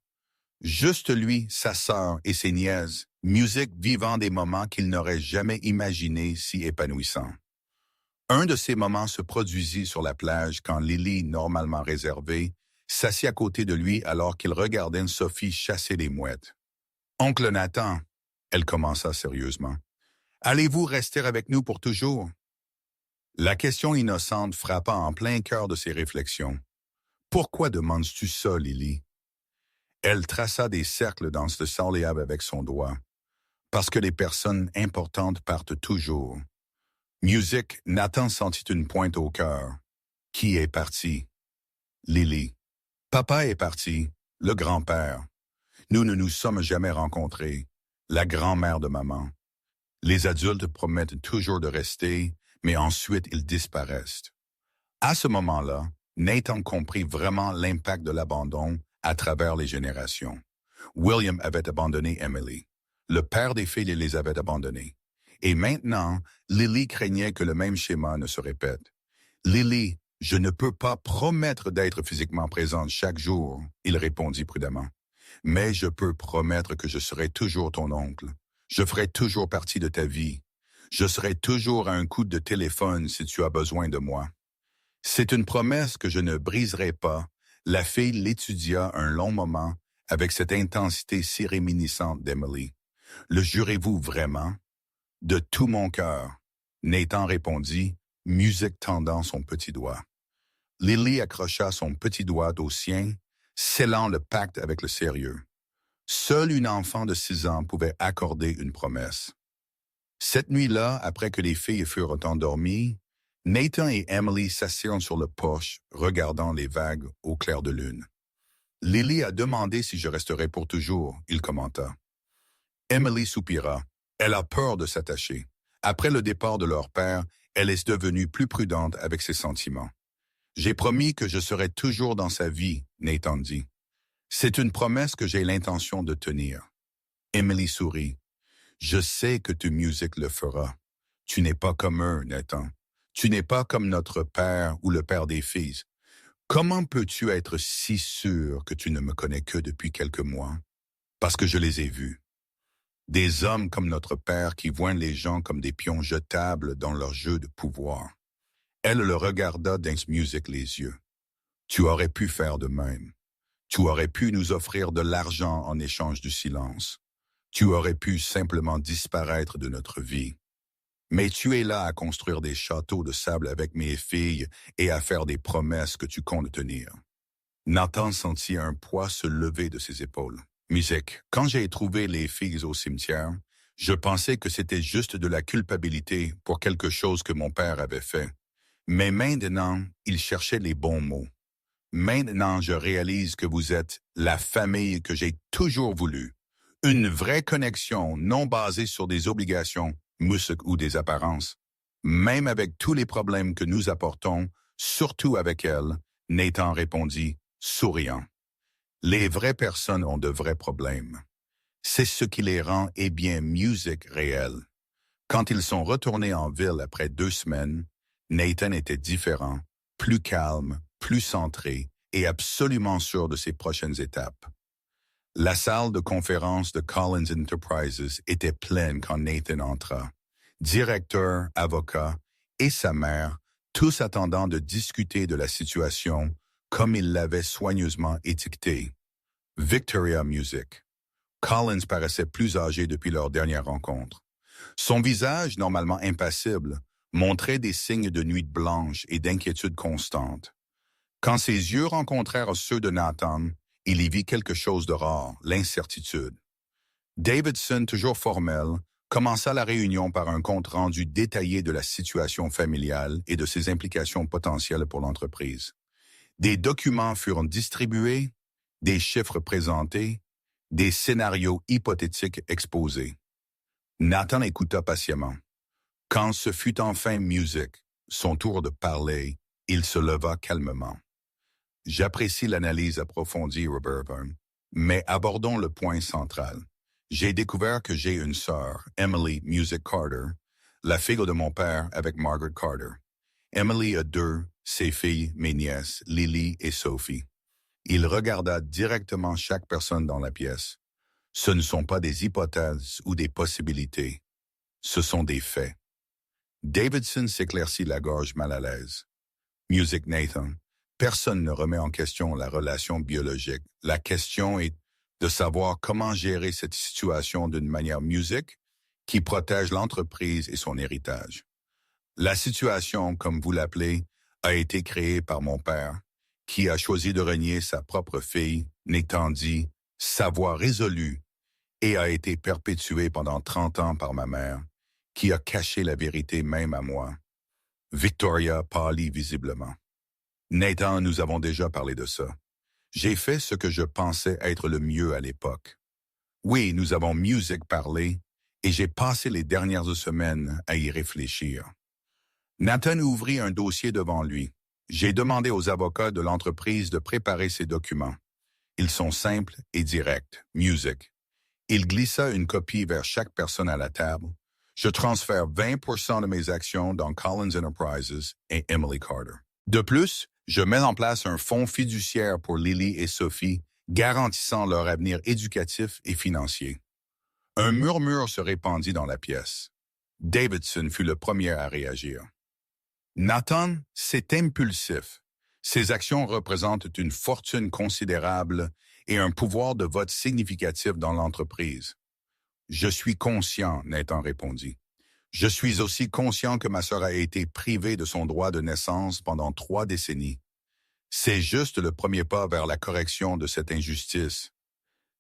Juste lui, sa sœur et ses nièces, musique vivant des moments qu'il n'aurait jamais imaginés si épanouissants. Un de ces moments se produisit sur la plage quand Lily, normalement réservée, s'assit à côté de lui alors qu'il regardait Sophie chasser les mouettes. « Oncle Nathan, » elle commença sérieusement, « allez-vous rester avec nous pour toujours? » La question innocente frappa en plein cœur de ses réflexions. « Pourquoi demandes-tu ça, Lily? » Elle traça des cercles dans ce soleil avec son doigt. « Parce que les personnes importantes partent toujours. » Musique, Nathan sentit une pointe au cœur. Qui est parti? Lily. Papa est parti, le grand-père. Nous ne nous sommes jamais rencontrés. La grand-mère de maman. Les adultes promettent toujours de rester, mais ensuite ils disparaissent. À ce moment-là, Nathan comprit vraiment l'impact de l'abandon à travers les générations. William avait abandonné Emily. Le père des filles les avait abandonnés. Et maintenant, Lily craignait que le même schéma ne se répète. « Lily, je ne peux pas promettre d'être physiquement présente chaque jour, » il répondit prudemment. « Mais je peux promettre que je serai toujours ton oncle. Je ferai toujours partie de ta vie. Je serai toujours à un coup de téléphone si tu as besoin de moi. » C'est une promesse que je ne briserai pas. La fille l'étudia un long moment avec cette intensité si réminiscente d'Emily. « Le jurez-vous vraiment? » « De tout mon cœur. » Nathan répondit, musique tendant son petit doigt. Lily accrocha son petit doigt au sien, scellant le pacte avec le sérieux. Seule une enfant de 6 ans pouvait accorder une promesse. Cette nuit-là, après que les filles furent endormies, Nathan et Emily s'assirent sur le porche, regardant les vagues au clair de lune. « Lily a demandé si je resterais pour toujours, » il commenta. Emily soupira. Elle a peur de s'attacher. Après le départ de leur père, elle est devenue plus prudente avec ses sentiments. « J'ai promis que je serai toujours dans sa vie, » Nathan dit. « C'est une promesse que j'ai l'intention de tenir. » Emily sourit. « Je sais que tu musique le fera. Tu n'es pas comme eux, Nathan. Tu n'es pas comme notre père ou le père des filles. Comment peux-tu être si sûr que tu ne me connais que depuis quelques mois? Parce que je les ai vus. Des hommes comme notre père qui voient les gens comme des pions jetables dans leur jeu de pouvoir. » Elle le regarda d'un musique les yeux. « Tu aurais pu faire de même. Tu aurais pu nous offrir de l'argent en échange du silence. Tu aurais pu simplement disparaître de notre vie. Mais tu es là à construire des châteaux de sable avec mes filles et à faire des promesses que tu comptes tenir. » Nathan sentit un poids se lever de ses épaules. Musique. Quand j'ai trouvé les filles au cimetière, je pensais que c'était juste de la culpabilité pour quelque chose que mon père avait fait. Mais maintenant, il cherchait les bons mots. Maintenant, je réalise que vous êtes la famille que j'ai toujours voulu. Une vraie connexion non basée sur des obligations, musique ou des apparences. Même avec tous les problèmes que nous apportons, surtout avec elle, Nathan répondit, souriant. Les vraies personnes ont de vrais problèmes. C'est ce qui les rend, musique réelle. Quand ils sont retournés en ville après 2 semaines, Nathan était différent, plus calme, plus centré et absolument sûr de ses prochaines étapes. La salle de conférence de Collins Enterprises était pleine quand Nathan entra. Directeur, avocat et sa mère, tous attendant de discuter de la situation comme il l'avait soigneusement étiqueté. Victoria Music. Collins paraissait plus âgé depuis leur dernière rencontre. Son visage, normalement impassible, montrait des signes de nuit blanche et d'inquiétude constante. Quand ses yeux rencontrèrent ceux de Nathan, il y vit quelque chose de rare, l'incertitude. Davidson, toujours formel, commença la réunion par un compte-rendu détaillé de la situation familiale et de ses implications potentielles pour l'entreprise. Des documents furent distribués, des chiffres présentés, des scénarios hypothétiques exposés. Nathan écouta patiemment. Quand ce fut enfin musique, son tour de parler, il se leva calmement. J'apprécie l'analyse approfondie, Robert, mais abordons le point central. J'ai découvert que j'ai une sœur, Emily Music Carter, la fille de mon père avec Margaret Carter. Emily a 2, ses filles, mes nièces, Lily et Sophie. Il regarda directement chaque personne dans la pièce. Ce ne sont pas des hypothèses ou des possibilités. Ce sont des faits. Davidson s'éclaircit la gorge mal à l'aise. Music Nathan, personne ne remet en question la relation biologique. La question est de savoir comment gérer cette situation d'une manière musique qui protège l'entreprise et son héritage. La situation, comme vous l'appelez, a été créée par mon père, qui a choisi de renier sa propre fille, n'étant dit sa voix résolue, et a été perpétuée pendant 30 ans par ma mère, qui a caché la vérité même à moi. Victoria pâlit visiblement. Nathan, nous avons déjà parlé de ça. J'ai fait ce que je pensais être le mieux à l'époque. Oui, nous avons music parlé, et j'ai passé les dernières semaines à y réfléchir. Nathan ouvrit un dossier devant lui. J'ai demandé aux avocats de l'entreprise de préparer ces documents. Ils sont simples et directs. Music. Il glissa une copie vers chaque personne à la table. Je transfère 20% de mes actions dans Collins Enterprises et Emily Carter. De plus, je mets en place un fonds fiduciaire pour Lily et Sophie, garantissant leur avenir éducatif et financier. Un murmure se répandit dans la pièce. Davidson fut le premier à réagir. Nathan, c'est impulsif. Ces actions représentent une fortune considérable et un pouvoir de vote significatif dans l'entreprise. Je suis conscient, Nathan répondit. Je suis aussi conscient que ma sœur a été privée de son droit de naissance pendant 3 décennies. C'est juste le premier pas vers la correction de cette injustice.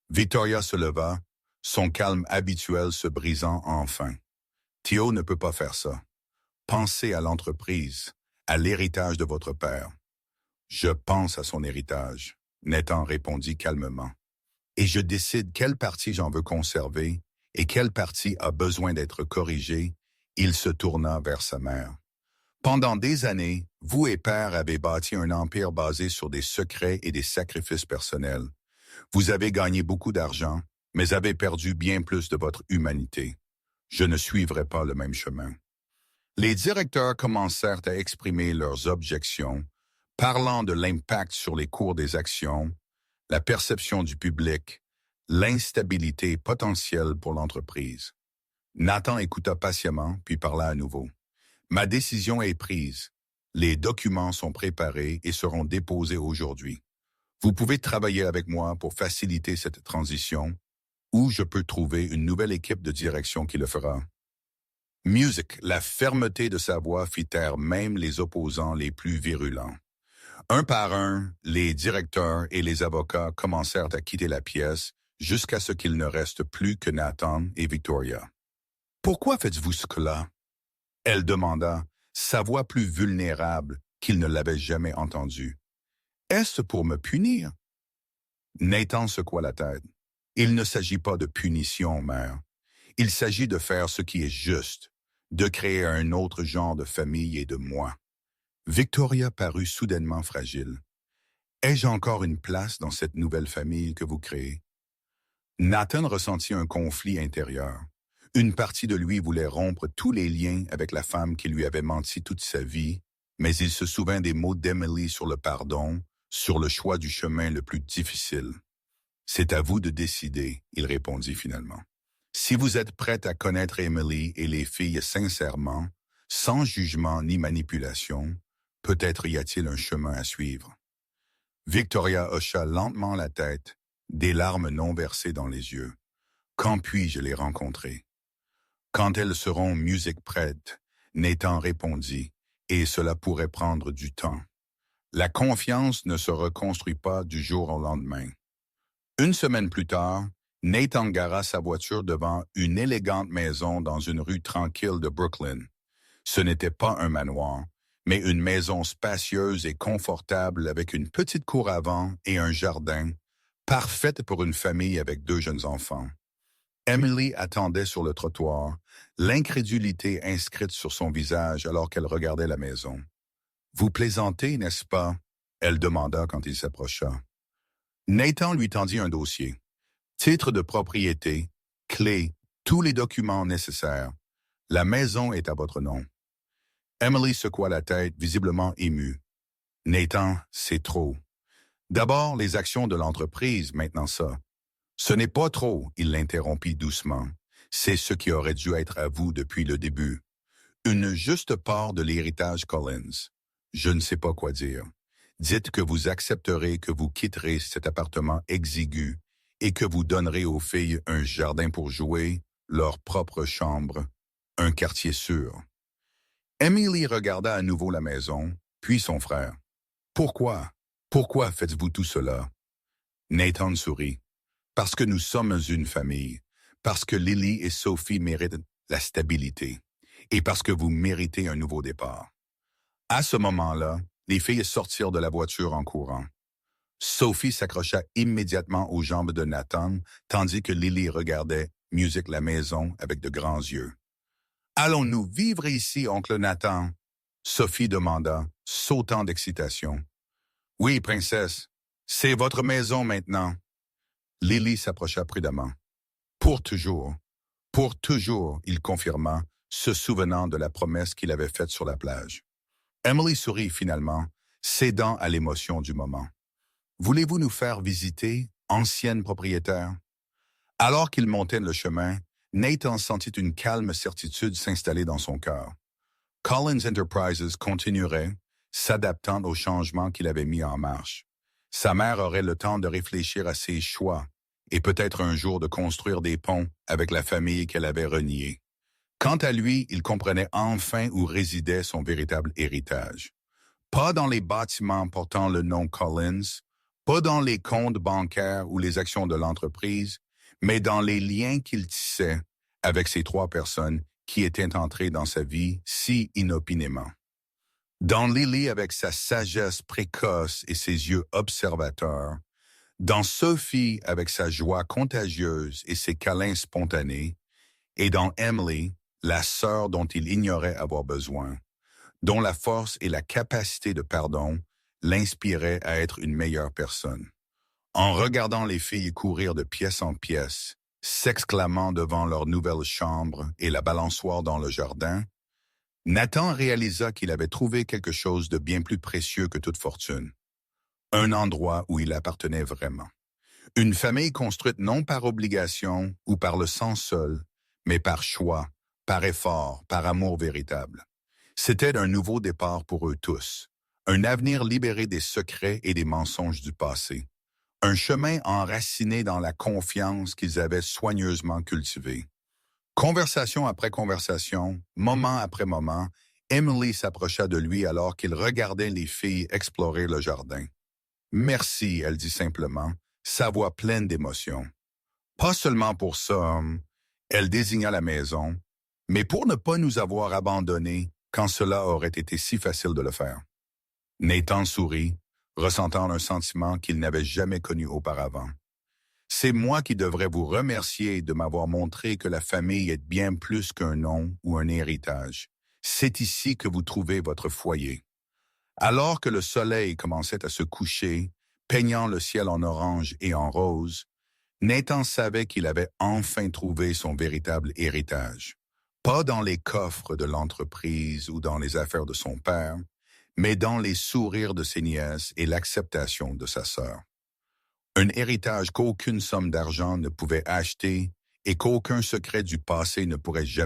Victoria se leva, son calme habituel se brisant enfin. Théo ne peut pas faire ça. Pensez à l'entreprise, à l'héritage de votre père. Je pense à son héritage, Nathan répondit calmement. Et je décide quelle partie j'en veux conserver et quelle partie a besoin d'être corrigée. Il se tourna vers sa mère. Pendant des années, vous et père avez bâti un empire basé sur des secrets et des sacrifices personnels. Vous avez gagné beaucoup d'argent, mais avez perdu bien plus de votre humanité. Je ne suivrai pas le même chemin. Les directeurs commencèrent à exprimer leurs objections, parlant de l'impact sur les cours des actions, la perception du public, l'instabilité potentielle pour l'entreprise. Nathan écouta patiemment, puis parla à nouveau. Ma décision est prise. Les documents sont préparés et seront déposés aujourd'hui. Vous pouvez travailler avec moi pour faciliter cette transition, ou je peux trouver une nouvelle équipe de direction qui le fera. Music, la fermeté de sa voix fit taire même les opposants les plus virulents. Un par un, les directeurs et les avocats commencèrent à quitter la pièce jusqu'à ce qu'il ne reste plus que Nathan et Victoria. « Pourquoi faites-vous cela ?» Elle demanda, sa voix plus vulnérable qu'il ne l'avait jamais entendue. « Est-ce pour me punir ?» Nathan secoua la tête. « Il ne s'agit pas de punition, mère. Il s'agit de faire ce qui est juste, de créer un autre genre de famille et de moi. » Victoria parut soudainement fragile. « Ai-je encore une place dans cette nouvelle famille que vous créez ?» Nathan ressentit un conflit intérieur. Une partie de lui voulait rompre tous les liens avec la femme qui lui avait menti toute sa vie, mais il se souvint des mots d'Emily sur le pardon, sur le choix du chemin le plus difficile. « C'est à vous de décider, » il répondit finalement. « Si vous êtes prête à connaître Emily et les filles sincèrement, sans jugement ni manipulation, peut-être y a-t-il un chemin à suivre. » Victoria hocha lentement la tête, des larmes non versées dans les yeux. « Quand puis-je les rencontrer? » « Quand elles seront musique prêtes, » Nathan répondit, « et cela pourrait prendre du temps. La confiance ne se reconstruit pas du jour au lendemain. » Une semaine plus tard, Nathan gara sa voiture devant une élégante maison dans une rue tranquille de Brooklyn. Ce n'était pas un manoir, mais une maison spacieuse et confortable avec une petite cour avant et un jardin, parfaite pour une famille avec 2 jeunes enfants. Emily attendait sur le trottoir, l'incrédulité inscrite sur son visage alors qu'elle regardait la maison. « Vous plaisantez, n'est-ce pas? » elle demanda quand il s'approcha. Nathan lui tendit un dossier. Titre de propriété, clé, tous les documents nécessaires. La maison est à votre nom. Emily secoua la tête, visiblement émue. Nathan, c'est trop. D'abord, les actions de l'entreprise, maintenant ça. Ce n'est pas trop, il l'interrompit doucement. C'est ce qui aurait dû être à vous depuis le début. Une juste part de l'héritage Collins. Je ne sais pas quoi dire. Dites que vous accepterez que vous quitterez cet appartement exigu et que vous donnerez aux filles un jardin pour jouer, leur propre chambre, un quartier sûr. Emily regarda à nouveau la maison, puis son frère. Pourquoi? Pourquoi faites-vous tout cela? Nathan sourit. Parce que nous sommes une famille. Parce que Lily et Sophie méritent la stabilité. Et parce que vous méritez un nouveau départ. À ce moment-là, les filles sortirent de la voiture en courant. Sophie s'accrocha immédiatement aux jambes de Nathan, tandis que Lily regardait Music la maison avec de grands yeux. « Allons-nous vivre ici, oncle Nathan? » Sophie demanda, sautant d'excitation. « Oui, princesse, c'est votre maison maintenant. » Lily s'approcha prudemment. « Pour toujours, il confirma, se souvenant de la promesse qu'il avait faite sur la plage. Emily sourit finalement, cédant à l'émotion du moment. « Voulez-vous nous faire visiter, ancienne propriétaire? » Alors qu'ils montaient le chemin, Nathan sentit une calme certitude s'installer dans son cœur. Collins Enterprises continuerait, s'adaptant aux changements qu'il avait mis en marche. Sa mère aurait le temps de réfléchir à ses choix et peut-être un jour de construire des ponts avec la famille qu'elle avait reniée. Quant à lui, il comprenait enfin où résidait son véritable héritage. Pas dans les bâtiments portant le nom Collins, pas dans les comptes bancaires ou les actions de l'entreprise, mais dans les liens qu'il tissait avec ces trois personnes qui étaient entrées dans sa vie si inopinément. Dans Lily avec sa sagesse précoce et ses yeux observateurs, dans Sophie avec sa joie contagieuse et ses câlins spontanés, et dans Emily, la sœur dont il ignorait avoir besoin, dont la force et la capacité de pardon l'inspiraient à être une meilleure personne. En regardant les filles courir de pièce en pièce, s'exclamant devant leur nouvelle chambre et la balançoire dans le jardin, Nathan réalisa qu'il avait trouvé quelque chose de bien plus précieux que toute fortune. Un endroit où il appartenait vraiment. Une famille construite non par obligation ou par le sang seul, mais par choix, par effort, par amour véritable. C'était un nouveau départ pour eux tous, un avenir libéré des secrets et des mensonges du passé, un chemin enraciné dans la confiance qu'ils avaient soigneusement cultivée. Conversation après conversation, moment après moment, Emily s'approcha de lui alors qu'il regardait les filles explorer le jardin. « Merci », elle dit simplement, sa voix pleine d'émotion. Pas seulement pour ça, elle désigna la maison, mais pour ne pas nous avoir abandonnés quand cela aurait été si facile de le faire. Nathan sourit, ressentant un sentiment qu'il n'avait jamais connu auparavant. C'est moi qui devrais vous remercier de m'avoir montré que la famille est bien plus qu'un nom ou un héritage. C'est ici que vous trouvez votre foyer. Alors que le soleil commençait à se coucher, peignant le ciel en orange et en rose, Nathan savait qu'il avait enfin trouvé son véritable héritage. Pas dans les coffres de l'entreprise ou dans les affaires de son père, mais dans les sourires de ses nièces et l'acceptation de sa sœur. Un héritage qu'aucune somme d'argent ne pouvait acheter et qu'aucun secret du passé ne pourrait jamais